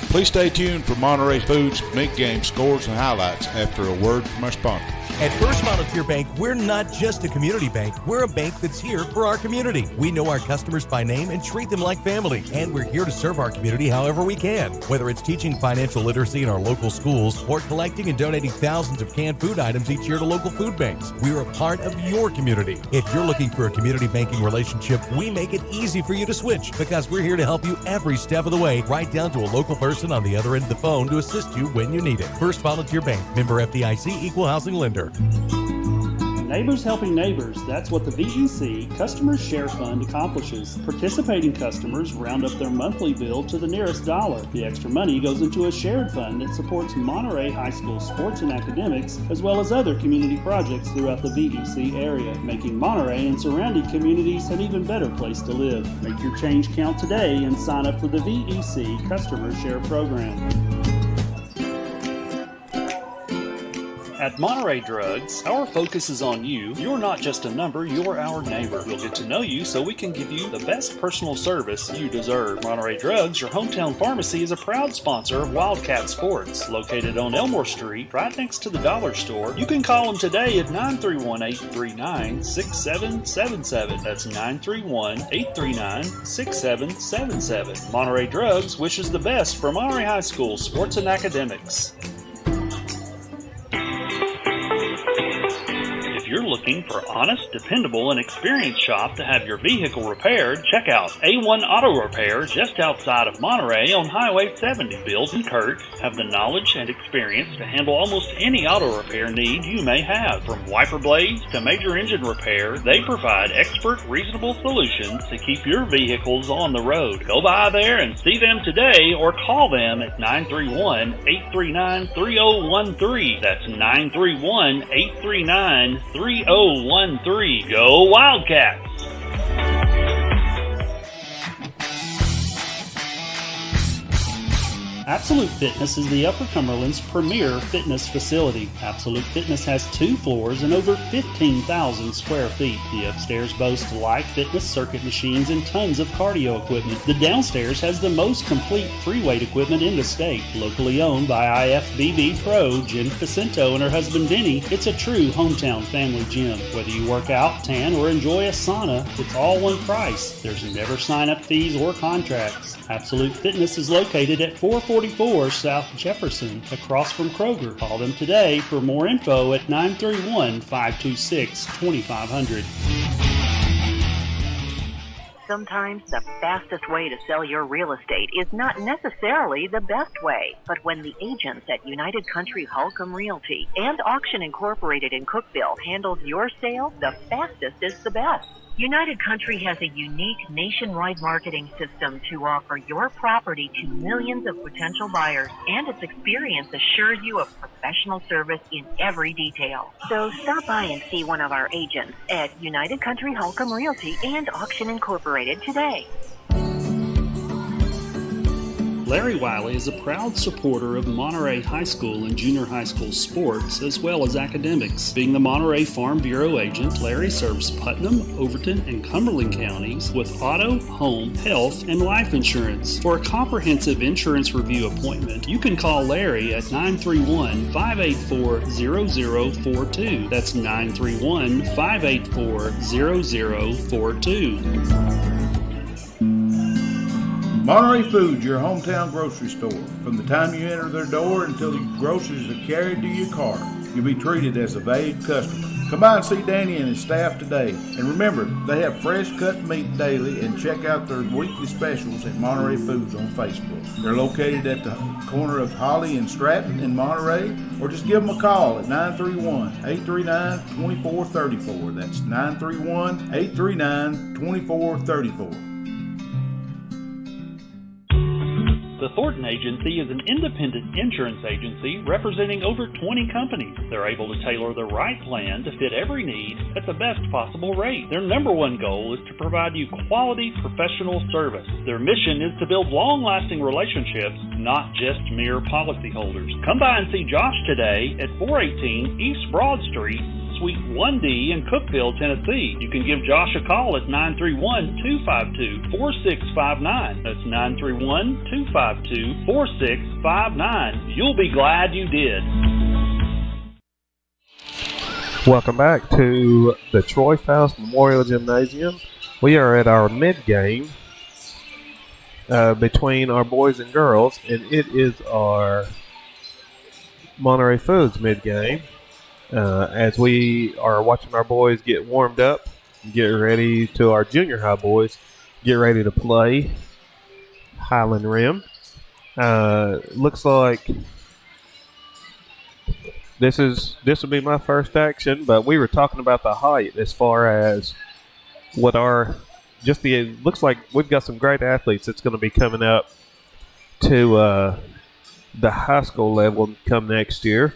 Please stay tuned for Monterey Foods mid-game scores and highlights after a word from our sponsors. At First Volunteer Bank, we're not just a community bank. We're a bank that's here for our community. We know our customers by name and treat them like family. And we're here to serve our community however we can. Whether it's teaching financial literacy in our local schools or collecting and donating thousands of canned food items each year to local food banks, we're a part of your community. If you're looking for a community banking relationship, we make it easy for you to switch because we're here to help you every step of the way, right down to a local person on the other end of the phone to assist you when you need it. First Volunteer Bank, member FDIC, equal housing lender. Neighbors helping neighbors, that's what the VEC Customer Share Fund accomplishes. Participating customers round up their monthly bill to the nearest dollar. The extra money goes into a shared fund that supports Monterey High School sports and academics, as well as other community projects throughout the VEC area, making Monterey and surrounding communities an even better place to live. Make your change count today and sign up for the VEC Customer Share Program. At Monterey Drugs, our focus is on you. You're not just a number, you're our neighbor. We'll get to know you so we can give you the best personal service you deserve. Monterey Drugs, your hometown pharmacy, is a proud sponsor of Wildcat Sports. Located on Elmore Street, right next to the Dollar Store. You can call them today at 931-839-6777. That's 931-839-6777. Monterey Drugs wishes the best for Monterey High School sports and academics. If you're looking for honest, dependable, and experienced shop to have your vehicle repaired, check out A1 Auto Repair just outside of Monterey on Highway 70. Bill and Kurt have the knowledge and experience to handle almost any auto repair need you may have. From wiper blades to major engine repair, they provide expert, reasonable solutions to keep your vehicles on the road. Go by there and see them today or call them at 931-839-3013. That's 931-839-3013. Go Wildcats! Absolute Fitness is the Upper Cumberland's premier fitness facility. Absolute Fitness has 2 floors and over 15,000 square feet. The upstairs boasts live fitness circuit machines and tons of cardio equipment. The downstairs has the most complete free weight equipment in the state. Locally owned by IFBB Pro Jen Facento and her husband Denny, it's a true hometown family gym. Whether you work out, tan, or enjoy a sauna, it's all one price. There's never sign-up fees or contracts. Absolute Fitness is located at 444 South Jefferson, across from Kroger. Call them today for more info at 931-526-2500. Sometimes the fastest way to sell your real estate is not necessarily the best way, but when the agents at United Country Holcomb Realty and Auction Incorporated in Cookeville handles your sale, the fastest is the best. United Country has a unique nationwide marketing system to offer your property to millions of potential buyers, and its experience assures you of professional service in every detail. So stop by and see one of our agents at United Country Holcomb Realty and Auction Incorporated today. Larry Wiley is a proud supporter of Monterey High School and junior high school sports, as well as academics. Being the Monterey Farm Bureau agent, Larry serves Putnam, Overton, and Cumberland counties with auto, home, health, and life insurance. For a comprehensive insurance review appointment, you can call Larry at 931-584-0042. That's 931-584-0042. Monterey Foods, your hometown grocery store. From the time you enter their door until the groceries are carried to your car, you'll be treated as a valued customer. Come by and see Danny and his staff today. And remember, they have fresh cut meat daily, and check out their weekly specials at Monterey Foods on Facebook. They're located at the corner of Holly and Stratton in Monterey, or just give them a call at 931-839-2434. That's 931-839-2434. The Thornton Agency is an independent insurance agency representing over 20 companies. They're able to tailor the right plan to fit every need at the best possible rate. Their number one goal is to provide you quality professional service. Their mission is to build long-lasting relationships, not just mere policyholders. Come by and see Josh today at 418 East Broad Street, Suite 1D in Cookeville, Tennessee. You can give Josh a call at 931-252-4659. That's 931-252-4659. You'll be glad you did. Welcome back to the Troy Foust Memorial Gymnasium. We are at our mid-game between our boys and girls, and it is our Monterey Foods mid-game. As we are watching our boys get warmed up, get ready to our junior high boys, get ready to play Highland Rim. Looks like this will be my first action, but we were talking about the height as far as what looks like we've got some great athletes that's going to be coming up to the high school level come next year.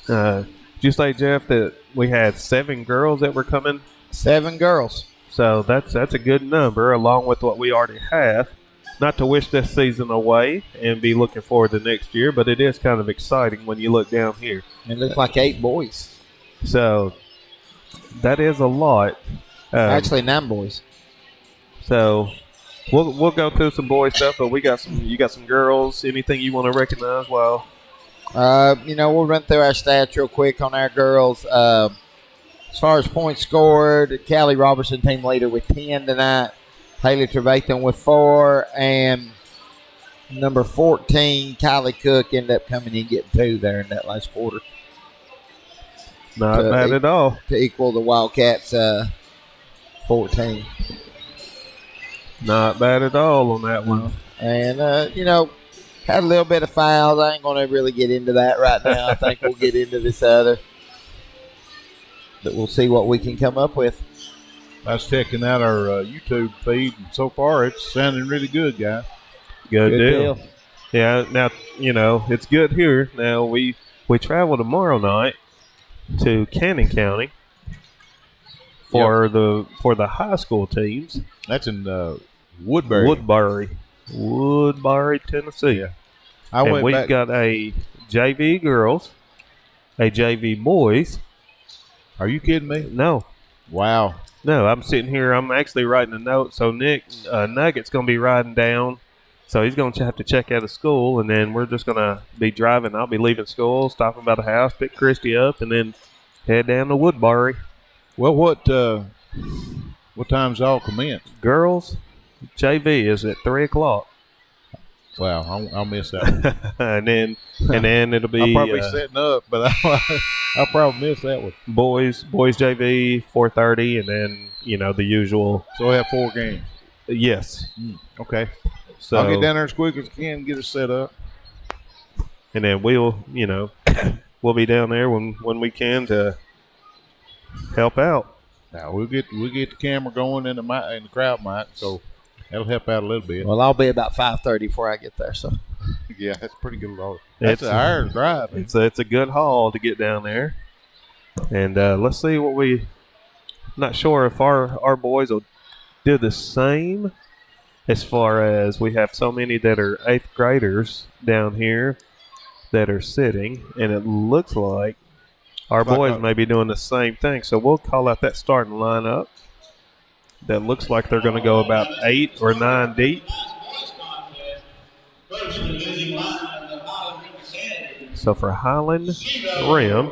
Did you say, Jeff, that we had 7 girls that were coming? 7 girls. So that's a good number, along with what we already have. Not to wish this season away and be looking forward to next year, but it is kind of exciting when you look down here. It looks like 8 boys. So that is a lot. Actually, 9 boys. So we'll go through some boy stuff, but you got some girls. Anything you want to recognize? Well. We'll run through our stats real quick on our girls. As far as points scored, Callie Robertson, team leader, with 10 tonight. Haley Trevathan with 4. And number 14, Kylie Cook, ended up coming in getting 2 there in that last quarter. Not bad at all. To equal the Wildcats' 14. Not bad at all on that one. And, had a little bit of fouls. I ain't going to really get into that right now. I think we'll get into this other. But we'll see what we can come up with. I was checking out our YouTube feed, and so far it's sounding really good, guys. Good deal. Yeah, now, it's good here. Now, we travel tomorrow night to Cannon County for the high school teams. That's in Woodbury, Tennessee. We've got a JV girls, a JV boys. Are you kidding me? No. Wow. No, I'm sitting here. I'm actually writing a note. So Nick Nugget's going to be riding down. So he's going to have to check out of school, and then we're just going to be driving. I'll be leaving school, stopping by the house, pick Christy up, and then head down to Woodbury. Well, what time's all commence? Girls, JV is at 3:00. Wow, I'll miss that one. and then it'll be. I'll probably be setting up, but I'll probably miss that one. Boys JV 4:30, and then the usual. So we have 4 games. Yes. Okay. So I'll get down there as quick as I can and get it set up. and then we'll be down there when we can to help out. Now we'll get the camera going in the crowd mic, so that'll help out a little bit. Well, I'll be about 5:30 before I get there. So Yeah, that's pretty good. That's an hour's drive. It's a good haul to get down there, and let's see what we. Not sure if our boys will do the same. As far as we have so many that are 8th graders down here that are sitting, and it looks like our boys may be doing the same thing. So we'll call out that starting lineup. That looks like they're going to go about 8 or 9 deep. So for Highland Rim,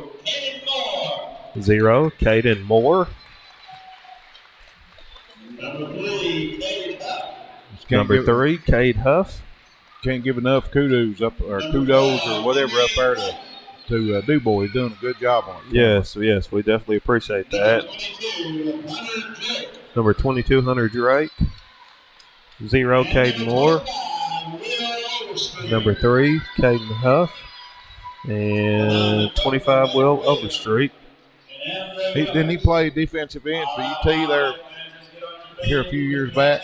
0, Caden Moore. Number 3, Cade Huff. Can't give enough kudos or whatever up there to DuBois. He's doing a good job on it. Yes, we definitely appreciate that. Number 22, Hunter Drake. 0, Caden Moore. Number 3, Caden Huff. And 25, Will Overstreet. Didn't he play defensive end for UT there here a few years back?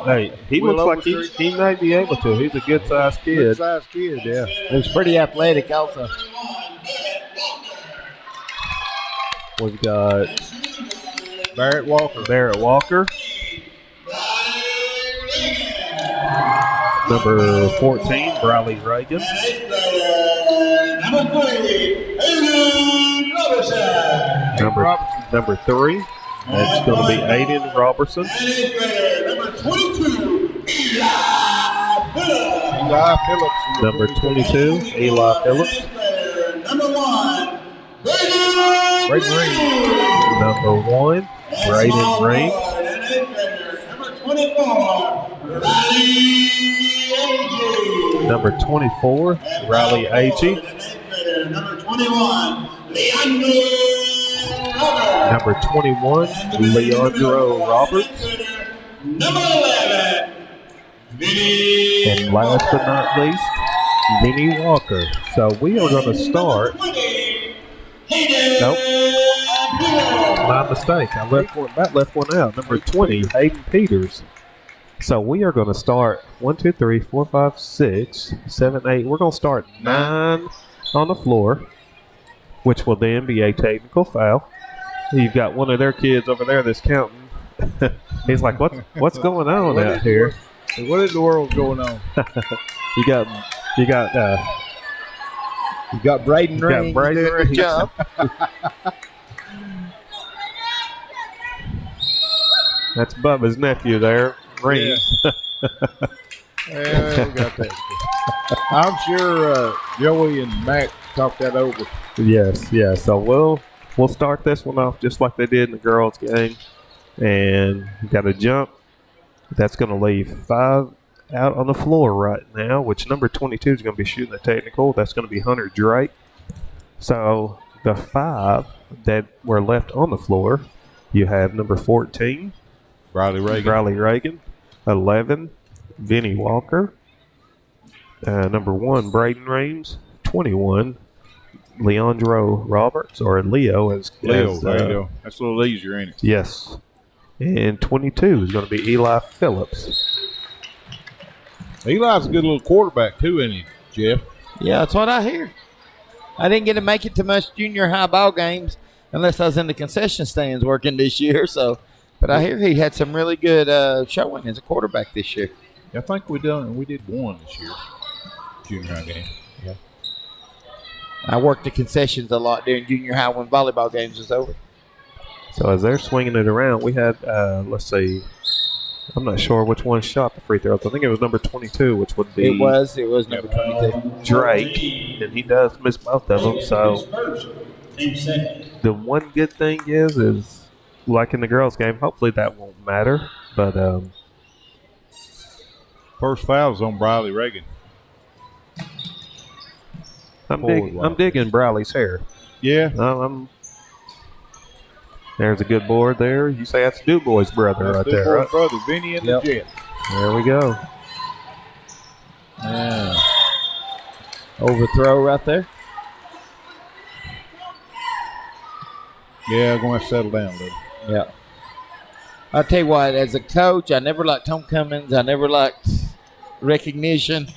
Hey, he Will looks like he might be able to. He's a good-sized kid. Good-sized kid, yeah. he's pretty athletic, also. We've got Barrett Walker. Number 14, Briley Reagan. Number 3. That's going to be Aiden Robertson. Eli Phillips. Number 22, Eli Phillips. Braden Reed. Number 1, Braden Reed. Number 24, Riley Agee. Number 21, Leandro Roberts. And last but not least, Vinny Walker. So we are going to start. Nope. My mistake. I left one out. Number 20, Hayden Peters. So we are going to start 1, 2, 3, 4, 5, 6, 7, 8. We're going to start 9 on the floor, which will then be a technical foul. You've got one of their kids over there that's counting. He's like, what's going on out here? What in the world's going on? You got Braden Reed. Good job. That's Bubba's nephew there, Reed. Yeah, we got that. I'm sure Joey and Mac talked that over. Yes. So we'll start this one off just like they did in the girls' game, and you got a jump. That's going to leave 5 out on the floor right now, which number 22 is going to be shooting the technical. That's going to be Hunter Drake. So the 5 that were left on the floor, you have number 14, Riley Reagan. 11, Vinny Walker. Number 1, Braden Reams. 21, Leandro Roberts, or Leo. There you go. That's a little easier, ain't it? Yes. And 22 is going to be Eli Phillips. Eli's a good little quarterback, too, isn't he, Jeff? Yeah, that's what I hear. I didn't get to make it to much junior high ball games unless I was in the concession stands working this year. But I hear he had some really good showing as a quarterback this year. I think we did one this year, junior high game. Yeah. I worked the concessions a lot during junior high when volleyball games was over. So as they're swinging it around, we had, let's see, I'm not sure which one shot the free throws. I think it was number 22, which would be. It was number 22. Drake, and he does miss both of them. So the one good thing is like in the girls' game, hopefully that won't matter. But first foul's on Briley Reagan. I'm digging Briley's hair. Yeah. There's a good board there. You say that's DuBois' brother right there, right? Brother, Vinny and the Jets. There we go. Yeah. Overthrow right there. Yeah, going to settle down a little. Yeah. I'll tell you what, as a coach, I never liked homecomings. I never liked recognition.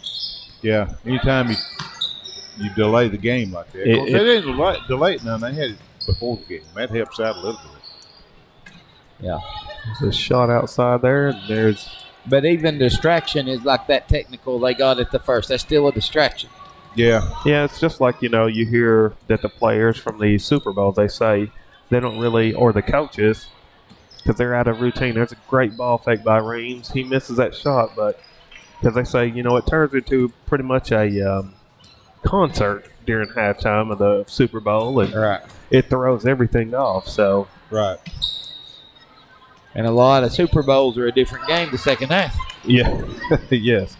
Yeah, anytime you delay the game like that. They didn't delay it now. They had it before the game. That helps out a little bit. Yeah. There's a shot outside there, and there's... But even distraction is like that technical they got at the first. That's still a distraction. Yeah. Yeah, it's just like, you hear that the players from the Super Bowls, they say they don't really, or the coaches, because they're out of routine. There's a great ball fake by Reams. He misses that shot, but because they say, it turns into pretty much a concert during halftime of the Super Bowl, and it throws everything off. So right. And a lot of Super Bowls are a different game the second half. Yeah. Yes.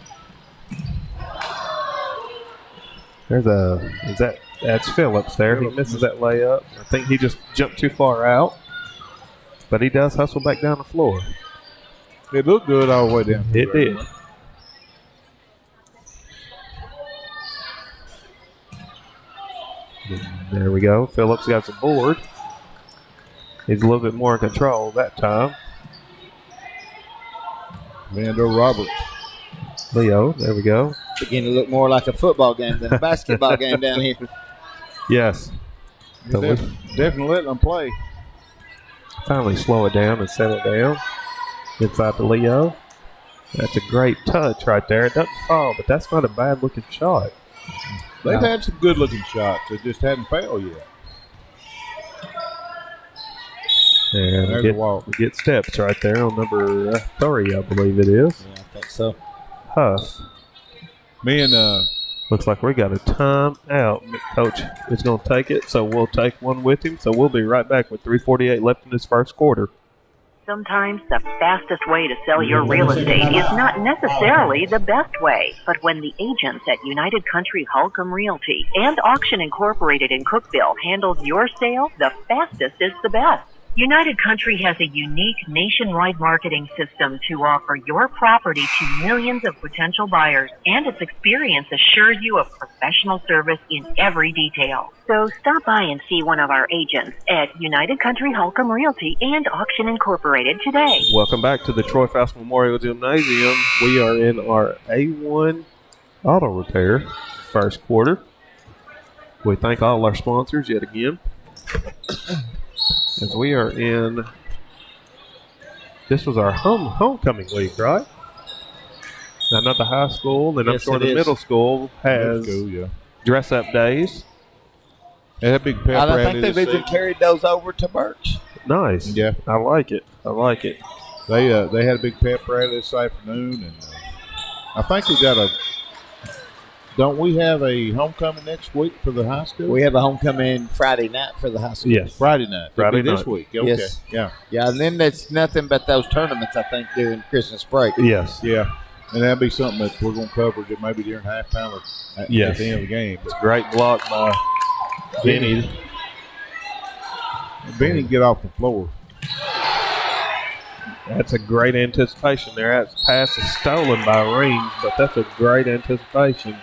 That's Phillips there. He misses that layup. I think he just jumped too far out. But he does hustle back down the floor. It looked good all the way down. It did. There we go. Phillips got the board. He's a little bit more in control that time. Lando Roberts. Leo, there we go. Beginning to look more like a football game than a basketball game down here. Yes. Definitely let them play. Finally slow it down and settle it down. Inside to Leo. That's a great touch right there. It doesn't fall, but that's not a bad-looking shot. They've had some good-looking shots. They just hadn't failed yet. And we get steps right there on number 3, I believe it is. Yeah, I think so. Huff. Looks like we got a timeout. Coach is going to take it, so we'll take one with him. So we'll be right back with 3:48 left in this first quarter. Sometimes the fastest way to sell your real estate is not necessarily the best way. But when the agents at United Country Holcomb Realty and Auction Incorporated in Cookeville handles your sale, the fastest is the best. United Country has a unique nationwide marketing system to offer your property to millions of potential buyers, and its experience assures you of professional service in every detail. So stop by and see one of our agents at United Country Holcomb Realty and Auction Incorporated today. Welcome back to the Troy Foust Memorial Gymnasium. We are in our A1 Auto Repair first quarter. We thank all our sponsors yet again. As we are in, this was our homecoming week, right? Now, not the high school, then I'm sure the middle school has dress-up days. They had a big pep rally. I think they've even carried those over to Birch. Nice. Yeah. I like it. They had a big pep rally this afternoon, and I think we got don't we have a homecoming next week for the high school? We have a homecoming Friday night for the high school. Yes. Friday night. Friday this night. week. Okay. Yes. Yeah. Yeah, and then it's nothing but those tournaments, I think, during Christmas break. Yes. Yeah. And that'll be something that we're going to cover maybe during halftime or at the end of the game. It's a great block by Vinny. Vinny get off the floor. That's a great anticipation there. That pass is stolen by Reams, but that's a great anticipation.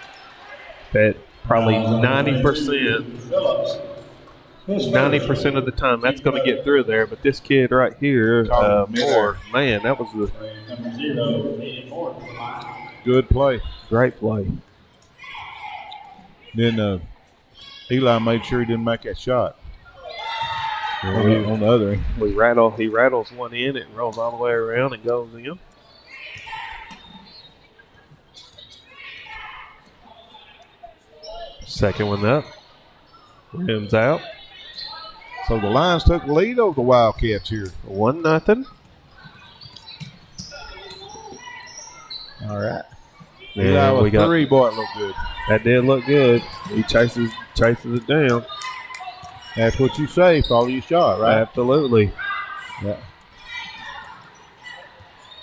That probably 90% of the time that's going to get through there. But this kid right here, Moore, man, that was a good play. Great play. Then Eli made sure he didn't make that shot. On the other end. He rattles one in, it rolls all the way around and goes in. Second one up. Rims out. So the Lions took the lead over the Wildcats here. 1-0. All right. Yeah, we got 3, boy, it looked good. That did look good. He chases it down. That's what you say. Follow your shot, right? Absolutely. Yeah.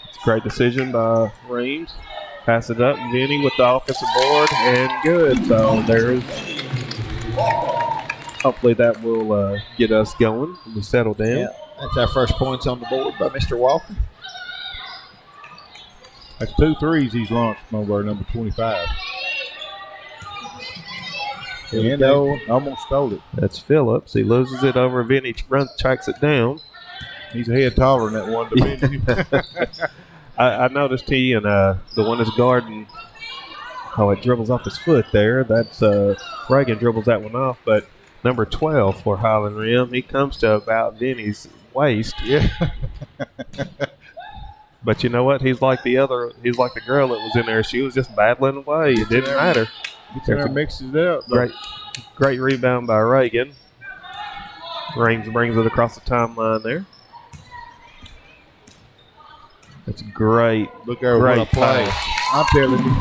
It's a great decision by Reams. Pass it up. Vinny with the offensive board and good. So there's. Hopefully that will get us going. We settle down. Yeah. That's our first points on the board by Mr. Walker. That's 2 threes he's launched from over number 25. And they almost stole it. That's Phillips. He loses it over Vinny, tracks it down. He's a head taller than that one division. I noticed he and the one that's guarding, it dribbles off his foot there. That's Reagan dribbles that one off, but number 12 for Highland Rim, he comes to about Vinny's waist. Yeah. But you know what? He's like the girl that was in there. She was just battling away. It didn't matter. Gets in there and mixes it up. Great rebound by Reagan. Raines brings it across the timeline there. That's great. Look over what a play. I'm telling you.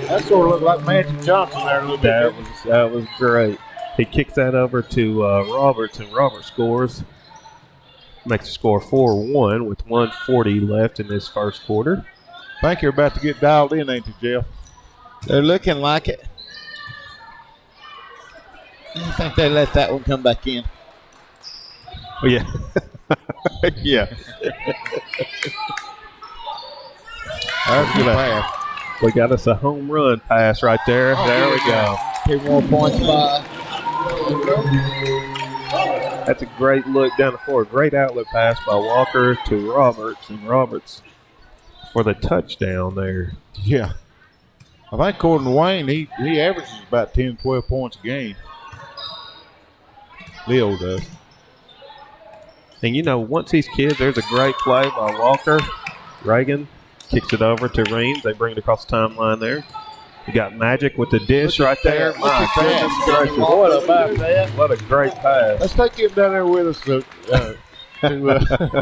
That sort of looked like Magic Johnson there a little bit. That was great. He kicks that over to Roberts, and Roberts scores. Makes the score 4-1 with 1:40 left in this first quarter. I think you're about to get dialed in, ain't you, Jeff? They're looking like it. I think they let that one come back in. Oh, yeah. Yeah. That's a good pass. We got us a home run pass right there. There we go. 2 more points by. That's a great look down the floor. Great outlet pass by Walker to Roberts, and Roberts for the touchdown there. Yeah. I think according to Wayne, he averages about 10, 12 points a game. Leo does. And, once these kids, there's a great play by Walker. Reagan kicks it over to Reams. They bring it across the timeline there. You got Magic with the dish right there. My goodness gracious. What about that? What a great pass. Let's take him down there with us to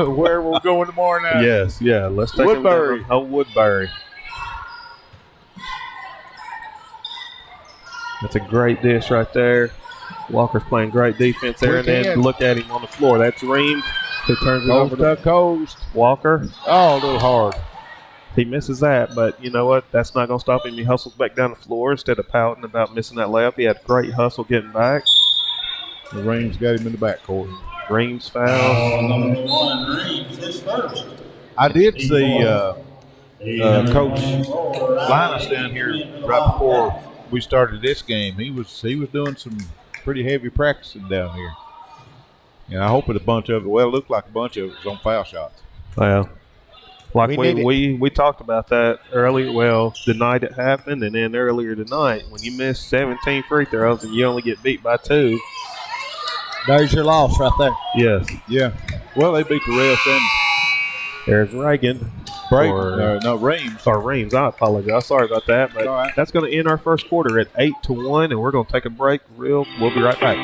where we're going tomorrow night. Yes, yeah. Let's take Woodbury. him down. Woodbury. That's a great dish right there. Walker's playing great defense there, and then look at him on the floor. That's Reams who turns it over to coast. Walker. Oh, a little hard. He misses that, but you know what? That's not going to stop him. He hustles back down the floor instead of pouting about missing that layup. He had great hustle getting back. The Reams got him in the backcourt. Reams foul. Number 1, Reams, his first. I did see Coach Linus down here right before we started this game. He was doing some pretty heavy practicing down here. And I hope it looked like a bunch of it was on foul shots. Well, like we talked about that earlier. Well, the night it happened, and then earlier tonight, when you miss 17 free throws and you only get beat by 2. There's your loss right there. Yes. Yeah. Well, they beat the rest. And there's Reagan. Reams. Or Reams. I apologize. Sorry about that. But that's going to end our first quarter at 8-1, and we're going to take a break. We'll be right back.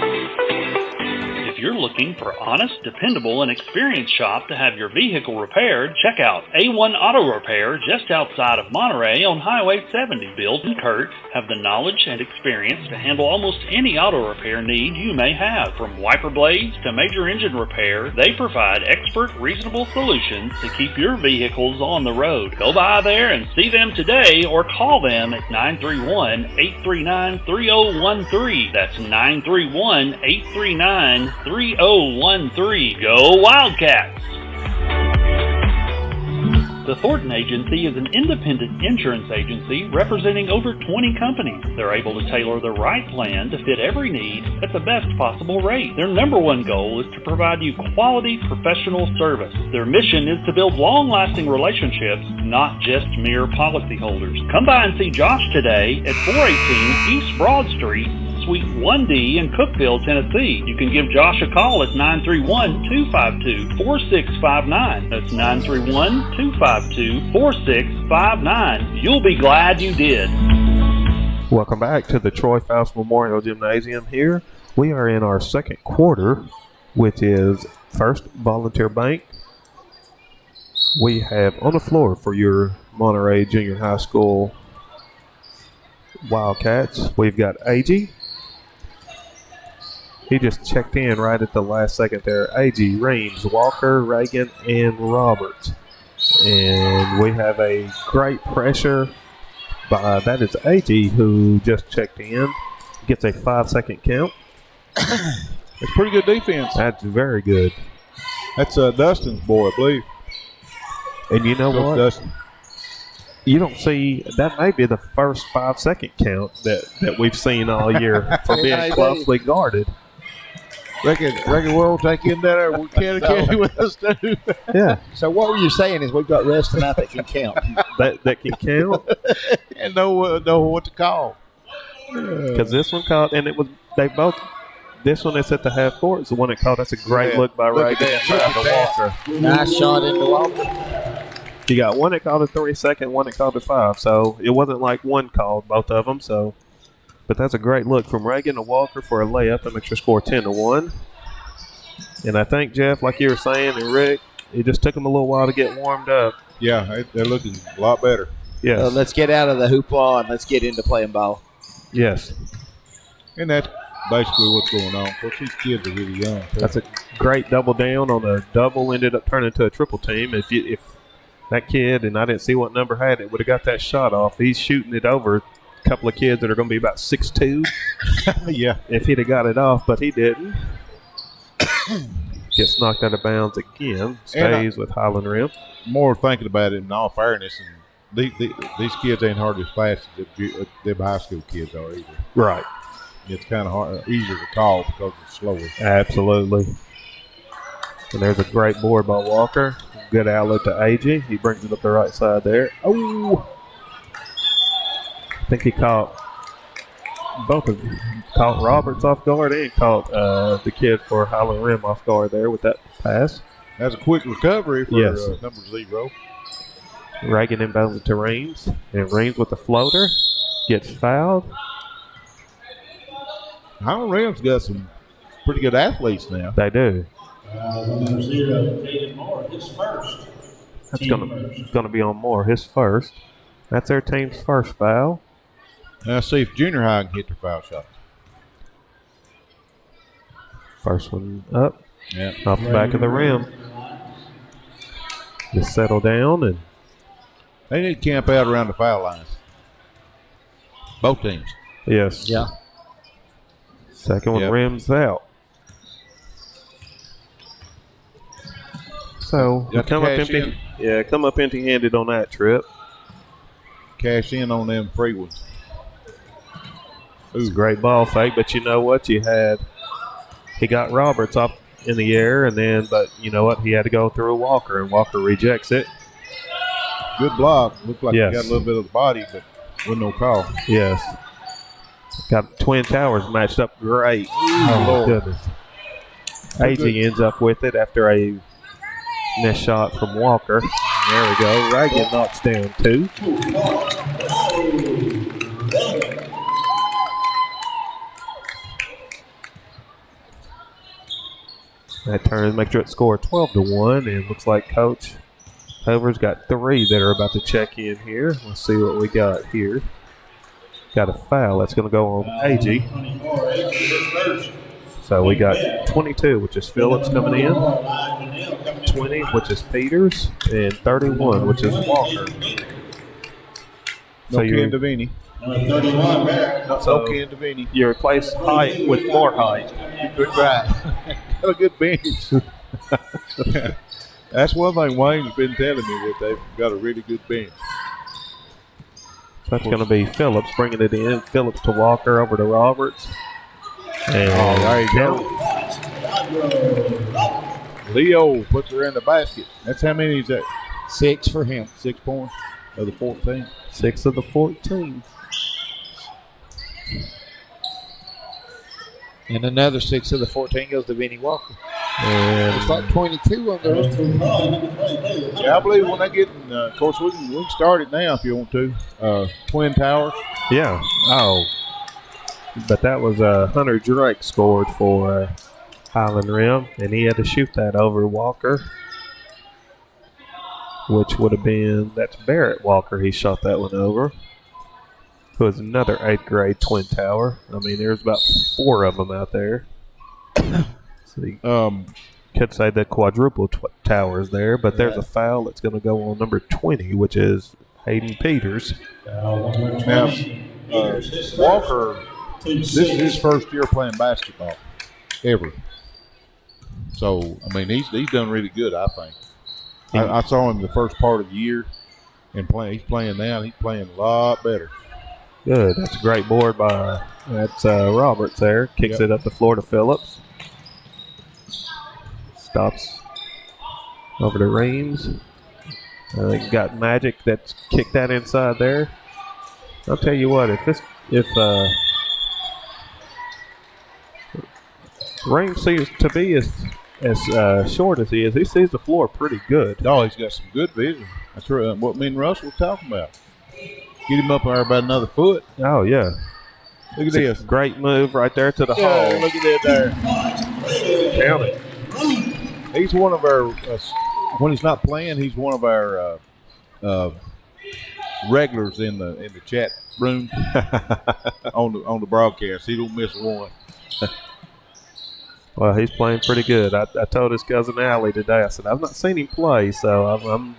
If you're looking for honest, dependable, and experienced shop to have your vehicle repaired, check out A1 Auto Repair just outside of Monterey on Highway 70. Bill and Kurt have the knowledge and experience to handle almost any auto repair need you may have. From wiper blades to major engine repair, they provide expert, reasonable solutions to keep your vehicles on the road. Go by there and see them today or call them at 931-839-3013. That's 931-839-3013. Go Wildcats! The Thornton Agency is an independent insurance agency representing over 20 companies. They're able to tailor the right plan to fit every need at the best possible rate. Their number one goal is to provide you quality professional service. Their mission is to build long-lasting relationships, not just mere policyholders. Come by and see Josh today at 418 East Broad Street, Suite 1D in Cookeville, Tennessee. You can give Josh a call at 931-252-4659. That's 931-252-4659. You'll be glad you did. Welcome back to the Troy Foust Memorial Gymnasium here. We are in our second quarter, which is First Volunteer Bank. We have on the floor for your Monterey Junior High School Wildcats, we've got AG. He just checked in right at the last second there. AG, Reams, Walker, Reagan, and Roberts. And we have a great pressure by, that is AG who just checked in. Gets a 5-second count. It's pretty good defense. That's very good. That's Dustin's boy, I believe. And you know Coach what? Dustin. You don't see that may be the first 5-second count that we've seen all year for being closely guarded. Reckon we'll take him down there. We'll carry with us too. Yeah, So what were you saying is we've got refs tonight that can count. that can count And know what to call. because this one caught, and it was they both. This one that's at the half court is the one that caught. That's a great look by Look at Reagan that. inside Look to at Walker. Nice shot into Walker. You got one that called a 3-second, one that called a 5. So it wasn't like one called, both of them. So, but that's a great look from Reagan to Walker for a layup that makes your score 10-1. And I think, Jeff, like you were saying, and Rick, it just took them a little while to get warmed up. Yeah, they're looking a lot better. Yes. Let's get out of the hoopla and let's get into playing ball. Yes. And that's basically what's going on. Of course, these kids are really young. Too. That's a great double down on a double, ended up turning into a triple team. If that kid, and I didn't see what number had it, would have got that shot off, he's shooting it over a couple of kids that are going to be about 6'2". Yeah. If he'd have got it off, but he didn't. Gets knocked out of bounds again. Stays with Highland Rim. More thinking about it in all fairness, and these kids ain't hardly as fast as them high school kids are either. Right. It's kind of easier to call because it's slower. Absolutely. And there's a great board by Walker. Good outlet to AG. He brings it up the right side there. Oh! I think he caught both of them. Caught Roberts off guard and caught the kid for Highland Rim off guard there with that pass. That's a quick recovery for number 0. Reagan inbounds it to Reams. And Reams with the floater. Gets fouled. Highland Rim's got some pretty good athletes now. They do. Number 0, Caden Moore, his first. That's gonna be on Moore, his first. That's their team's first foul. Now see if junior high can hit their foul shots. First one up. Yeah. Off the back of the rim. Just settle down and They need to camp out around the foul lines. Both teams. yes. Yeah. Second one Yep. rims out. So we Got to come up cash empty. in. Yeah, come up empty-handed on that trip. Cash in on them free ones. It was a great ball fake, but you know what? He got Roberts off in the air, but you know what? He had to go through Walker, and Walker rejects it. Good block. Looked like Yes. he got a little bit of the body, but with no call. Yes. Got Twin Towers matched up great. Oh, Lord. goodness. AG ends up with it after a missed shot from Walker. There we go. Reagan knocks down 2. That turns makes it score 12-1, and looks like Coach Hover's got 3 that are about to check in here. Let's see what we got here. Got a foul that's going to go on AG. 24, AG, his first. So we got 22, which is Phillips coming in, 20, which is Peters, and 31, which is Walker. No Candavini. Number 31, Barrett. No Candavini. You replace height with more height. Good right. Got a good bench. That's one thing Wayne's been telling me, that they've got a really good bench. That's going to be Phillips bringing it in. Phillips to Walker, over to Roberts. And there you go. Leo puts her in the basket. That's how many is that? 6 for him. 6 points of the 14. 6 of the 14. And another 6 of the 14 goes to Vinny Walker. And It's like 22 on the Yeah, I believe when they get in, of course, we can start it now if you want to. Twin Towers. yeah. Oh. But that was Hunter Drake scored for Highland Rim, and he had to shoot that over Walker, which would have been, that's Barrett Walker. He shot that one over. It was another 8th grade Twin Tower. I mean, there's about 4 of them out there. So you could say the quadruple towers there, but there's a foul that's going to go on number 20, which is Hayden Peters. Now, Walker, this is his first year playing basketball ever. So, I mean, he's done really good, I think. I saw him the first part of the year and he's playing now. He's playing a lot better. Good. That's a great board by Roberts there. Kicks it up the floor to Phillips. Stops over to Reams. They got Magic that's kicked that inside there. I'll tell you what, if Reams seems to be as short as he is, he sees the floor pretty good. Oh, he's got some good vision. That's right. What me and Russ were talking about. Get him up there about another foot. Oh, yeah. Look at this. Great move right there to the hole. Look at that there. Count it. He's one of our, when he's not playing, he's one of our regulars in the chat room on the broadcast. He don't miss one. Well, he's playing pretty good. I told his cousin Allie today, I said, I've not seen him play, so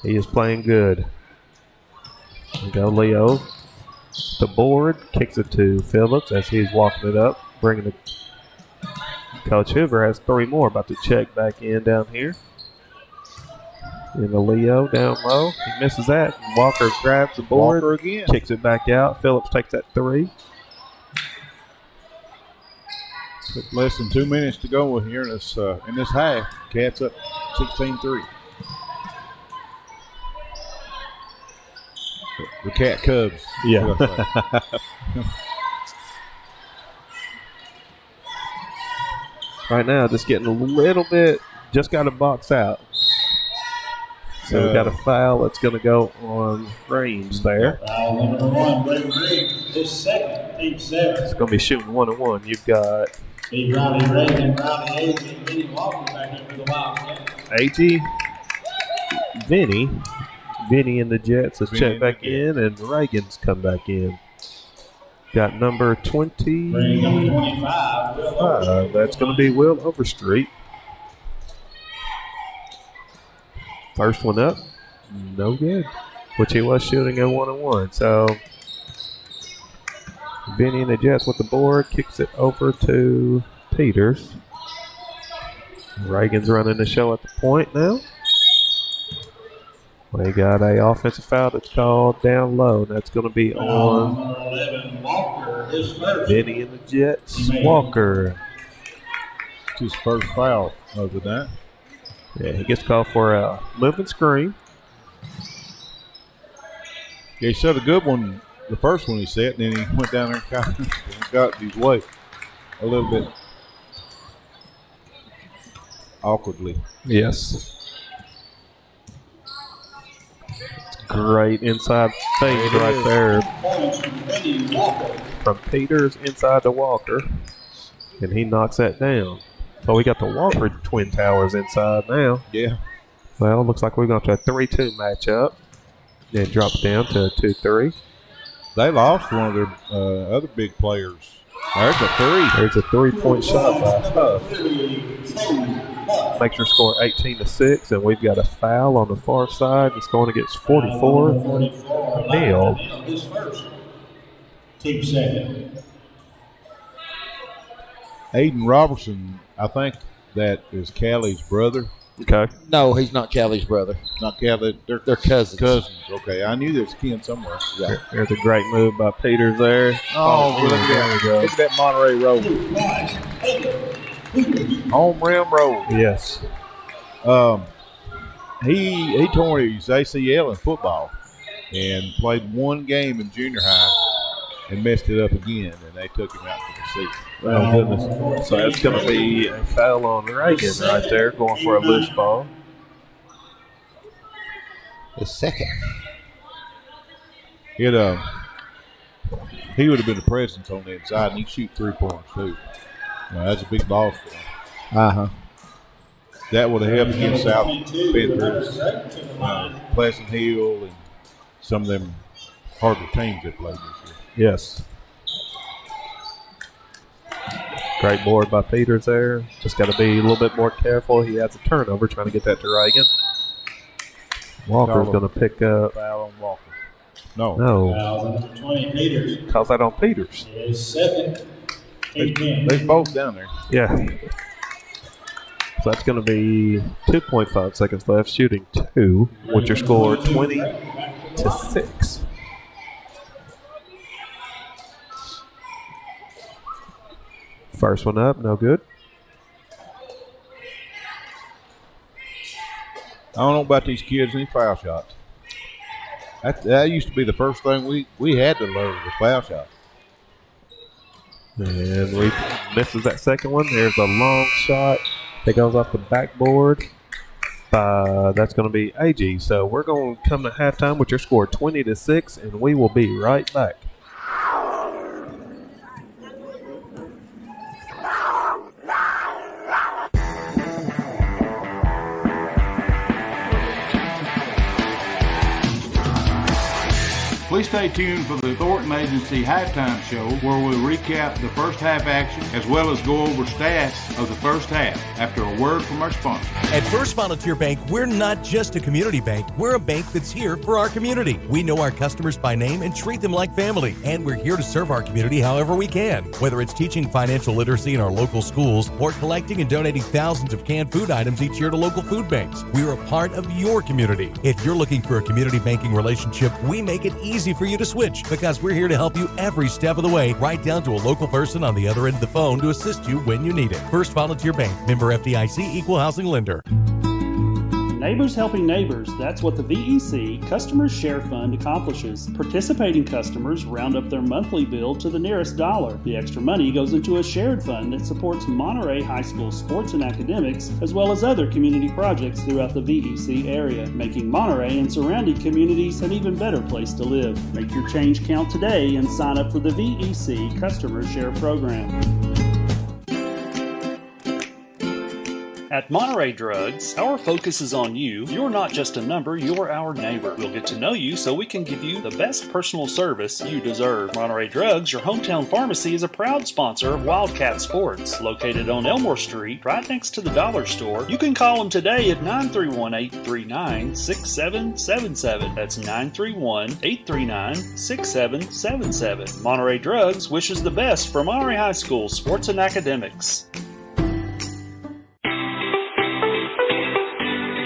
he is playing good. We go Leo. The board kicks it to Phillips as he's walking it up, bringing it. Coach Hoover has 3 more, about to check back in down here. In the Leo down low. He misses that. Walker grabs the board. Walker again. Kicks it back out. Phillips takes that 3. With less than 2 minutes to go here in this half. Cats up 16-3. The Cat Cubs. Yeah. Right now, just getting a little bit, just got to box out. So we got a foul that's going to go on Reams there. Foul number 1, Blake Reams, his second, team 7. It's going to be shooting 1-1. You've got Big Ronnie Reagan, Ronnie A.G., Vinny Walker back in for the Wildcats. A.G., Vinny in the Jets has checked back in, and Reagan's come back in. Got number 20. Bring number 25, Will Overstreet. That's going to be Will Overstreet. First one up, no good, which he was shooting at 1-1. So Vinny and the Jets with the board, kicks it over to Peters. Reagan's running the show at the point now. We got a offensive foul that's called down low. That's going to be on number 11, Walker, his first. Vinny and the Jets. Walker. It's his first foul over that. Yeah, he gets called for a moving screen. Yeah, he set a good one, the first one he set, and then he went down there and got his way a little bit awkwardly. Yes. Great inside fade right there from Peters inside to Walker, and he knocks that down. So we got the Walker Twin Towers inside now. Yeah. Well, looks like we're going to a 3-2 matchup. It drops down to 2-3. They lost one of their other big players. There's a 3. There's a 3-point shot by Huff. Makes her score 18-6, and we've got a foul on the far side. It's going against 44. Neal. His first. Team second. Aiden Robertson, I think that is Callie's brother. Okay. No, he's not Callie's brother. Not Callie. They're cousins. Cousins. Okay. I knew there was kin somewhere. Yeah. There's a great move by Peters there. Oh, look at that. Look at that Monterey roll. Home rim roll. Yes. He tore his ACL in football and played one game in junior high and messed it up again, and they took him out for the season. Oh, goodness. So that's going to be a foul on Reagan right there, going for a loose ball. The second. He would have been a presence on the inside, and he'd shoot 3 points, too. That's a big ball for him. Uh-huh. That would have helped against South Bedford, Pleasant Hill, and some of them harder teams that played this year. Yes. Great board by Peters there. Just got to be a little bit more careful. He has a turnover trying to get that to Reagan. Walker's going to pick up. Foul on Walker. No. No. Foul number 20, Peters. Calls that on Peters. His second. They're both down there. Yeah. So that's going to be 2.5 seconds left, shooting 2, with your score 20-6. First one up, no good. I don't know about these kids, any foul shots. That used to be the first thing we had to learn, the foul shot. And Reed misses that second one. There's a long shot that goes off the backboard. That's going to be AG. So we're going to come to halftime with your score 20-6, and we will be right back. Please stay tuned for the Thornton Agency halftime show, where we'll recap the first half action as well as go over stats of the first half after a word from our sponsor. At First Volunteer Bank, we're not just a community bank. We're a bank that's here for our community. We know our customers by name and treat them like family. And we're here to serve our community however we can. Whether it's teaching financial literacy in our local schools or collecting and donating thousands of canned food items each year to local food banks, we're a part of your community. If you're looking for a community banking relationship, we make it easy for you to switch because we're here to help you every step of the way, right down to a local person on the other end of the phone to assist you when you need it. First Volunteer Bank, member FDIC, equal housing lender. Neighbors helping neighbors, that's what the VEC Customers Share Fund accomplishes. Participating customers round up their monthly bill to the nearest dollar. The extra money goes into a shared fund that supports Monterey High School sports and academics, as well as other community projects throughout the VEC area, making Monterey and surrounding communities an even better place to live. Make your change count today and sign up for the VEC Customers Share Program. At Monterey Drugs, our focus is on you. You're not just a number, you're our neighbor. We'll get to know you so we can give you the best personal service you deserve. Monterey Drugs, your hometown pharmacy, is a proud sponsor of Wildcats Sports. Located on Elmore Street, right next to the dollar store. You can call them today at 931-839-6777. That's 931-839-6777. Monterey Drugs wishes the best for Monterey High School sports and academics.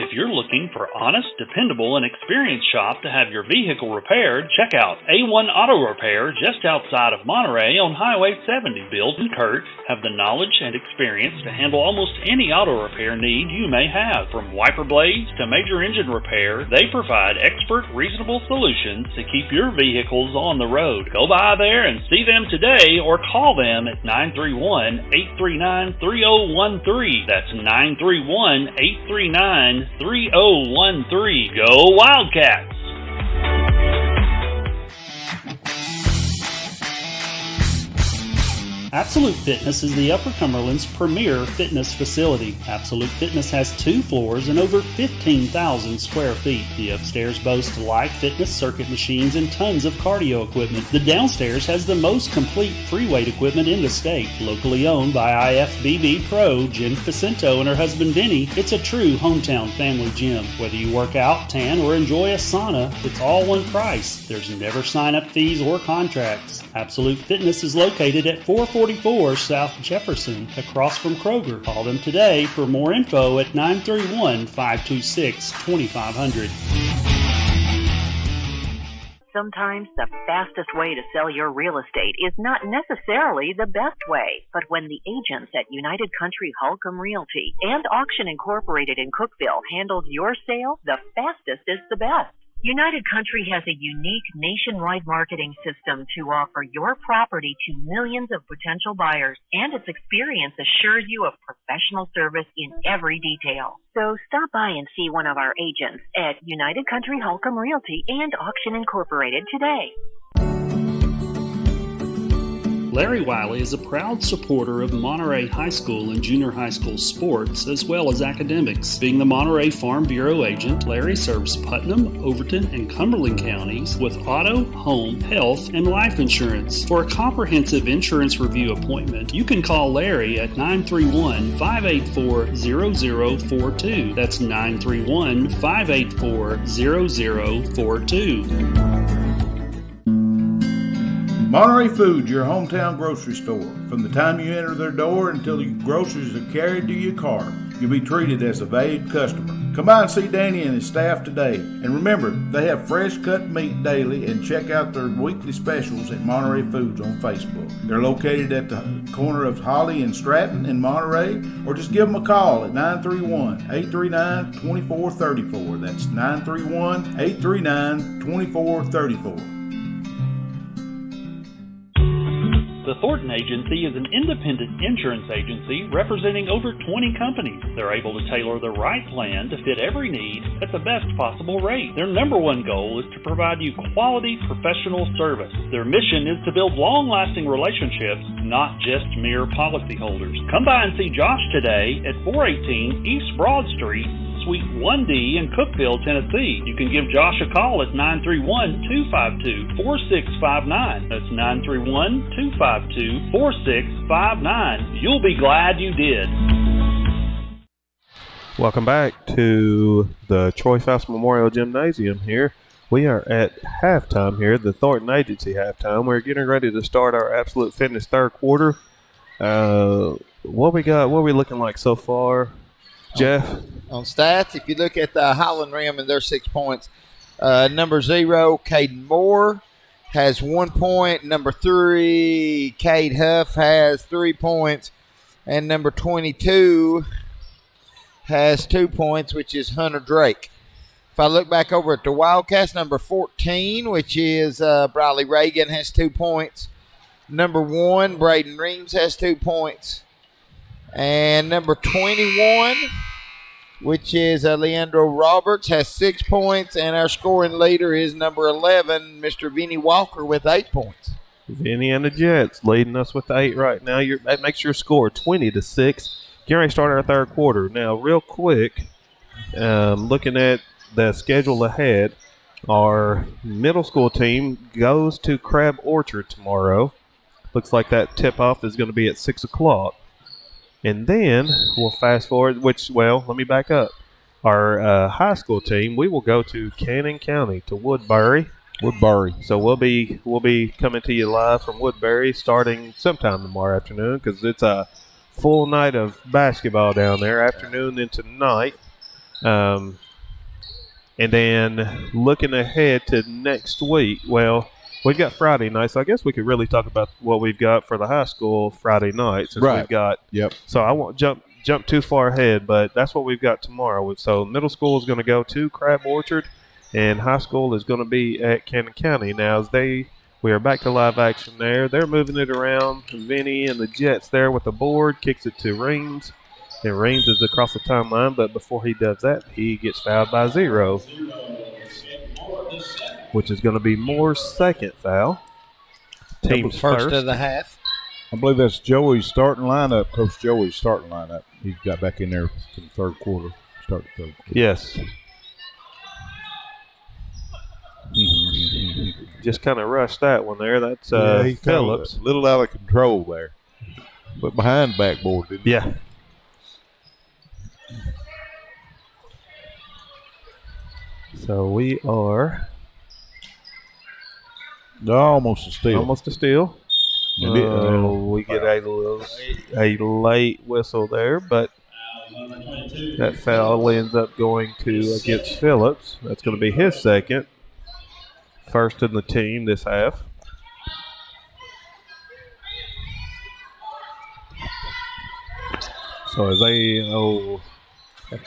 If you're looking for honest, dependable, and experienced shop to have your vehicle repaired, check out A1 Auto Repair just outside of Monterey on Highway 70. Bill and Kurt have the knowledge and experience to handle almost any auto repair need you may have. From wiper blades to major engine repair, they provide expert, reasonable solutions to keep your vehicles on the road. Go by there and see them today or call them at 931-839-3013. That's 931-839-3013. Go Wildcats! Absolute Fitness is the Upper Cumberland's premier fitness facility. Absolute Fitness has 2 floors and over 15,000 square feet. The upstairs boasts live fitness circuit machines and tons of cardio equipment. The downstairs has the most complete free weight equipment in the state. Locally owned by IFBB Pro Jen Facento and her husband Vinny, it's a true hometown family gym. Whether you work out, tan, or enjoy a sauna, it's all one price. There's never sign-up fees or contracts. Absolute Fitness is located at 444 South Jefferson, across from Kroger. Call them today for more info at 931-526-2500. Sometimes the fastest way to sell your real estate is not necessarily the best way. But when the agents at United Country Holcomb Realty and Auction Incorporated in Cookeville handled your sale, the fastest is the best. United Country has a unique nationwide marketing system to offer your property to millions of potential buyers, and its experience assures you of professional service in every detail. So stop by and see one of our agents at United Country Holcomb Realty and Auction Incorporated today. Larry Wiley is a proud supporter of Monterey High School and junior high school sports, as well as academics. Being the Monterey Farm Bureau agent, Larry serves Putnam, Overton, and Cumberland counties with auto, home, health, and life insurance. For a comprehensive insurance review appointment, you can call Larry at 931-584-0042. That's 931-584-0042. Monterey Foods, your hometown grocery store. From the time you enter their door until your groceries are carried to your car, you'll be treated as a valued customer. Come by and see Danny and his staff today. And remember, they have fresh cut meat daily, and check out their weekly specials at Monterey Foods on Facebook. They're located at the corner of Holly and Stratton in Monterey, or just give them a call at 931-839-2434. That's 931-839-2434. The Thornton Agency is an independent insurance agency representing over 20 companies. They're able to tailor the right plan to fit every need at the best possible rate. Their number one goal is to provide you quality professional service. Their mission is to build long-lasting relationships, not just mere policyholders. Come by and see Josh today at 418 East Broad Street, Suite 1D in Cookeville, Tennessee. You can give Josh a call at 931-252-4659. That's 931-252-4659. You'll be glad you did. Welcome back to the Troy Foust Memorial Gymnasium here. We are at halftime here, the Thornton Agency halftime. We're getting ready to start our Absolute Fitness third quarter. What we got? What are we looking like so far, Jeff? On stats, if you look at the Highland Rim and their 6 points, number 0, Caden Moore, has 1 point. Number 3, Cade Huff, has 3 points. And number 22 has 2 points, which is Hunter Drake. If I look back over at the Wildcats, number 14, which is Briley Reagan, has 2 points. Number 1, Braden Reams, has 2 points. And number 21, which is Leandro Roberts, has 6 points. And our scoring leader is number 11, Mr. Vinny Walker, with 8 points. Vinny and the Jets leading us with 8 right now. That makes your score 20-6. Getting ready to start our third quarter. Now, real quick, looking at the schedule ahead, our middle school team goes to Crab Orchard tomorrow. Looks like that tip-off is going to be at 6 o'clock. And then we'll fast forward, let me back up. Our high school team, we will go to Cannon County, to Woodbury. So we'll be coming to you live from Woodbury starting sometime tomorrow afternoon, because it's a full night of basketball down there, afternoon into night. And then looking ahead to next week, we've got Friday night, so I guess we could really talk about what we've got for the high school Friday night. Since right. We've got, yep. So I won't jump too far ahead, but that's what we've got tomorrow. So middle school is going to go to Crab Orchard, and high school is going to be at Cannon County. Now, we are back to live action there. They're moving it around. Vinny and the Jets there with the board, kicks it to Reams, and Reams is across the timeline, but before he does that, he gets fouled by 0. Which is going to be Moore's second foul. Team's first of the half. I believe that's Joey's starting lineup, Coach Joey's starting lineup. He's got back in there for the third quarter. Start the third quarter. Yes. Just kind of rushed that one there. That's he's Phillips. A little out of control there. But behind backboard, didn't he? Yeah. So we are almost a steal. We get a late whistle there, but that foul ends up going to against Phillips. That's going to be his second. First in the team this half. So as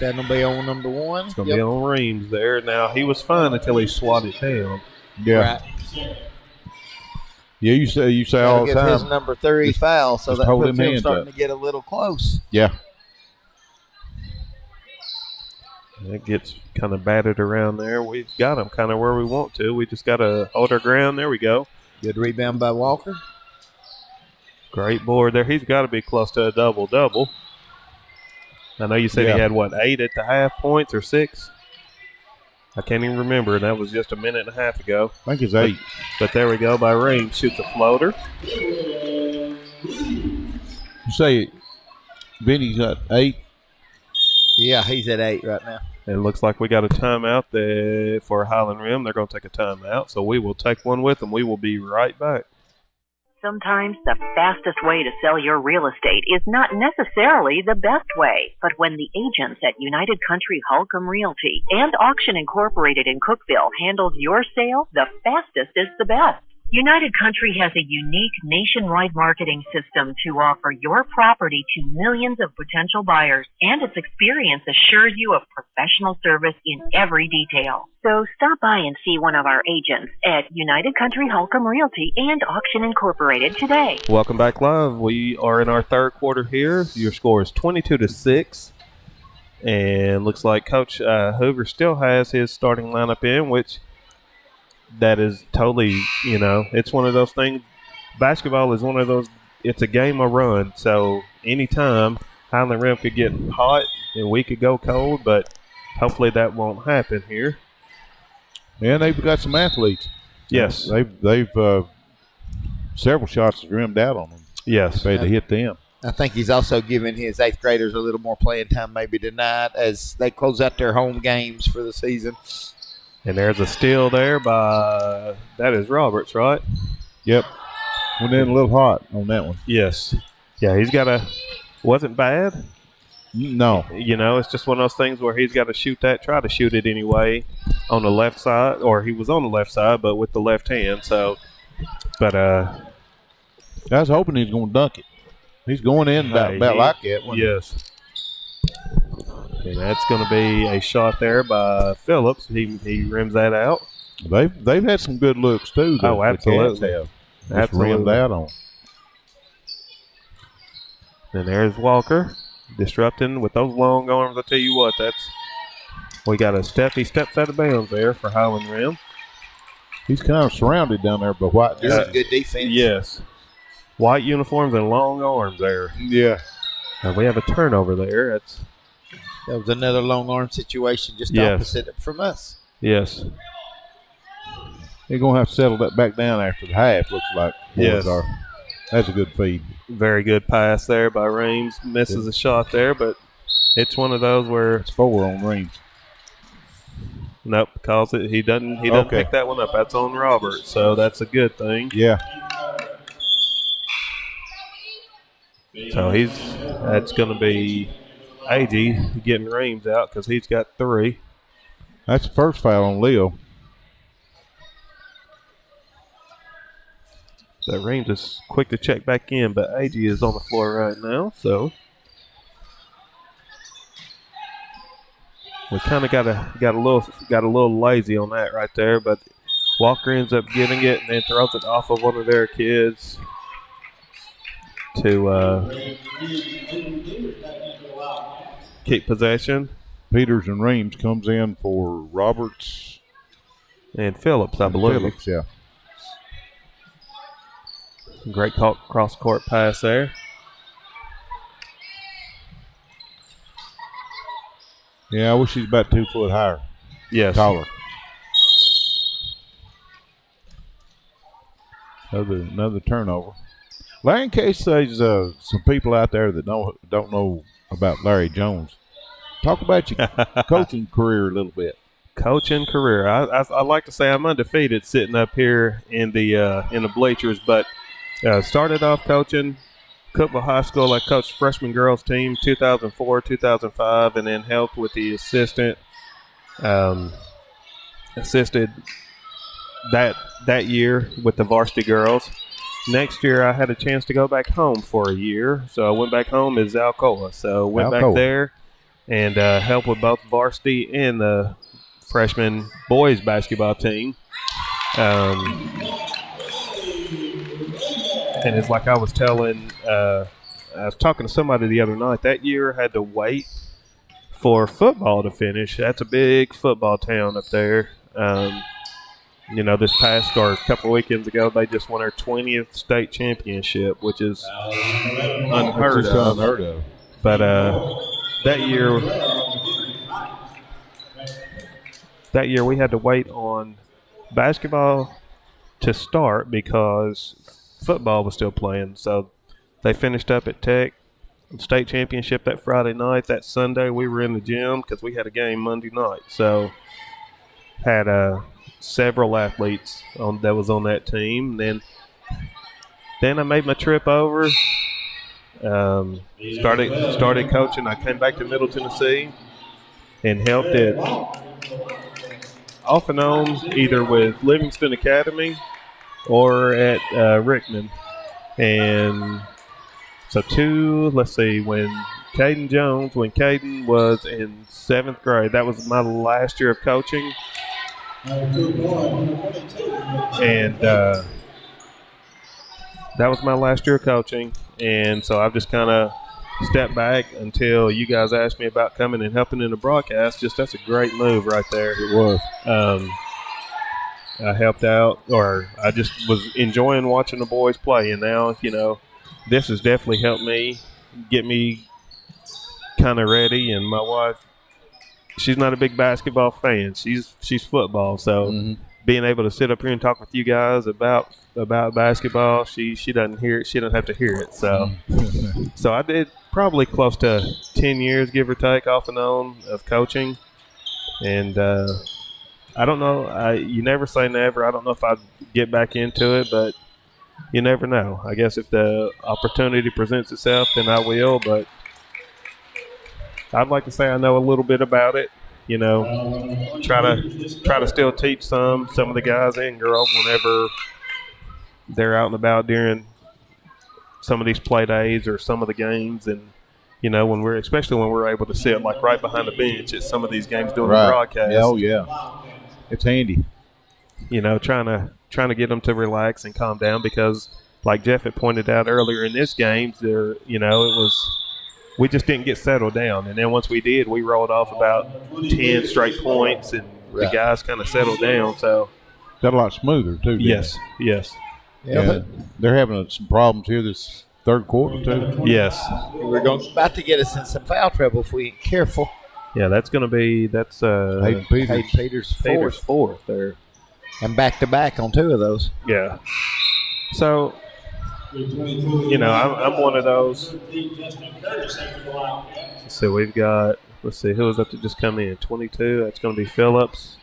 That'll be on number 1. It's going to be on Reams there. Now, he was fine until he swatted down. Yeah. Right. Yeah, you say all the time. His number 3 foul, so that puts him starting to get a little close. Yeah. It gets kind of batted around there. We've got him kind of where we want to. We just got to hold our ground. There we go. Good rebound by Walker. Great board there. He's got to be close to a double-double. I know you said he had, 8 at the half points or 6? I can't even remember. That was just a minute and a half ago. I think it's 8. But there we go by Reams. Shoots a floater. You say Vinny's got 8? Yeah, he's at 8 right now. It looks like we got a timeout there for Highland Rim. They're going to take a timeout, so we will take one with them. We will be right back. Sometimes the fastest way to sell your real estate is not necessarily the best way, but when the agents at United Country Holcomb Realty and Auction Incorporated in Cookeville handles your sale, the fastest is the best. United Country has a unique nationwide marketing system to offer your property to millions of potential buyers, and its experience assures you of professional service in every detail. So stop by and see one of our agents at United Country Holcomb Realty and Auction Incorporated today. Welcome back live. We are in our third quarter here. Your score is 22-6. And looks like Coach Hoover still has his starting lineup in, which that is totally, it's one of those things. Basketball is one of those, it's a game of run. So anytime Highland Rim could get hot and we could go cold, but hopefully that won't happen here. And they've got some athletes. Yes. They've several shots rimmed out on them. Yes. They had to hit them. I think he's also giving his 8th graders a little more playing time maybe tonight as they close out their home games for the season. And there's a steal there by, that is Roberts, right? Yep. Went in a little hot on that one. Yes. Yeah, he's got wasn't bad. No. It's just one of those things where he's got to try to shoot it anyway on the left side, or he was on the left side, but with the left hand. So, but I was hoping he was going to dunk it. He's going in about like that. Yes. And that's going to be a shot there by Phillips. He rims that out. They've had some good looks too. Oh, absolutely. That's rimmed out on. And there's Walker disrupting with those long arms. I tell you what, we got a step. He steps out of bounds there for Highland Rim. He's kind of surrounded down there by white. That's good defense. Yes. White uniforms and long arms there. Yeah. And we have a turnover there. That was another long arm situation just opposite from us. Yes. They're going to have to settle that back down after the half, looks like. Yes. That's a good feed. Very good pass there by Reams. Misses a shot there, but it's one of those where it's 4 on Reams. Nope, because he doesn't pick that one up. That's on Robert, so that's a good thing. Yeah. So that's going to be AG getting Reams out because he's got 3. That's the first foul on Leo. So Reams is quick to check back in, but AG is on the floor right now, so we kind of got a little lazy on that right there, but Walker ends up getting it and then throws it off of one of their kids to keep possession. Peters and Reams comes in for Roberts and Phillips, I believe. Phillips, yeah. Great cross-court pass there. Yeah, I wish he's about 2 foot higher. Yes. Taller. Another turnover. Larry, in case there's some people out there that don't know about Larry Jones, talk about your coaching career a little bit. Coaching career. I like to say I'm undefeated sitting up here in the bleachers, but started off coaching Cookeville High School. I coached freshman girls team 2004, 2005, and then helped with the assisted that year with the varsity girls. Next year, I had a chance to go back home for a year, so I went back home as Alcoa. So went back there and helped with both varsity and the freshman boys basketball team. And it's like I was telling, I was talking to somebody the other night. That year I had to wait for football to finish. That's a big football town up there. This past or a couple of weekends ago, they just won their 20th state championship, which is unheard of. But that year we had to wait on basketball to start because football was still playing. So they finished up at Tech state championship that Friday night. That Sunday we were in the gym because we had a game Monday night. So had several athletes that was on that team. And then I made my trip over. Started coaching. I came back to Middle Tennessee and helped it off and on, either with Livingston Academy or at Rickman. And so when Caden was in 7th grade, that was my last year of coaching. And that was my last year of coaching. And so I've just kind of stepped back until you guys asked me about coming and helping in the broadcast. That's a great move right there. It was. I helped out, or I just was enjoying watching the boys play. And now, this has definitely helped me get me kind of ready. And my wife, she's not a big basketball fan. She's football. So being able to sit up here and talk with you guys about basketball, she doesn't hear it. She doesn't have to hear it. So so I did probably close to 10 years, give or take, off and on of coaching. And I don't know. You never say never. I don't know if I'd get back into it, but you never know. I guess if the opportunity presents itself, then I will. But I'd like to say I know a little bit about it. Try to still teach some of the guys and girls whenever they're out and about during some of these play days or some of the games. And especially when we're able to sit like right behind the bench at some of these games doing the broadcast. Yeah, oh yeah, it's handy. Trying to get them to relax and calm down, because like Jeff had pointed out earlier in this game, we just didn't get settled down. And then once we did, we rolled off about 10 straight points, and the guys kind of settled down. So got a lot smoother too. Yes. Yeah, they're having some problems here this third quarter too. Yes. We're about to get us in some foul trouble if we ain't careful. Yeah, that's Hayden Peters' fourth there. And back-to-back on 2 of those. Yeah. So, I'm one of those. So we've got, who was up to just come in? 22. That's going to be Phillips.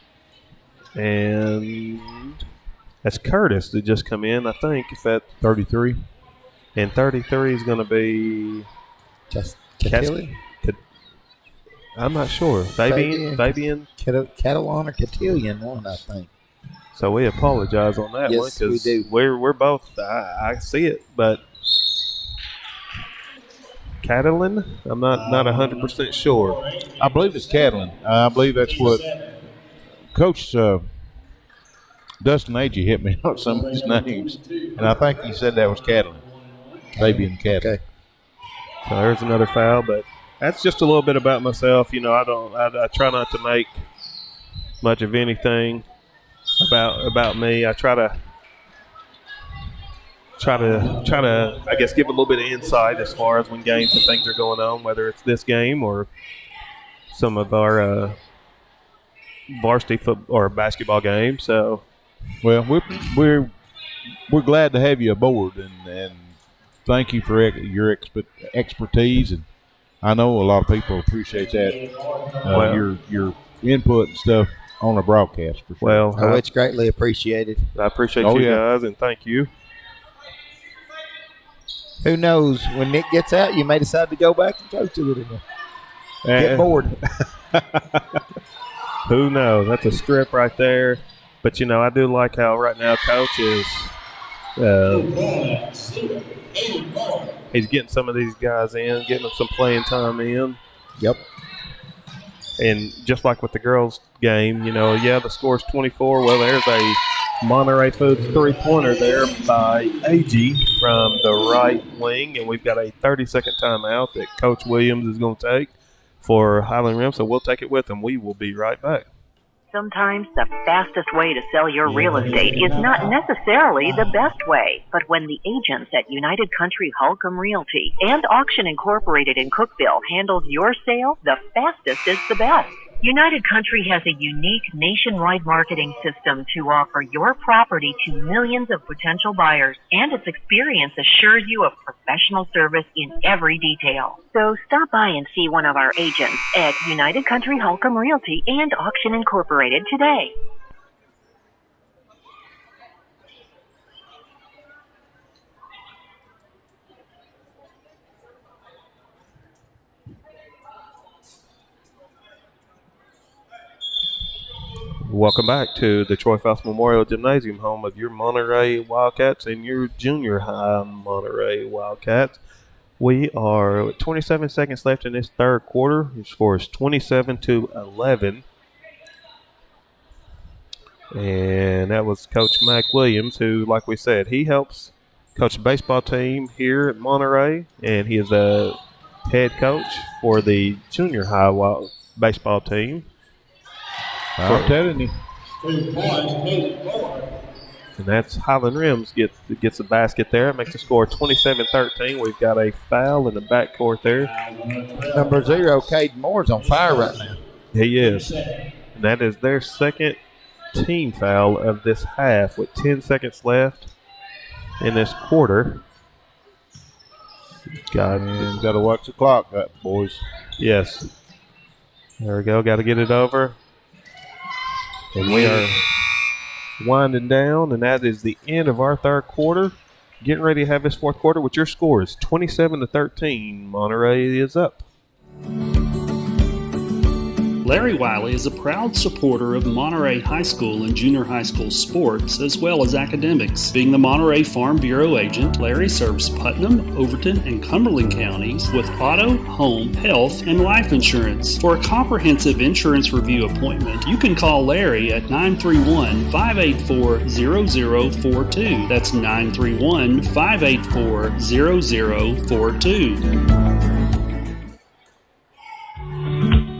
And that's Curtis that just come in, I think. If that 33. And 33 is going to be Cotillion? I'm not sure. Fabian? Catalan or Cotillion one, I think. So we apologize on that one. Yes, we do. We're both, I see it, but Catalan? I'm not 100% sure. I believe it's Catalan. I believe that's what Coach Dustin Agee hit me on some of his names, and I think he said that was Catalan. Fabian Catalan. Okay. So there's another foul, but that's just a little bit about myself. I try not to make much of anything about me. I try to I guess give a little bit of insight as far as when games and things are going on, whether it's this game or some of our varsity football or basketball games. So, well, we're glad to have you aboard, and thank you for your expertise, and I know a lot of people appreciate that. Your input and stuff on the broadcast for sure. Well, it's greatly appreciated. I appreciate you guys, and thank you. Who knows? When Nick gets out, you may decide to go back and coach a little more. Get bored. Who knows? That's a strip right there. But, I do like how right now Coach is he's getting some of these guys in, getting them some playing time in. Yep. And just like with the girls' game, the score's 24. Well, there's a Monterey Foods 3-pointer there by Agee from the right wing, and we've got a 30-second timeout that Coach Williams is going to take for Highland Rim, so we'll take it with him. We will be right back. Sometimes the fastest way to sell your real estate is not necessarily the best way, but when the agents at United Country Holcomb Realty and Auction Incorporated in Cookeville handles your sale, the fastest is the best. United Country has a unique nationwide marketing system to offer your property to millions of potential buyers, and its experience assures you of professional service in every detail. So stop by and see one of our agents at United Country Holcomb Realty and Auction Incorporated today. Welcome back to the Troy Foust Memorial Gymnasium, home of your Monterey Wildcats and your junior high Monterey Wildcats. We are with 27 seconds left in this third quarter. The score is 27-11. And that was Coach Mac Williams, who, like we said, he helps coach the baseball team here at Monterey, and he is a head coach for the junior high baseball team. I'm telling you. And that's Highland Rims gets a basket there. It makes the score 27-13. We've got a foul in the backcourt there. Number 0, Caden Moore's on fire right now. He is. And that is their second team foul of this half with 10 seconds left in this quarter. Got to watch the clock, boys. Yes. There we go. Got to get it over. And we are winding down, and that is the end of our third quarter. Getting ready to have this fourth quarter, with your score is 27-13. Monterey is up. Larry Wiley is a proud supporter of Monterey High School and junior high school sports, as well as academics. Being the Monterey Farm Bureau agent, Larry serves Putnam, Overton, and Cumberland counties with auto, home, health, and life insurance. For a comprehensive insurance review appointment, you can call Larry at 931-584-0042. That's 931-584-0042.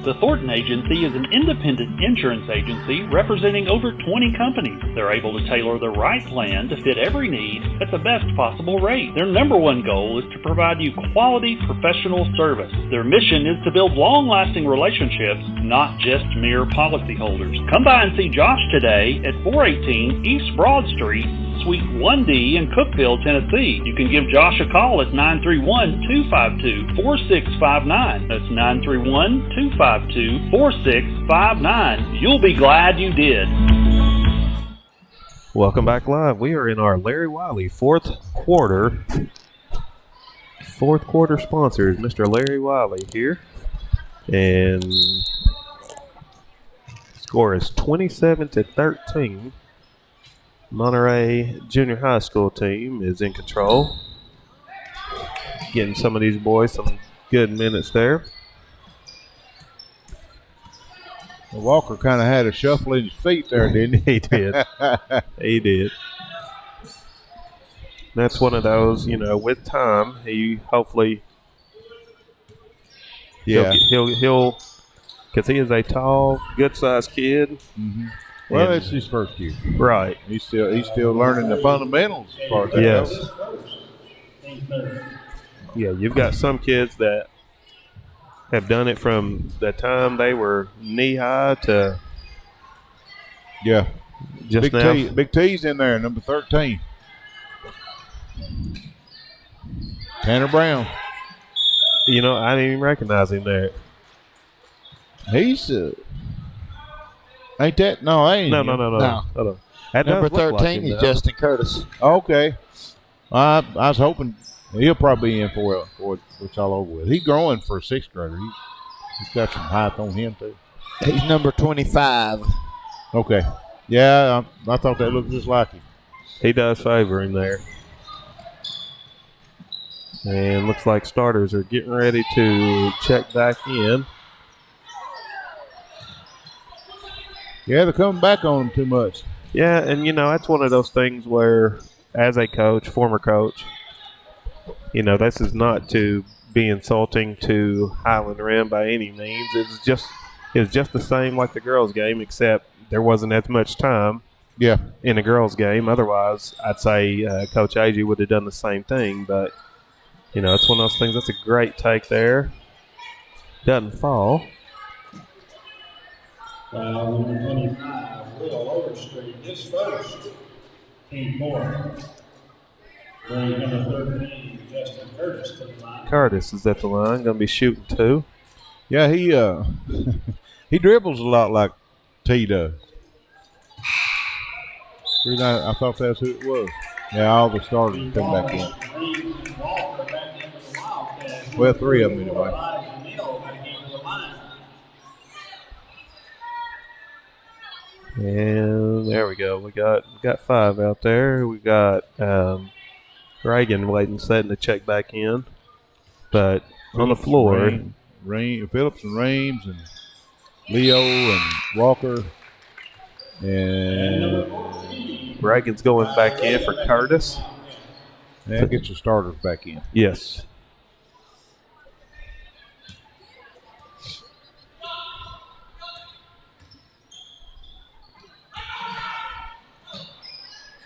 The Thornton Agency is an independent insurance agency representing over 20 companies. They're able to tailor the right plan to fit every need at the best possible rate. Their number one goal is to provide you quality professional service. Their mission is to build long-lasting relationships, not just mere policyholders. Come by and see Josh today at 418 East Broad Street, Suite 1D in Cookeville, Tennessee. You can give Josh a call at 931-252-4659. That's 931-252-4659. You'll be glad you did. Welcome back live. We are in our Larry Wiley fourth quarter. Fourth quarter sponsor is Mr. Larry Wiley here. And score is 27-13. Monterey Junior High School team is in control. Getting some of these boys some good minutes there. Walker kind of had a shuffle in his feet there, didn't he? He did. He did. That's one of those, with time, he hopefully he'll because he is a tall, good-sized kid. Mm-hmm. Well, it's his first year. Right. He's still learning the fundamentals as far as that goes. Yeah, you've got some kids that have done it from the time they were knee-high to just now. Big T's in there, number 13. Tanner Brown. I didn't even recognize him there. He's ain't that? No, I ain't. No. Number 13 is Justin Curtis. Okay. I was hoping he'll probably be in for it's all over with. He's growing for a sixth grader. He's got some height on him, too. He's number 25. Okay. Yeah, I thought that looked just like him. He does favor him there. And looks like starters are getting ready to check back in. Yeah, they're coming back on him too much. Yeah, and, that's one of those things where, as a coach, former coach, this is not to be insulting to Highland Rim by any means. It's just the same like the girls' game, except there wasn't as much time in the girls' game. Otherwise, I'd say Coach Agee would have done the same thing. But, it's one of those things. That's a great take there. Doesn't fall. Number 25, Will Overstreet, his first team 4. Bring number 13, Justin Curtis to the line. Curtis is at the line, going to be shooting 2. Yeah, he dribbles a lot like T does. I thought that's who it was. Yeah, all the starters come back in. Well, 3 of them anyway. And there we go. We got 5 out there. We got Reagan waiting, setting the check back in. But on the floor, Phillips and Rames and Leo and Walker. And Reagan's going back in for Curtis. And get your starters back in. Yes.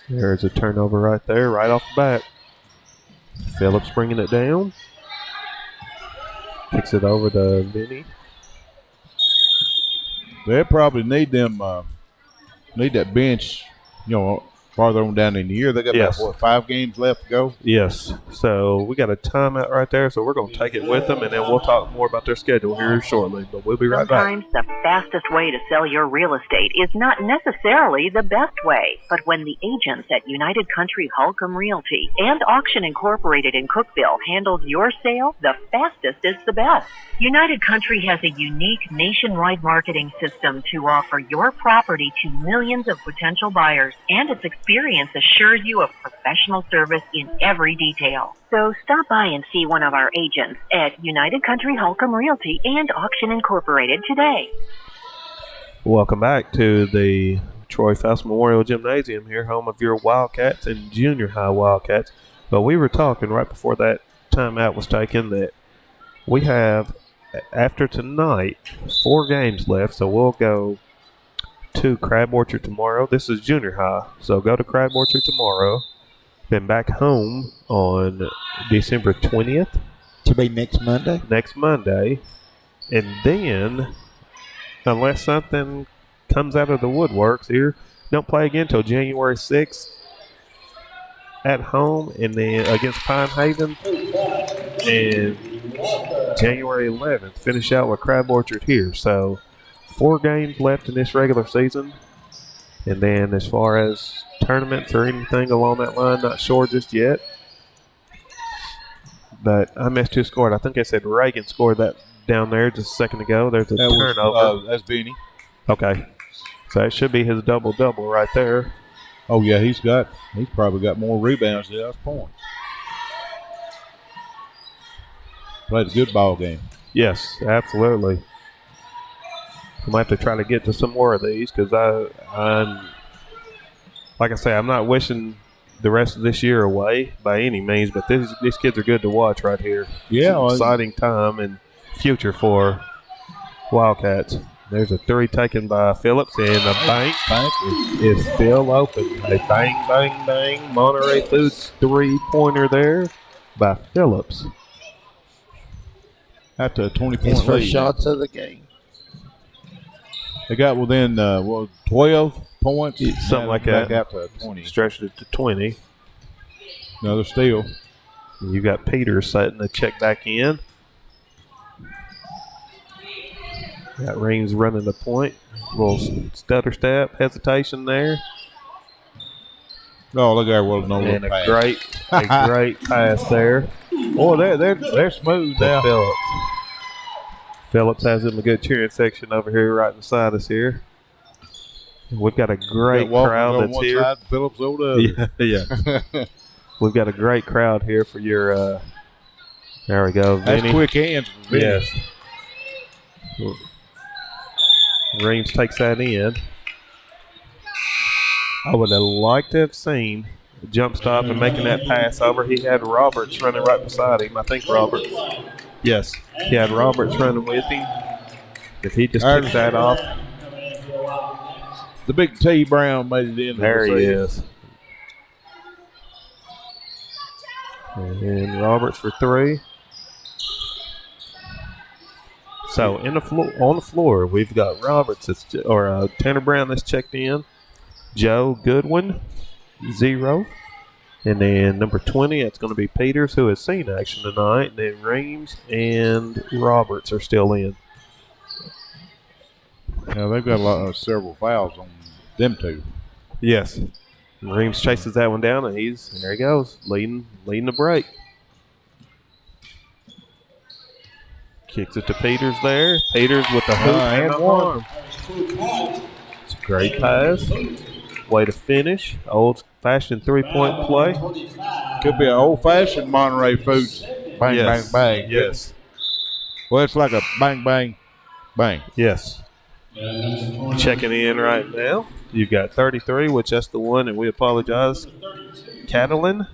There's a turnover right there, right off the bat. Phillips bringing it down. Kicks it over to Vinny. They probably need that bench, farther on down in the year. They got about 5 games left to go? Yes. So we got a timeout right there, so we're going to take it with them, and then we'll talk more about their schedule here shortly. But we'll be right back. Sometimes the fastest way to sell your real estate is not necessarily the best way. But when the agents at United Country Holcomb Realty and Auction Incorporated in Cookeville handles your sale, the fastest is the best. United Country has a unique nationwide marketing system to offer your property to millions of potential buyers, and its experience assures you of professional service in every detail. So stop by and see one of our agents at United Country Holcomb Realty and Auction Incorporated today. Welcome back to the Troy Foust Memorial Gymnasium here, home of your Wildcats and junior high Wildcats. But we were talking right before that timeout was taken that we have, after tonight, 4 games left, so we'll go to Crab Orchard tomorrow. This is junior high, so go to Crab Orchard tomorrow. Then back home on December 20th. To be next Monday? Next Monday. And then, unless something comes out of the woodworks here, don't play again until January 6th at home, and then against Pine Haven. And January 11th, finish out with Crab Orchard here. So 4 games left in this regular season. And then as far as tournaments or anything along that line, not sure just yet. But I missed who scored. I think I said Reagan scored that down there just a second ago. There's a turnover. That's Vinny. Okay. So it should be his double-double right there. Oh, yeah, he's probably got more rebounds than us points. Played a good ball game. Yes, absolutely. I might have to try to get to some more of these because I'm, like I say, I'm not wishing the rest of this year away by any means, but these kids are good to watch right here. Yeah. It's an exciting time and future for Wildcats. There's a 3 taken by Phillips, and the bank is still open. A bang, bang, bang. Monterey Foods 3-pointer there by Phillips. After a 20-point His lead. first shots of the game. They got within 12 points. Something like that. Back out to 20. Stretched it to 20. Another steal. You got Peters setting the check back in. Got Reams running the point. A little stutter step, hesitation there. Oh, look at that! No and pass. a great pass there. Oh, they're smooth now. Phillips has him a good cheering section over here right beside us here. We've got a great crowd that's here. Side, Phillips over the other. Yeah. We've got a great crowd here for your. There we go, Vinny. That's quick hands. Yes. Reams takes that in. I would have liked to have seen the jump stop and making that pass over. He had Roberts running right beside him. I think Roberts. Yes, he had Roberts running with him. If he just took that off. The big T Brown made it in. There he is. And Roberts for 3. So on the floor, we've got Roberts Tanner Brown that's checked in, Joe Goodwin, 0, and then number 20 that's going to be Peters, who has seen action tonight, and then Reams and Roberts are still in. Yeah, they've got several fouls on them two. Yes, and Reams chases that one down, and there he goes, leading the break. Kicks it to Peters there. Peters with the hoop and one. Great pass. Way to finish. Old-fashioned three-point play. Could be an old-fashioned Monterey Foust. Bang, Yes. bang, bang. Yes. Well, it's like a bang, bang, bang. Yes. Checking in right now. You've got 33, which that's the one, and we apologize. Catalan.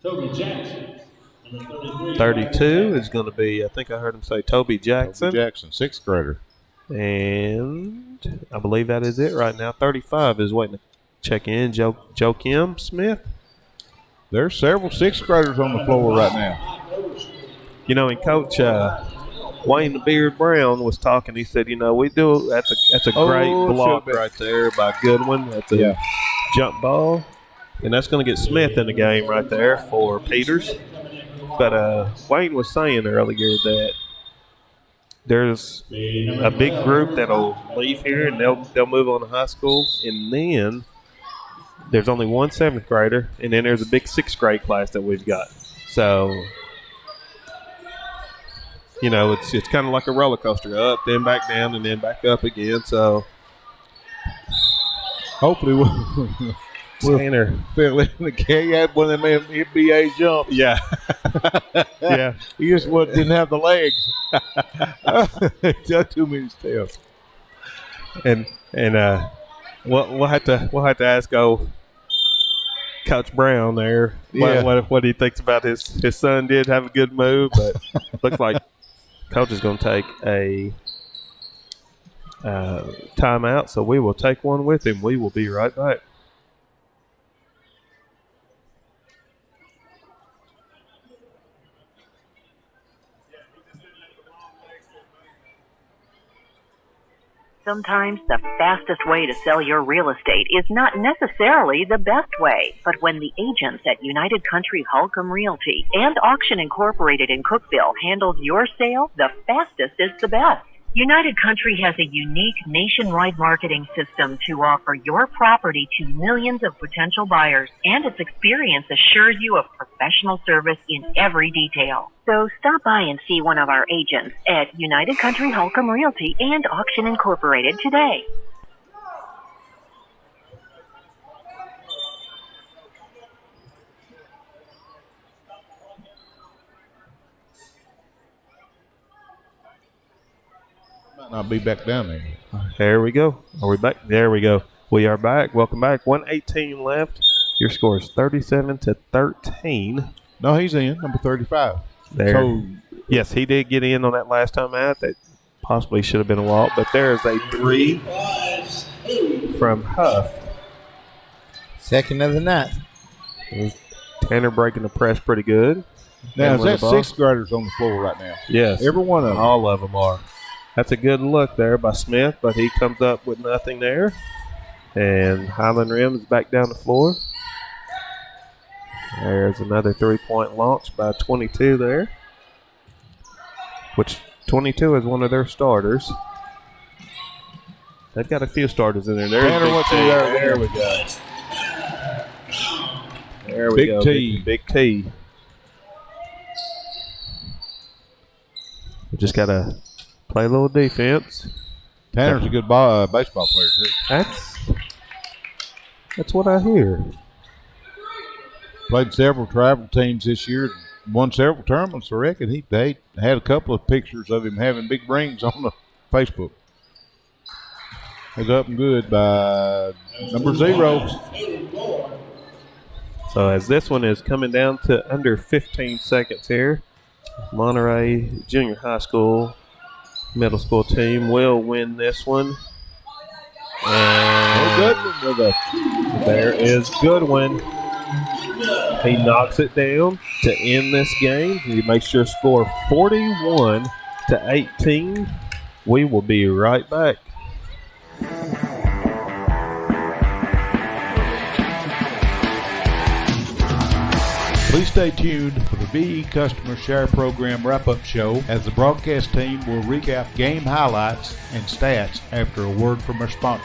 Toby Jackson. 32 is going to be, I think I heard him say Toby Jackson. Toby Jackson, 6th grader. And I believe that is it right now. 35 is waiting to check in. Joakim Smith. There's several 6th graders on the floor right now. You know, and Coach Wayne the Beard Brown was talking. He said, we do, that's a great block right there by Goodwin. That's a jump ball. And that's going to get Smith in the game right there for Peters. But Wayne was saying earlier that there's a big group that'll leave here and they'll move on to high school. And then there's only one 7th grader, and then there's a big 6th grade class that we've got. So, it's kind of like a roller coaster, up, then back down, and then back up again. So hopefully we'll fill in the game. He had one of them NBA jumps. Yeah. Yeah. He just didn't have the legs. Got too many steps. And we'll have to ask Coach Brown there what he thinks about his son. Did have a good move, but looks like Coach is going to take a timeout, so we will take one with him. We will be right back. Sometimes the fastest way to sell your real estate is not necessarily the best way, but when the agents at United Country Holcomb Realty and Auction Incorporated in Cookeville handles your sale, the fastest is the best. United Country has a unique nationwide marketing system to offer your property to millions of potential buyers, and its experience assures you of professional service in every detail. So stop by and see one of our agents at United Country Holcomb Realty and Auction Incorporated today. I'll be back down there. There we go. Are we back? There we go. We are back. Welcome back. 1:18 left. Your score is 37-13. No, he's in, number 35. There. So, yes, he did get in on that last time out. That possibly should have been a walk, but there is a 3 from Huff. Second of the night. Tanner breaking the press pretty good. Now, is that 6th graders on the floor right now? Yes. Every one of them. All of them are. That's a good look there by Smith, but he comes up with nothing there. And Highland Rim is back down the floor. There's another 3-point launch by 22 there, which 22 is one of their starters. They've got a few starters in there. There we go. There we go. Big T. We just got to play a little defense. Tanner's a good baseball player, too. That's what I hear. Played several travel teams this year, won several tournaments, I reckon. They had a couple of pictures of him having big rings on the Facebook. He's up and good by number 0. So as this one is coming down to under 15 seconds here, Monterey Junior High School middle school team will win this one. And there is Goodwin. He knocks it down to end this game. He makes your score 41-18. We will be right back. Please stay tuned for the VE Customer Share Program wrap-up show as the broadcast team will recap game highlights and stats after a word from our sponsor.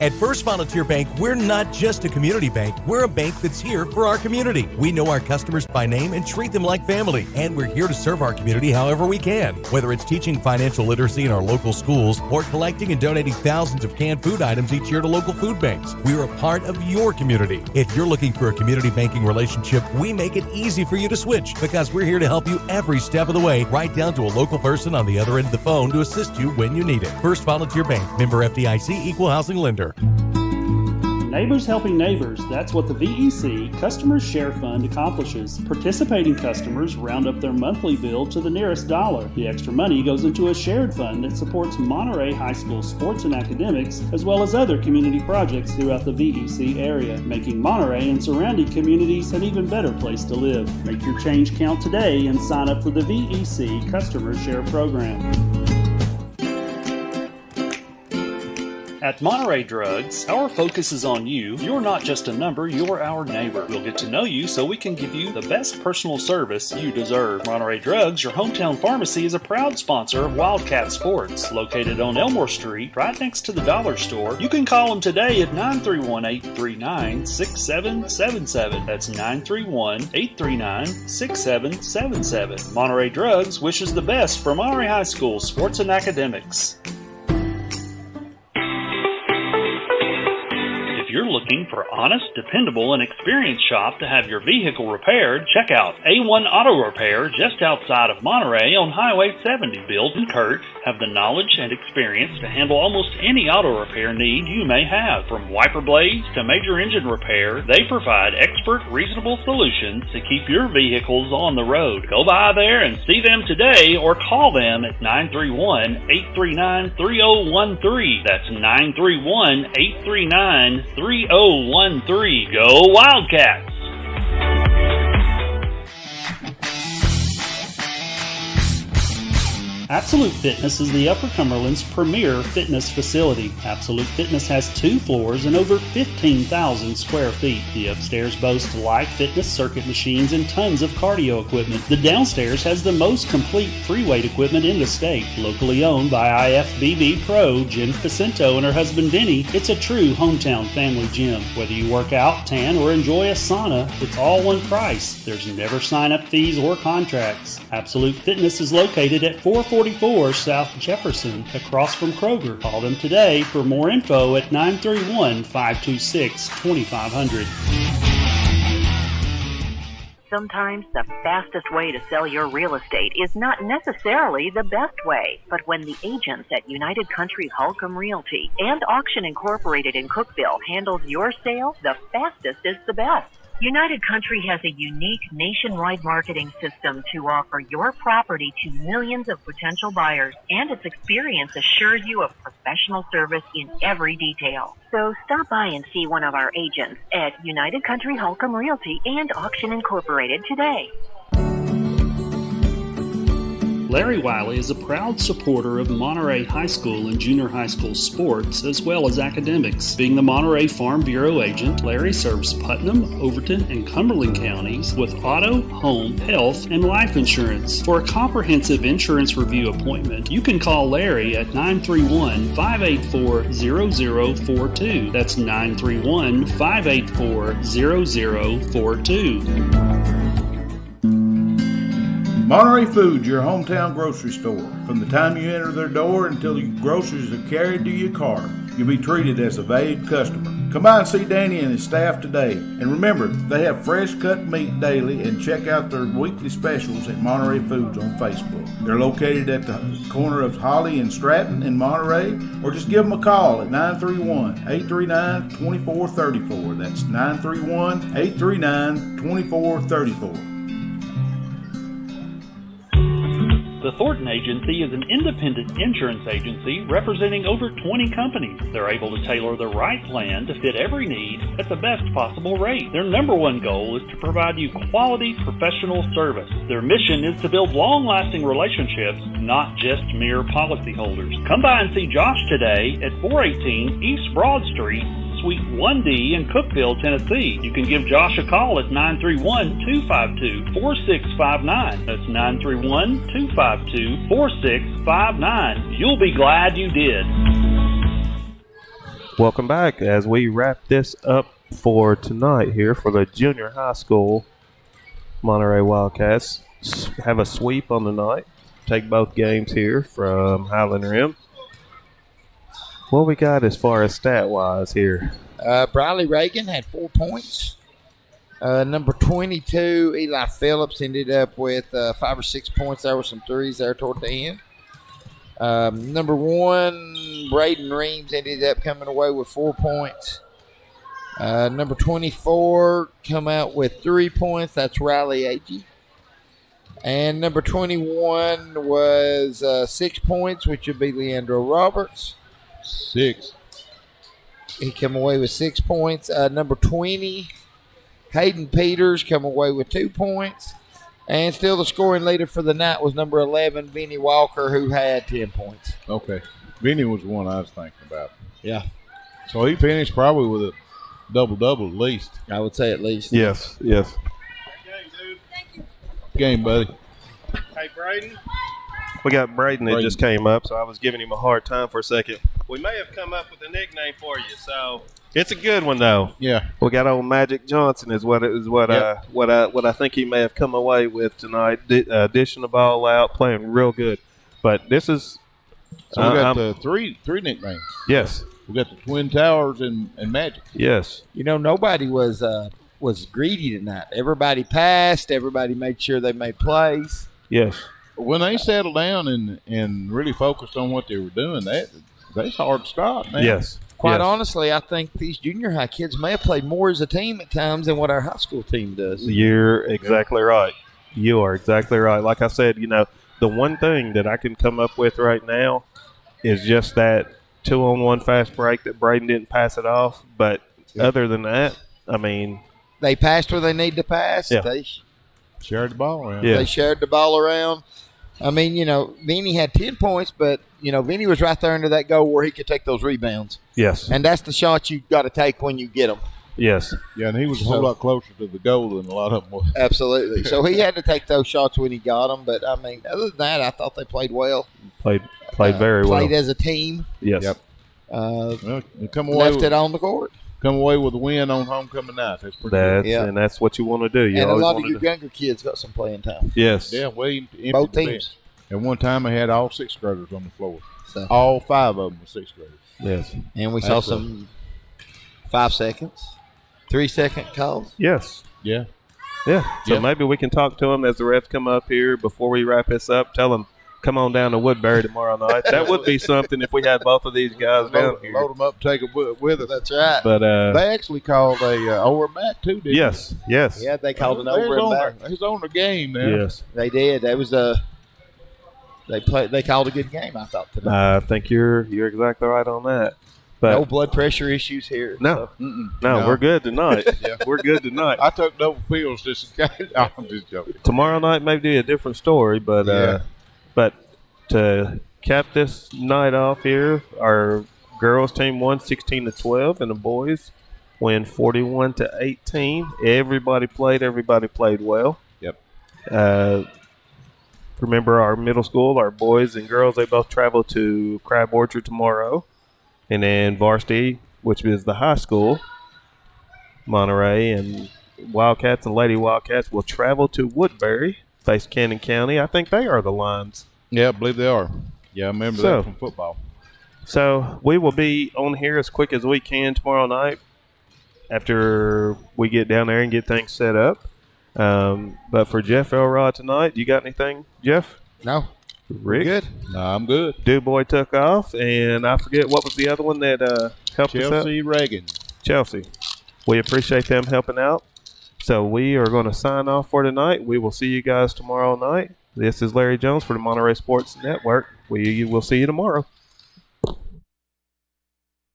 At First Volunteer Bank, we're not just a community bank. We're a bank that's here for our community. We know our customers by name and treat them like family. And we're here to serve our community however we can. Whether it's teaching financial literacy in our local schools or collecting and donating thousands of canned food items each year to local food banks, we're a part of your community. If you're looking for a community banking relationship, we make it easy for you to switch because we're here to help you every step of the way, right down to a local person on the other end of the phone to assist you when you need it. First Volunteer Bank, member FDIC, equal housing lender. Neighbors helping neighbors, that's what the VEC Customers Share Fund accomplishes. Participating customers round up their monthly bill to the nearest dollar. The extra money goes into a shared fund that supports Monterey High School sports and academics, as well as other community projects throughout the VEC area, making Monterey and surrounding communities an even better place to live. Make your change count today and sign up for the VEC Customers Share Program. At Monterey Drugs, our focus is on you. You're not just a number, you're our neighbor. We'll get to know you so we can give you the best personal service you deserve. Monterey Drugs, your hometown pharmacy, is a proud sponsor of Wildcat Sports. Located on Elmore Street, right next to the dollar store. You can call them today at 931-839-6777. That's 931-839-6777. Monterey Drugs wishes the best for Monterey High School sports and academics. If you're looking for honest, dependable, and experienced shop to have your vehicle repaired, check out A1 Auto Repair just outside of Monterey on Highway 70. Bill and Kurt have the knowledge and experience to handle almost any auto repair need you may have. From wiper blades to major engine repair, they provide expert, reasonable solutions to keep your vehicles on the road. Go by there and see them today or call them at 931-839-3013. That's 931-839-3013. Go Wildcats! Absolute Fitness is the Upper Cumberland's premier fitness facility. Absolute Fitness has 2 floors and over 15,000 square feet. The upstairs boasts live fitness circuit machines and tons of cardio equipment. The downstairs has the most complete free weight equipment in the state. Locally owned by IFBB Pro Jen Facento and her husband Vinny, it's a true hometown family gym. Whether you work out, tan, or enjoy a sauna, it's all one price. There's never sign-up fees or contracts. Absolute Fitness is located at 444 South Jefferson, across from Kroger. Call them today for more info at 931-526-2500. Sometimes the fastest way to sell your real estate is not necessarily the best way. But when the agents at United Country Holcomb Realty and Auction Incorporated in Cookeville handles your sale, the fastest is the best. United Country has a unique nationwide marketing system to offer your property to millions of potential buyers, and its experience assures you of professional service in every detail. So stop by and see one of our agents at United Country Holcomb Realty and Auction Incorporated today. Larry Wiley is a proud supporter of Monterey High School and junior high school sports, as well as academics. Being the Monterey Farm Bureau agent, Larry serves Putnam, Overton, and Cumberland counties with auto, home, health, and life insurance. For a comprehensive insurance review appointment, you can call Larry at 931-584-0042. That's 931-584-0042. Monterey Foods, your hometown grocery store. From the time you enter their door until your groceries are carried to your car, you'll be treated as a valued customer. Come by and see Danny and his staff today. And remember, they have fresh cut meat daily, and check out their weekly specials at Monterey Foods on Facebook. They're located at the corner of Holly and Stratton in Monterey, or just give them a call at 931-839-2434. That's 931-839-2434. The Thornton Agency is an independent insurance agency representing over 20 companies. They're able to tailor the right plan to fit every need at the best possible rate. Their number one goal is to provide you quality professional service. Their mission is to build long-lasting relationships, not just mere policyholders. Come by and see Josh today at 418 East Broad Street, Suite 1D in Cookeville, Tennessee. You can give Josh a call at 931-252-4659. That's 931-252-4659. You'll be glad you did. Welcome back as we wrap this up for tonight here for the junior high school. Monterey Wildcats have a sweep on the night. Take both games here from Highland Rim. What we got as far as stat-wise here? Briley Reagan had 4 points. Number 22, Eli Phillips, ended up with 5 or 6 points. There were some threes there toward the end. Number 1, Braden Reams, ended up coming away with 4 points. Number 24 come out with 3 points. That's Riley Agee. And number 21 was 6 points, which would be Leandro Roberts. 6. He come away with 6 points. Number 20, Hayden Peters, come away with 2 points. And still the scoring leader for the night was number 11, Vinny Walker, who had 10 points. Okay. Vinny was the one I was thinking about. Yeah. So he finished probably with a double-double at least. I would say at least. Yes. Game, buddy. Hey, Braden. We got Braden that just came up, so I was giving him a hard time for a second. We may have come up with a nickname for you, so it's a good one though. Yeah. We got old Magic Johnson is what I think he may have come away with tonight, dishing the ball out, playing real good. But this is So we got the three nicknames. Yes. We got the Twin Towers and Magic. Yes. You know, nobody was greedy tonight. Everybody passed. Everybody made sure they made plays. Yes. When they settled down and really focused on what they were doing, that's hard to stop, man. Yes. Quite honestly, I think these junior high kids may have played more as a team at times than what our high school team does. You're exactly right. You are exactly right. Like I said, you know, the one thing that I can come up with right now is just that 2-on-1 fast break that Braden didn't pass it off. But other than that, I mean, they passed where they need to pass. Yeah. They shared the ball around. Yeah. They shared the ball around. I mean, you know, Vinny had 10 points, but, you know, Vinny was right there under that goal where he could take those rebounds. Yes. And that's the shot you got to take when you get them. Yes. Yeah, and he was a whole lot closer to the goal than a lot of them were. Absolutely. So he had to take those shots when he got them. But, I mean, other than that, I thought they played well. Played very well. Played as a team. Yes. Yep. Left it on the court. Come away with a win on homecoming night. That's pretty good. And that's what you want to do. And a lot of your younger kids got some playing time. Yes. Yeah, both teams. At one time, I had all 6th graders on the floor. So. All 5 of them were 6th graders. Yes. And we saw some 5 seconds, 3-second calls. Yes. Yeah. Yeah. So maybe we can talk to them as the refs come up here before we wrap this up. Tell them, come on down to Woodbury tomorrow night. That would be something if we had both of these guys down here. Load them up, take them with us. That's right. But they actually called a over and back too, didn't yes, they? Yes. Yeah, they called an over and back. He's on the game now. Yes. They did. That was They called a good game, I thought, today. I think you're exactly right on that. But no blood pressure issues here. No. So. No, we're good tonight. Yeah. We're good tonight. I took double pills just in case. I'm just joking. Tomorrow night may be a different story, but but to cap this night off here, our girls team won 16-12, and the boys win 41-18. Everybody played well. Yep. Remember our middle school, our boys and girls, they both travel to Crab Orchard tomorrow. And then varsity, which is the high school, Monterey and Wildcats and Lady Wildcats will travel to Woodbury, face Cannon County. I think they are the Lions. Yeah, I believe they are. Yeah, I remember that from football. So we will be on here as quick as we can tomorrow night after we get down there and get things set up. But for Jeff Elrod tonight, you got anything, Jeff? No. Rick? Good. No, I'm good. Dubois took off, and I forget what was the other one that helped us out? Chelsea Reagan. Chelsea. We appreciate them helping out. So we are going to sign off for tonight. We will see you guys tomorrow night. This is Larry Jones for the Monterey Sports Network. We will see you tomorrow.